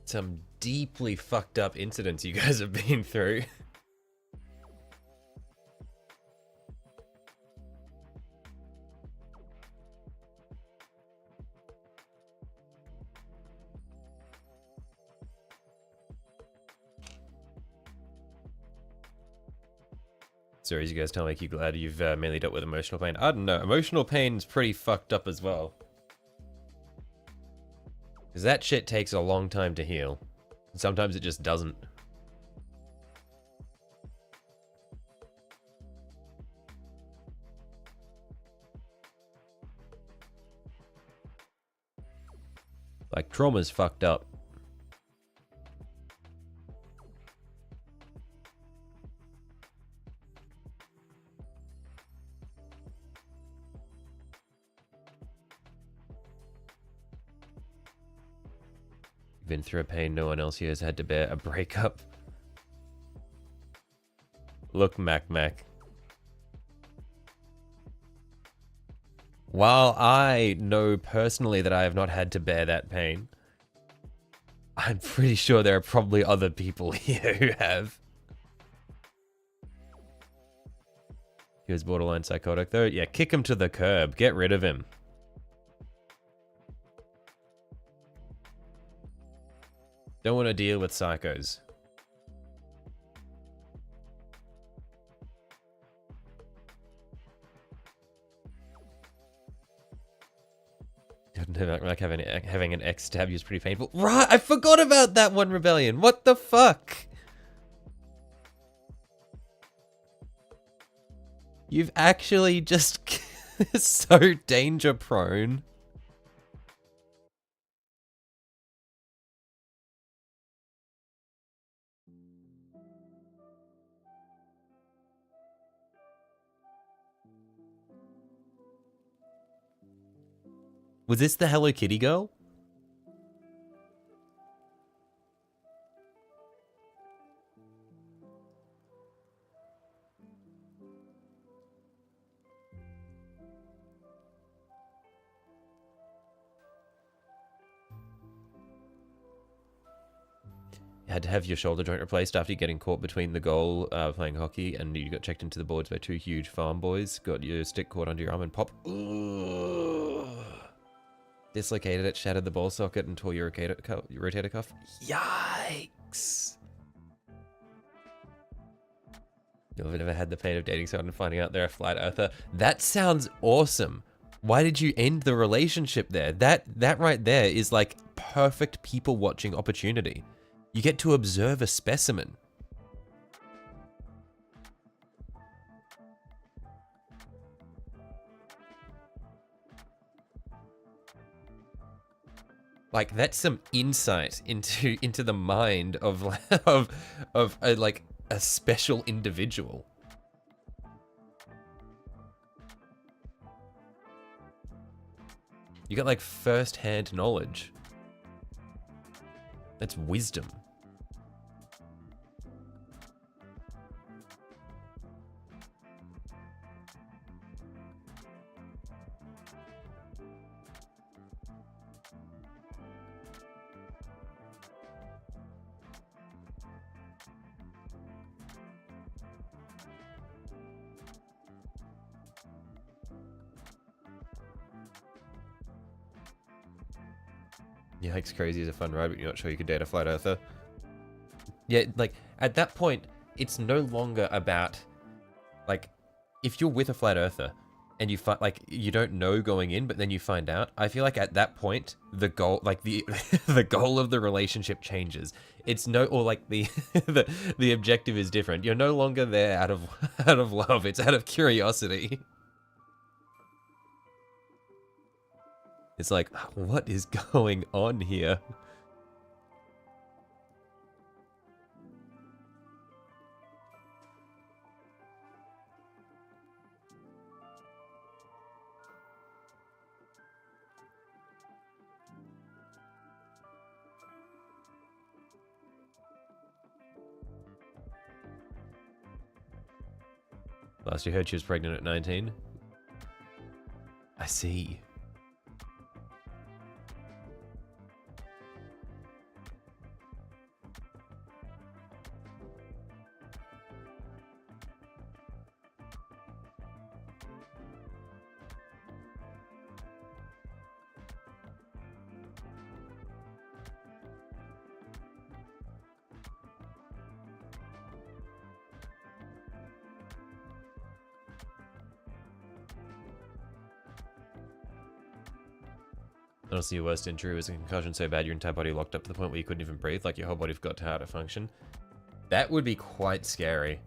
Some deeply fucked up incidents you guys have been through. Sorry, you guys tell me, you glad you've mainly dealt with emotional pain. I don't know, emotional pain's pretty fucked up as well. Because that shit takes a long time to heal. Sometimes it just doesn't. Like, trauma's fucked up. been through a pain no one else here has had to bear. A breakup. Look, Mac. While I know personally that I have not had to bear that pain, I'm pretty sure there are probably other people here who have. He was borderline psychotic though. Yeah, kick him to the curb. Get rid of him. Don't want to deal with psychos. Like having an ex stab you is pretty painful. Right, I forgot about that one, Rebellion. What the fuck? You've actually just so danger prone. Was this the Hello Kitty girl? You had to have your shoulder joint replaced after getting caught between the goal playing hockey, and you got checked into the boards by two huge farm boys. Got your stick caught under your arm and pop. Ugh. Dislocated it, shattered the ball socket, and tore your rotator cuff. Yikes! You've never had the pain of dating someone and finding out they're a flat earther. That sounds awesome. Why did you end the relationship there? That right there is like perfect people watching opportunity. You get to observe a specimen. Like, that's some insight into the mind of like a special individual. You got like first-hand knowledge. That's wisdom. Yikes, crazy is a fun ride, but you're not sure you could date a flat earther. Yeah, like, at that point, it's no longer about, like, if you're with a flat earther, and you find, like, you don't know going in, but then you find out, I feel like at that point, the goal, like, the the goal of the relationship changes. It's no, or like, the objective is different. You're no longer there out of love, it's out of curiosity. It's like, what is going on here? Last you heard she was pregnant at 19. I see. Honestly, your worst injury was a concussion so bad your entire body locked up to the point where you couldn't even breathe, like your whole body forgot how to function. That would be quite scary.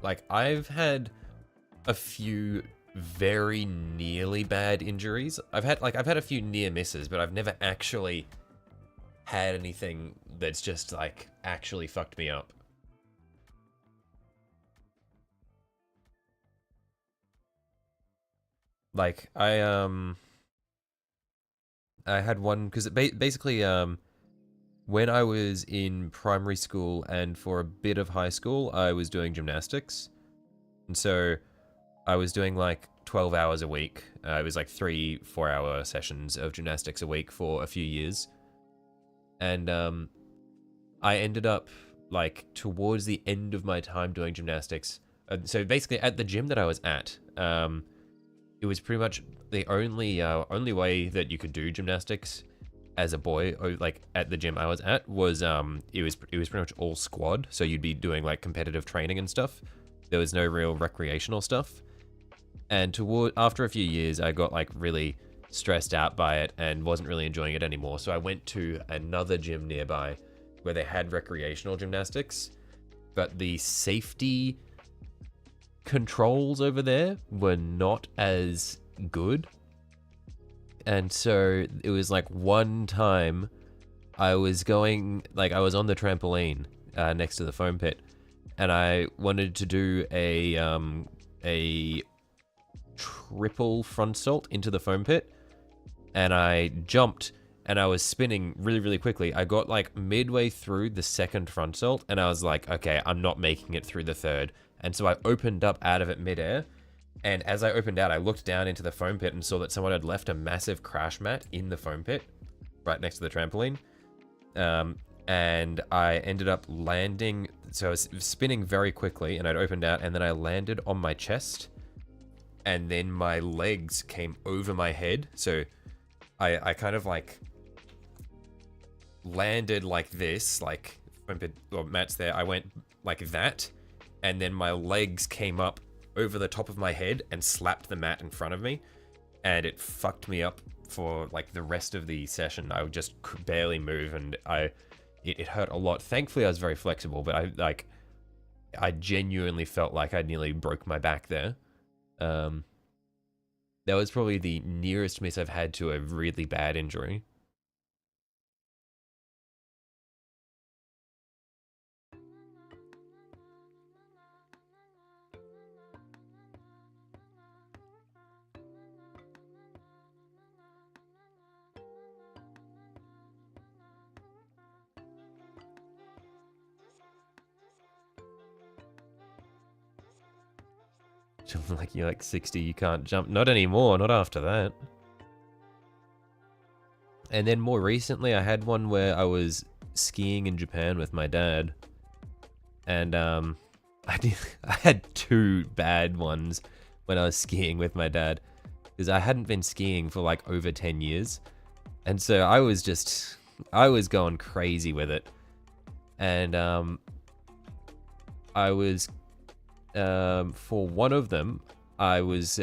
Like, I've had a few very nearly bad injuries. I've had a few near misses, but I've never actually had anything that's just like actually fucked me up. like I had one because basically when I was in primary school and for a bit of high school, I was doing gymnastics. And so I was doing like 12 hours a week. It was like 3-4 hour sessions of gymnastics a week for a few years. And I ended up like towards the end of my time doing gymnastics. So basically at the gym that I was at, it was pretty much the only way that you could do gymnastics as a boy, like at the gym I was at, was it was pretty much all squad. So you'd be doing like competitive training and stuff. There was no real recreational stuff. And after a few years, I got like really stressed out by it and wasn't really enjoying it anymore. So I went to another gym nearby where they had recreational gymnastics, but the safety controls over there were not as good. And so it was like one time I was on the trampoline next to the foam pit, and I wanted to do a triple front salt into the foam pit, and I jumped and I was spinning really, really quickly. I got like midway through the second front salt and I was like, okay, I'm not making it through the third. And so I opened up out of it midair. And as I opened out, I looked down into the foam pit and saw that someone had left a massive crash mat in the foam pit right next to the trampoline. And I ended up landing. So I was spinning very quickly and I'd opened out, and then I landed on my chest, and then my legs came over my head. So I kind of like landed like this, like foam pit or mats there. I went like that, and then my legs came up over the top of my head and slapped the mat in front of me, and it fucked me up for like the rest of the session. I just could barely move, and it hurt a lot. Thankfully I was very flexible, but I genuinely felt like I nearly broke my back there. That was probably the nearest miss I've had to a really bad injury. Like, you're like 60, you can't jump. Not anymore, not after that. And then more recently, I had one where I was skiing in Japan with my dad. And I had two bad ones when I was skiing with my dad, because I hadn't been skiing for like over 10 years. And so I was going crazy with it. And I was for one of them, I was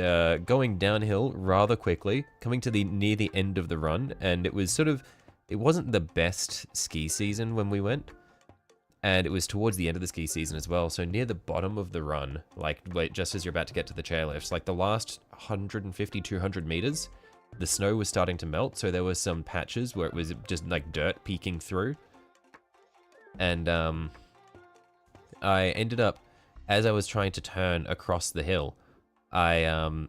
going downhill rather quickly, coming to near the end of the run, and it wasn't the best ski season when we went, and it was towards the end of the ski season as well. So near the bottom of the run, like just as you're about to get to the chairlifts, like the last 150, 200 meters, the snow was starting to melt. So there were some patches where it was just like dirt peeking through, and I ended up, as I was trying to turn across the hill, I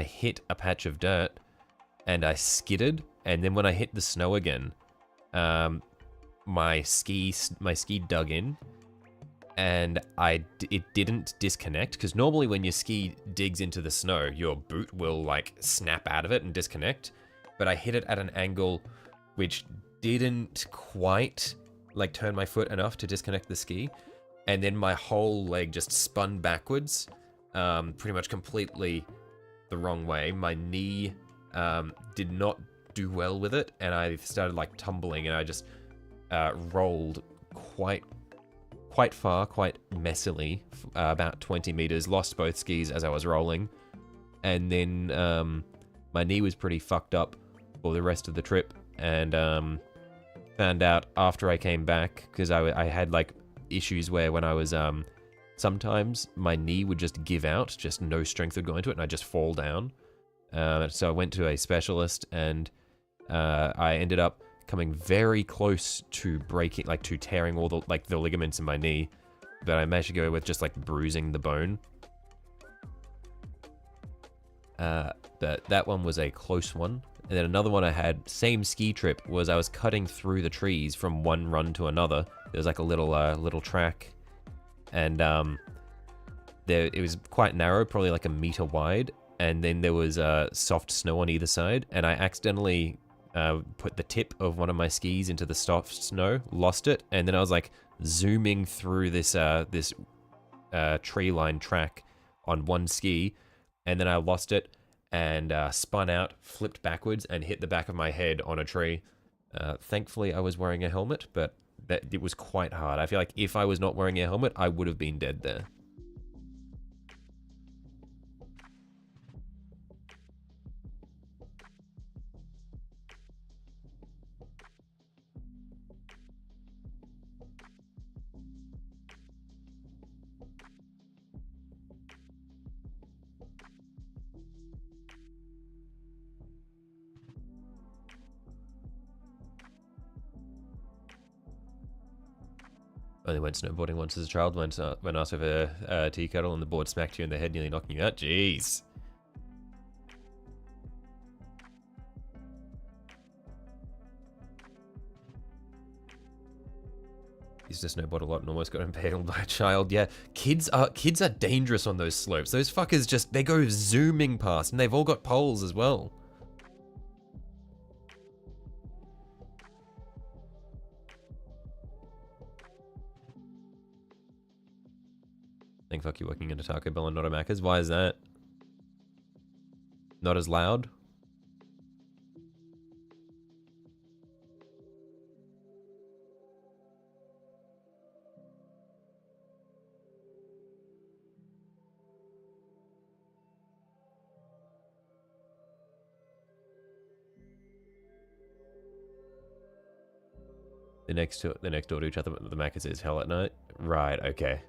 hit a patch of dirt and I skidded, and then when I hit the snow again, my ski dug in, and it didn't disconnect, because normally when your ski digs into the snow, your boot will like snap out of it and disconnect, but I hit it at an angle which didn't quite like turn my foot enough to disconnect the ski. And then my whole leg just spun backwards, pretty much completely the wrong way. My knee did not do well with it, and I started like tumbling, and I just rolled quite far, quite messily, about 20 meters, lost both skis as I was rolling. And then my knee was pretty fucked up for the rest of the trip, and found out after I came back, because I had like issues where when I was sometimes my knee would just give out, just no strength would go into it, and I'd just fall down. So I went to a specialist, and I ended up coming very close to breaking, like to tearing all the ligaments in my knee, but I managed to go with just like bruising the bone. But but that one was a close one. And then another one I had, same ski trip, was I was cutting through the trees from one run to another. There was like a little track, and it was quite narrow, probably like a meter wide, and then there was soft snow on either side, and I accidentally put the tip of one of my skis into the soft snow, lost it, and then I was like zooming through this tree-lined track on one ski, and then I lost it and spun out, flipped backwards, and hit the back of my head on a tree. Thankfully, I was wearing a helmet, but it was quite hard. I feel like if I was not wearing a helmet, I would have been dead there. Only went snowboarding once as a child, when asked over a tea kettle and the board smacked you in the head, nearly knocking you out. Jeez. Used to snowboard a lot and almost got impaled by a child. Yeah, kids are dangerous on those slopes. Those fuckers they go zooming past, and they've all got poles as well. Thank fuck you're working at a Taco Bell and not a Macca's. Why is that? Not as loud? The next door to each other, the Macca's is hell at night. Right, okay.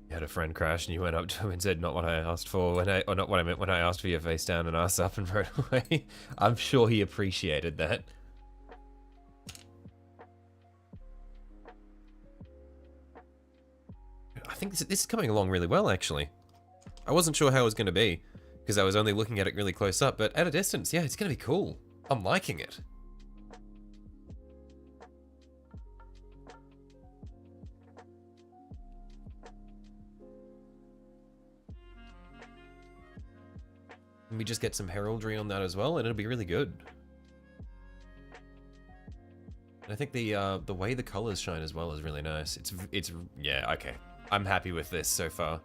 You had a friend crash and you went up to him and said, "Not what I asked for," or not what I meant when I asked for your face down and ass up, and rode away. I'm sure he appreciated that. I think this is coming along really well, actually. I wasn't sure how it was going to be, because I was only looking at it really close up, but at a distance, yeah, it's going to be cool. I'm liking it. And we just get some heraldry on that as well, and it'll be really good. And I think the way the colors shine as well is really nice. It's yeah, okay. I'm happy with this so far.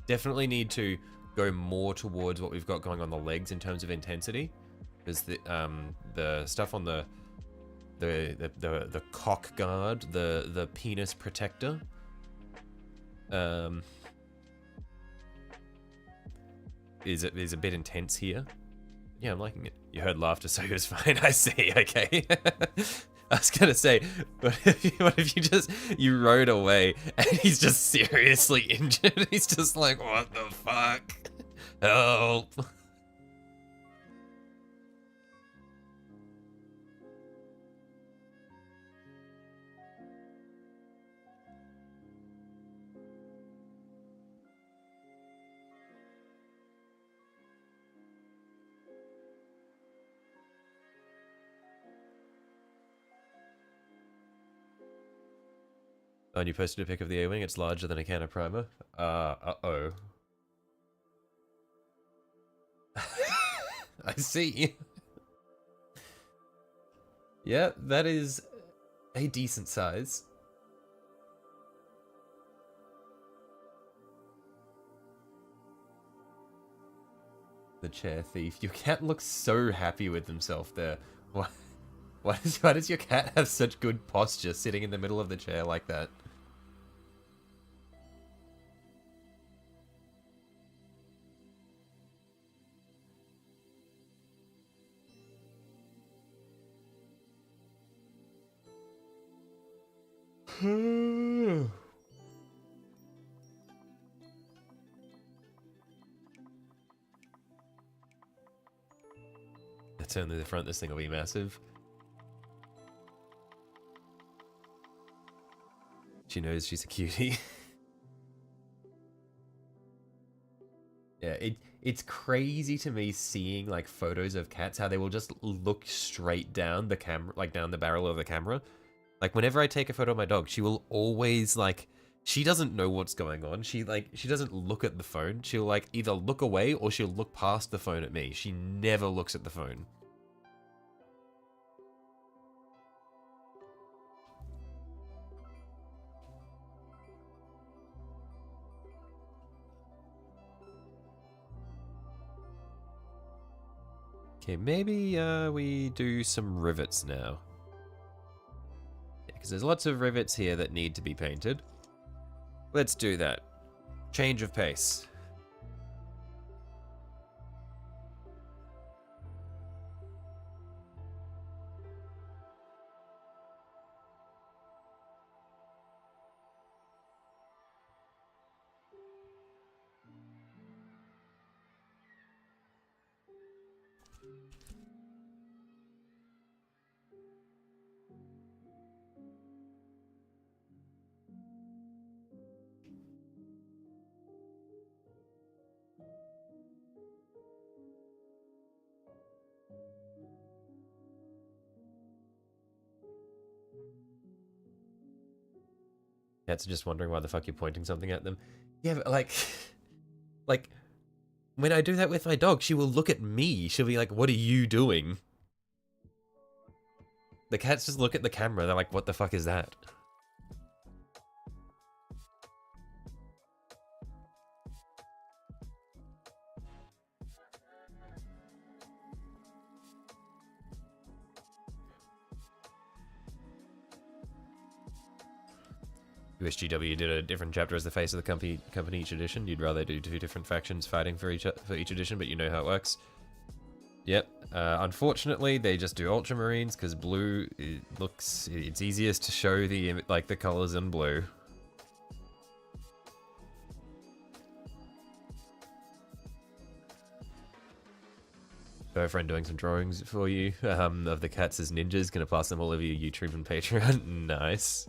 Definitely need to go more towards what we've got going on the legs in terms of intensity, because the stuff on the cock guard, the penis protector, is a bit intense here. Yeah, I'm liking it. You heard laughter, so he was fine. I see. Okay. I was gonna say, what if you rode away and he's just seriously injured? He's just like, what the fuck? Help. And you posted a pic of the A-Wing. It's larger than a can of primer. Uh-oh. I see. Yeah, that is a decent size. The chair thief. Your cat looks so happy with himself there. Why does your cat have such good posture sitting in the middle of the chair like that? Turn to the front, this thing will be massive. She knows she's a cutie. Yeah, it's crazy to me seeing like photos of cats, how they will just look straight down the camera, like down the barrel of the camera. Like whenever I take a photo of my dog, she will always like, she doesn't know what's going on. She doesn't look at the phone. She'll like either look away or she'll look past the phone at me. She never looks at the phone. Okay, maybe we do some rivets now. Yeah, because there's lots of rivets here that need to be painted. Let's do that. Change of pace. Cats are just wondering why the fuck you're pointing something at them. Yeah, but like, like, when I do that with my dog, she will look at me. She'll be like, what are you doing? The cats just look at the camera. They're like, what the fuck is that? USGW did a different chapter as the face of the company each edition. You'd rather do 2 different factions fighting for each edition, but you know how it works. Yep. Unfortunately, they just do Ultramarines because blue it's easiest to show the colors in blue. Got a friend doing some drawings for you of the cats as ninjas. Gonna pass them all over your YouTube and Patreon. Nice.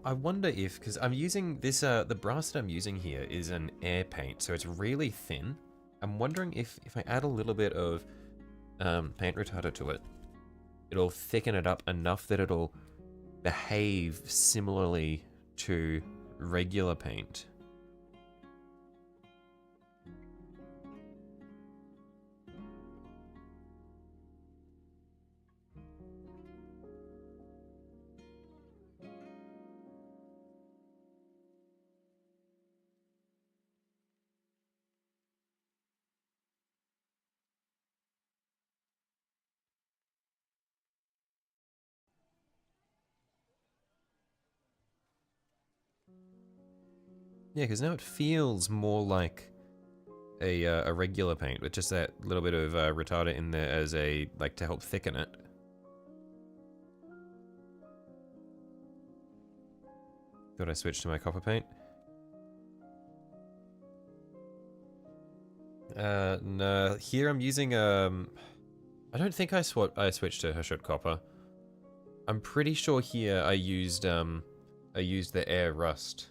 I wonder if, because I'm using this, the brass that I'm using here is an air paint, so it's really thin. I'm wondering if I add a little bit of paint retarder to it, it'll thicken it up enough that it'll behave similarly to regular paint. Yeah, because now it feels more like a regular paint with just that little bit of retarder in there as a, like, to help thicken it. Thought I switched to my copper paint. No, here I'm using, I don't think I switched to Hershot copper. I'm pretty sure here I used the air rust.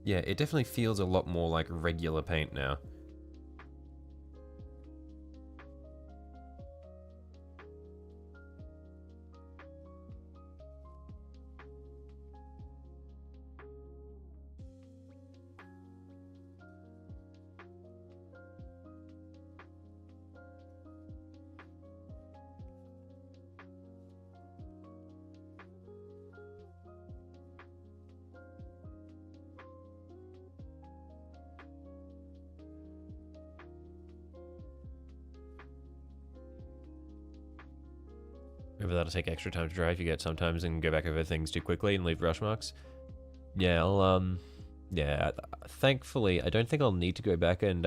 Yeah, it definitely feels a lot more like regular paint now. Maybe that'll take extra time to dry if you get sometimes and go back over things too quickly and leave brush marks. Yeah, yeah, thankfully, I don't think I'll need to go back and,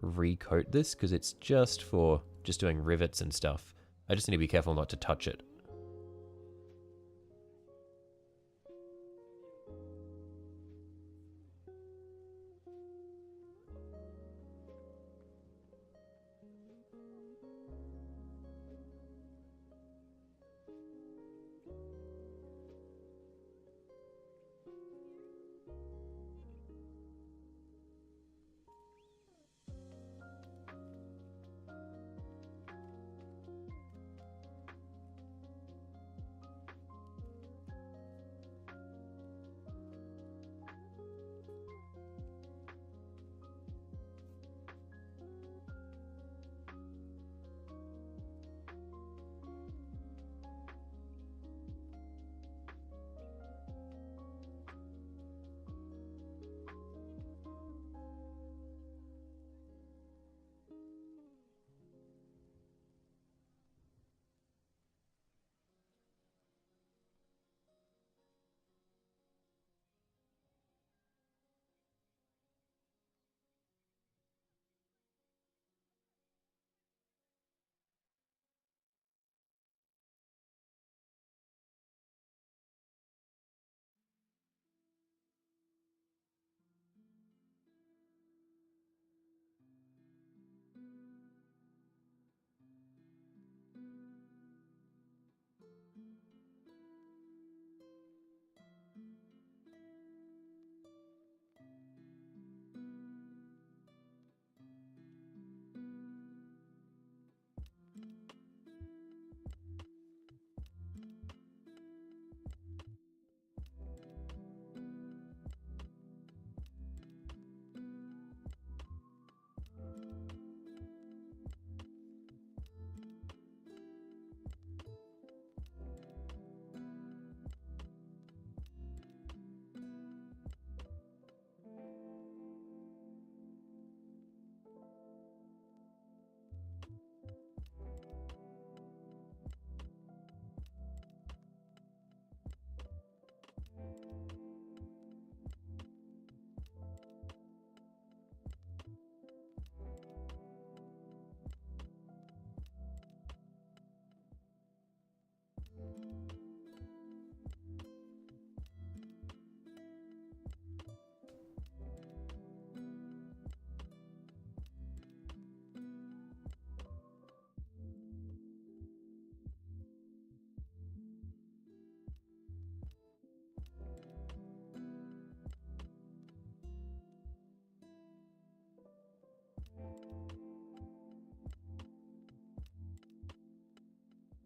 recoat this, because it's just for just doing rivets and stuff. I just need to be careful not to touch it.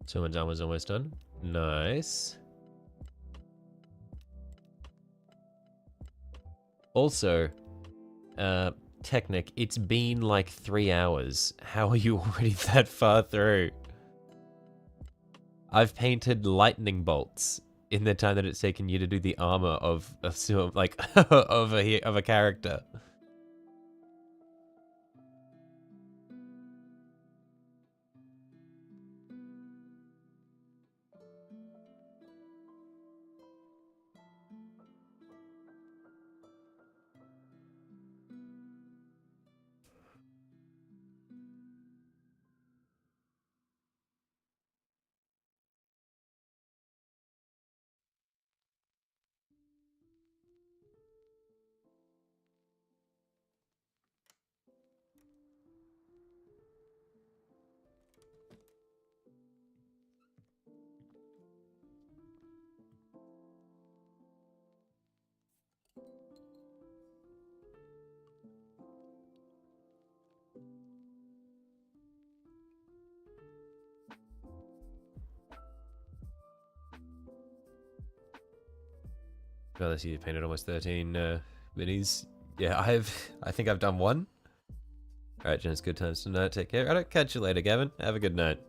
Someone's armor's almost done. Nice. Also, Technic, it's been like 3 hours. How are you already that far through? I've painted lightning bolts in the time that it's taken you to do the armor of a like of a character. Well, let's see, you painted almost 13 minis. Yeah, I think I've done one. Alright, Jen, it's good times tonight. Take care. Alright, catch you later, Gavin. Have a good night.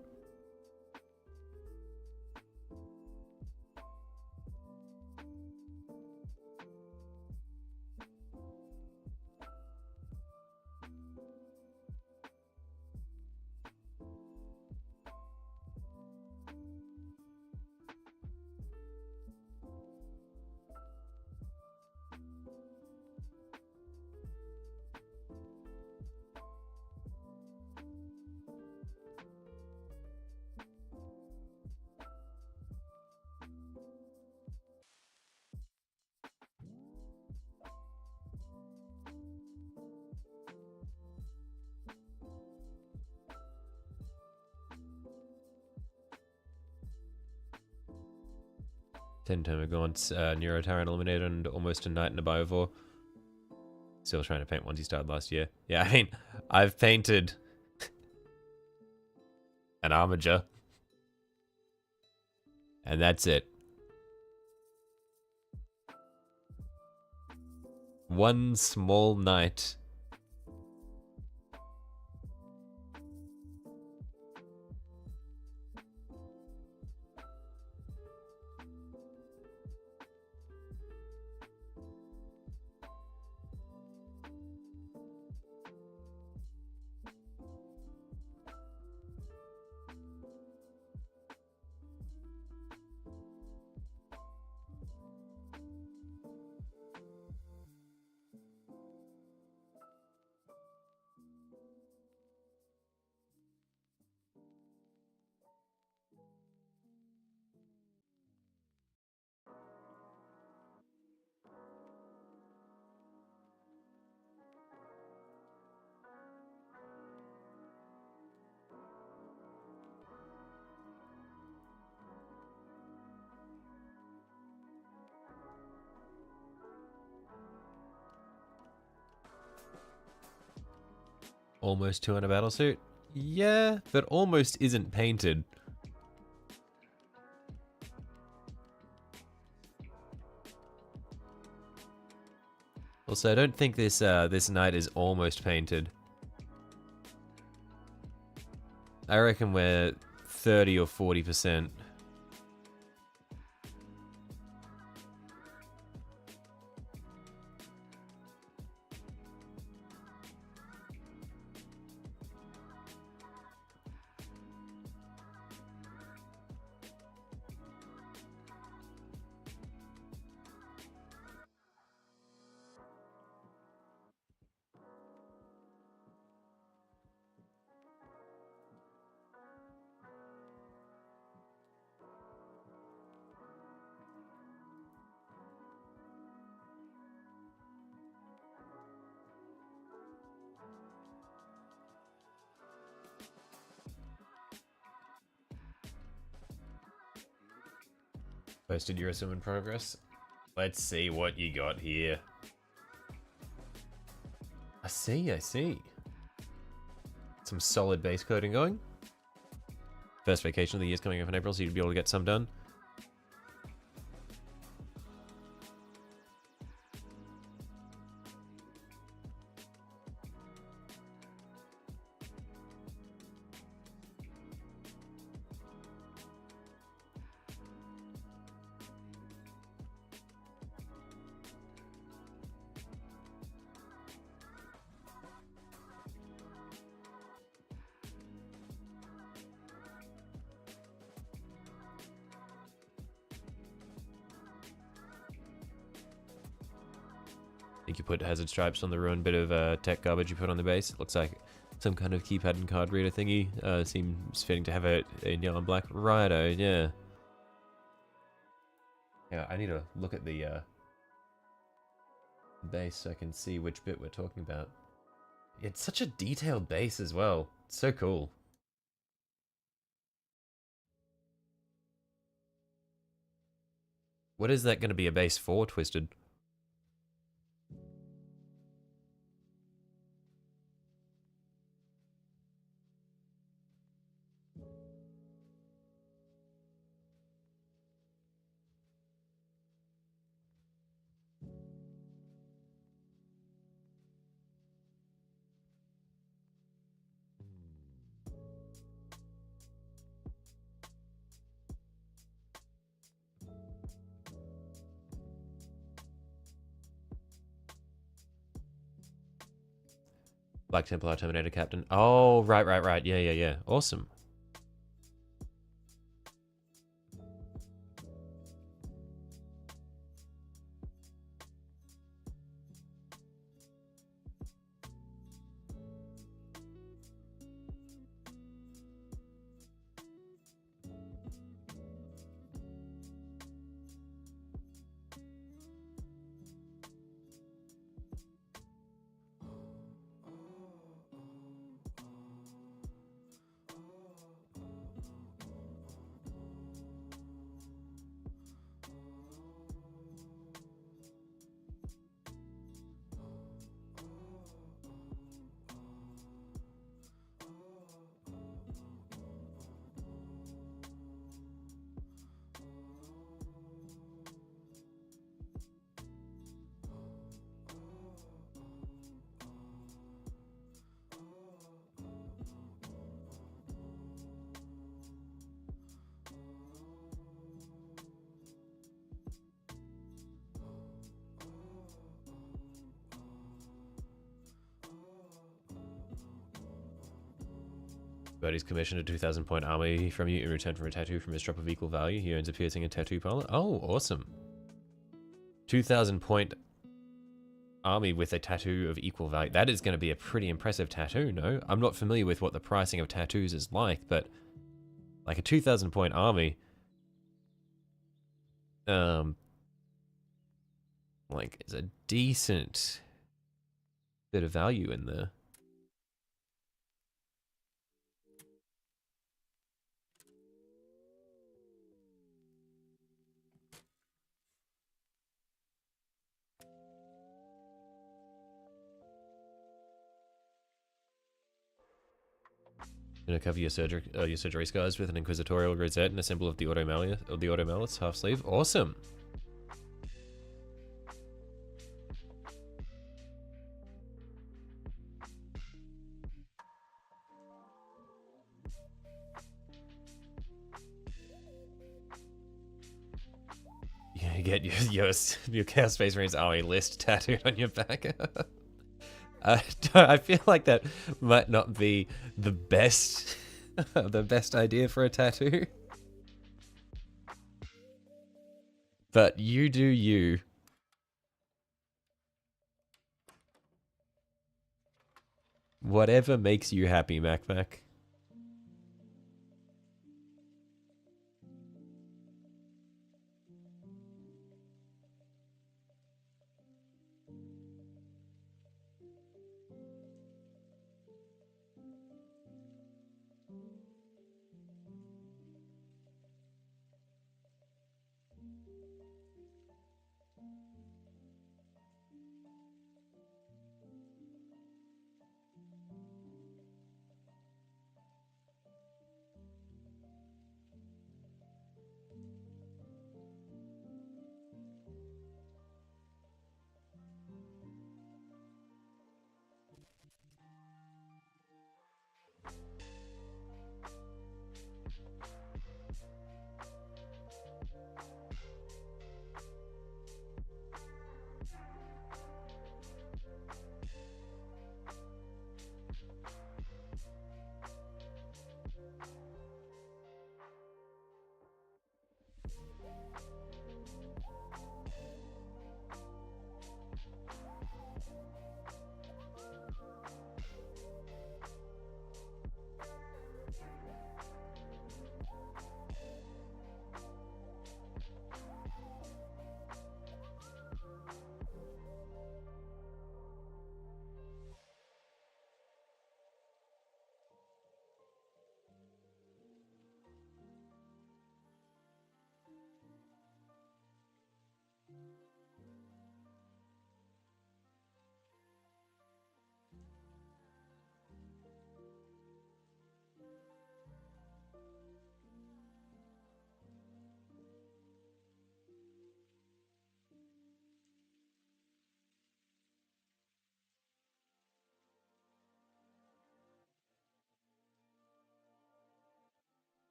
Ten Termagants, Neurotyrant Eliminator, and almost a Knight and a Biovore. Still trying to paint ones you started last year. Yeah, I mean, I've painted an Armiger. And that's it. One small knight. Almost 200 battlesuit? Yeah, but almost isn't painted. Also, I don't think this this knight is almost painted. I reckon we're 30 or 40%. Posted Eurosum in progress. Let's see what you got here. I see. Some solid base coating going. first vacation of the year is coming up in April, so you'd be able to get some done. I think you put hazard stripes on the ruined bit of tech garbage you put on the base. It looks like some kind of keypad and card reader thingy. Seems fitting to have it in yellow and black. Righto, yeah. Yeah, I need to look at the base so I can see which bit we're talking about. It's such a detailed base as well. It's so cool. What is that going to be a base for, Twisted? Black Templar Terminator Captain. Oh, right. Yeah. Awesome. Birdie's commissioned a 2,000 point army from you in return for a tattoo from his drop of equal value. He earns a piercing and tattoo parlor. Oh, awesome. 2,000 point army with a tattoo of equal value. That is going to be a pretty impressive tattoo, no? I'm not familiar with what the pricing of tattoos is like, but like a 2,000 point army, like is a decent bit of value in there. Gonna cover your surgery scars with an inquisitorial rosette and a symbol of the automalus half sleeve. Awesome. You get your Chaos Space Marines army list tattooed on your back. I feel like that might not be the best idea for a tattoo. But you do you. Whatever makes you happy, MacMac.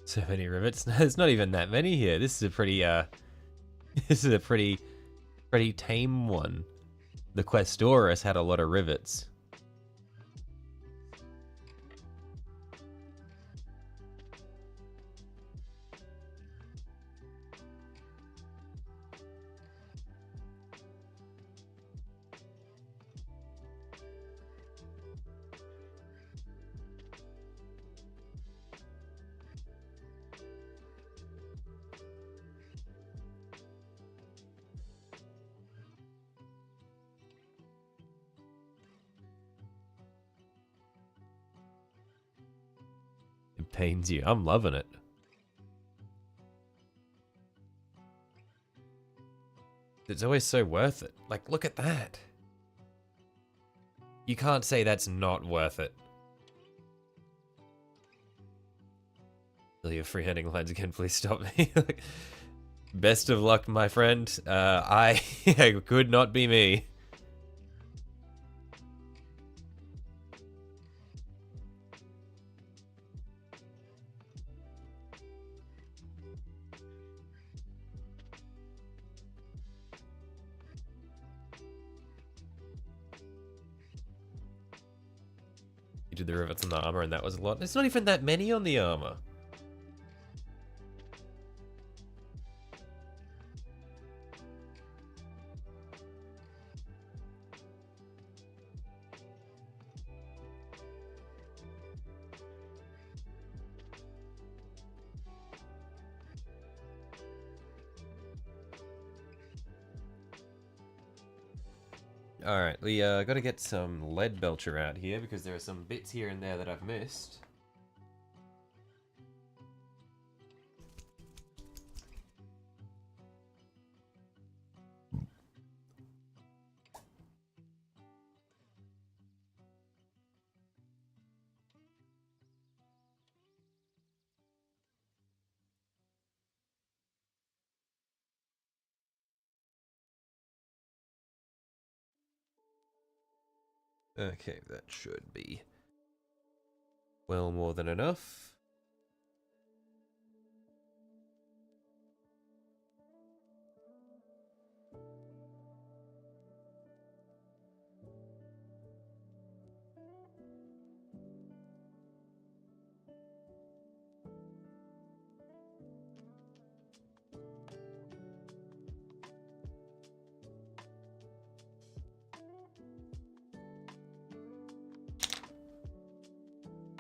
So many rivets. There's not even that many here. This is a pretty this is a pretty tame one. The Questoris had a lot of rivets. It pains you. I'm loving it. It's always so worth it. Like, look at that. You can't say that's not worth it. You're freehanding lines again, please stop me. Best of luck, my friend. It could not be me. You did the rivets on the armor and that was a lot. There's not even that many on the armor. Alright, we gotta get some lead belcher out here because there are some bits here and there that I've missed. Okay, that should be well more than enough.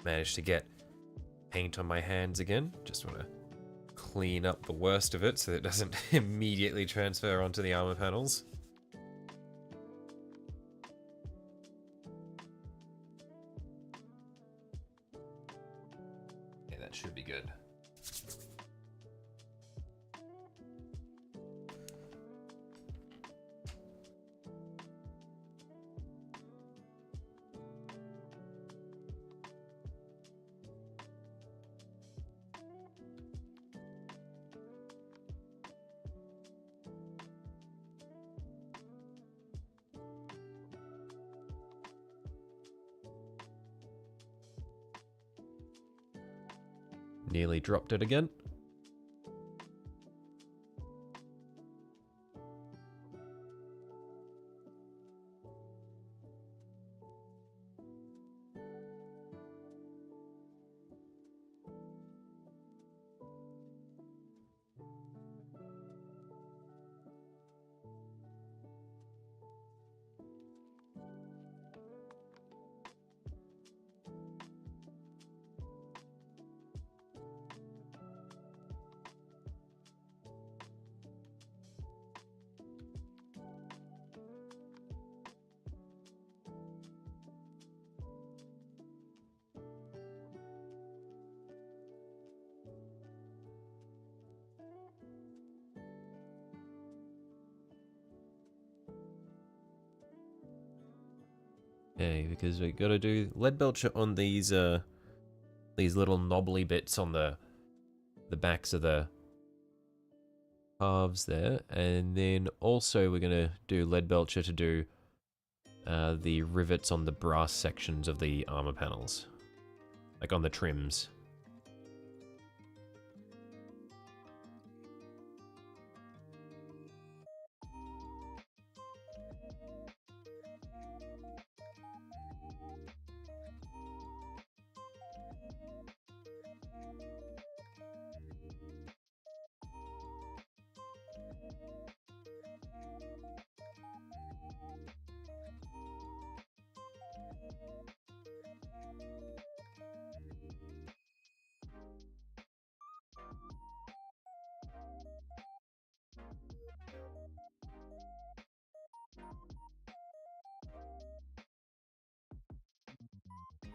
Managed to get paint on my hands again. Just want to clean up the worst of it so that it doesn't immediately transfer onto the armor panels. Yeah, that should be good. Nearly dropped it again. Okay, because we gotta do lead belcher on these little knobbly bits on the backs of the halves there, and then also we're gonna do lead belcher to do the rivets on the brass sections of the armor panels, like on the trims.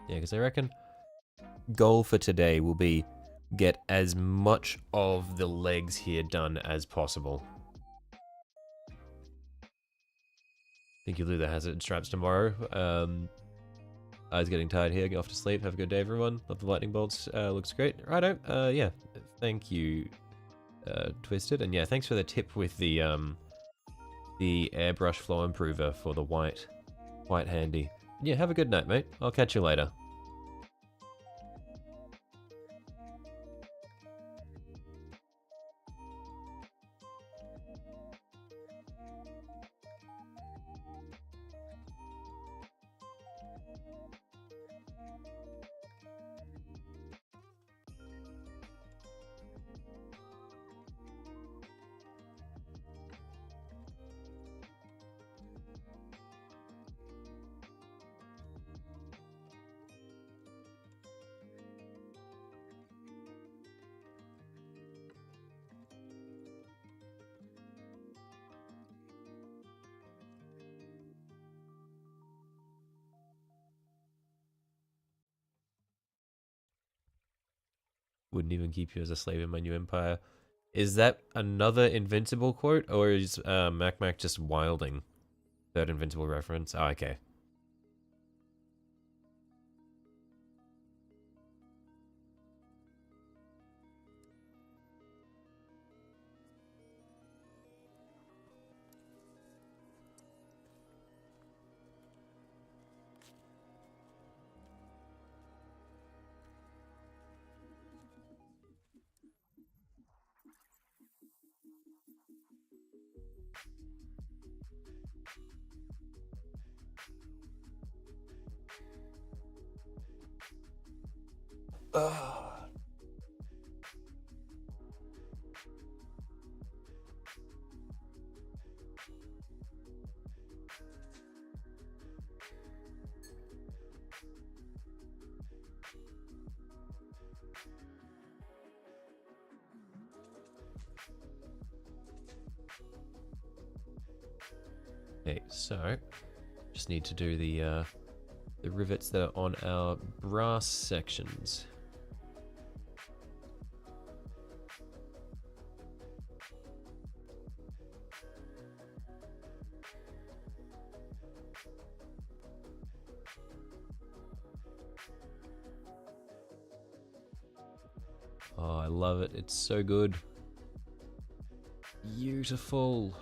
Yeah, because I reckon goal for today will be get as much of the legs here done as possible. Think you'll do the hazard straps tomorrow. I was getting tired here. Get off to sleep. Have a good day, everyone. Love the lightning bolts. Looks great. Righto. Yeah. Thank you, Twisted. And yeah, thanks for the tip with the airbrush flow improver for the white handy. Yeah, have a good night, mate. I'll catch you later. Wouldn't even keep you as a slave in my new empire. Is that another Invincible quote, or is Mac just wilding? Third Invincible reference? Oh, okay. Ugh. Okay, so just need to do the rivets that are on our brass sections. Oh, I love it. It's so good. Beautiful.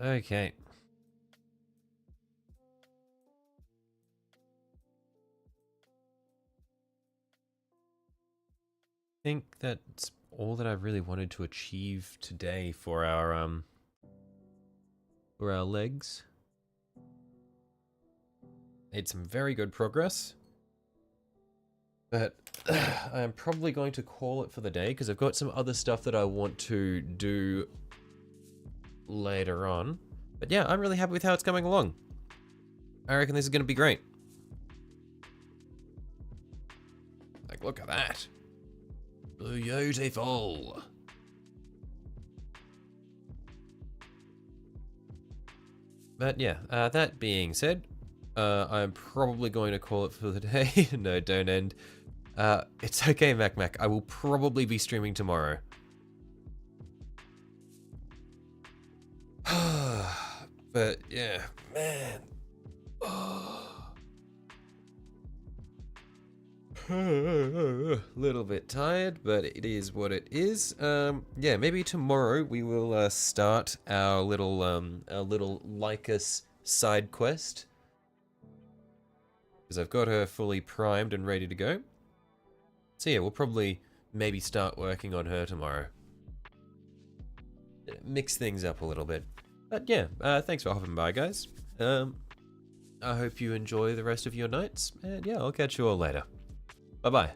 Okay. I think that's all that I really wanted to achieve today for our legs. Made some very good progress. But I'm probably going to call it for the day because I've got some other stuff that I want to do later on. But yeah, I'm really happy with how it's coming along. I reckon this is going to be great. Like, look at that. Beautiful. But yeah, that being said, I'm probably going to call it for the day. No, don't end. It's okay, Mac. I will probably be streaming tomorrow. But yeah, man. Little bit tired, but it is what it is. Yeah, maybe tomorrow we will start our little Lycus side quest. Because I've got her fully primed and ready to go. So yeah, we'll probably maybe start working on her tomorrow. Mix things up a little bit. But yeah, thanks for hopping by, guys. I hope you enjoy the rest of your nights, and yeah, I'll catch you all later. Bye-bye.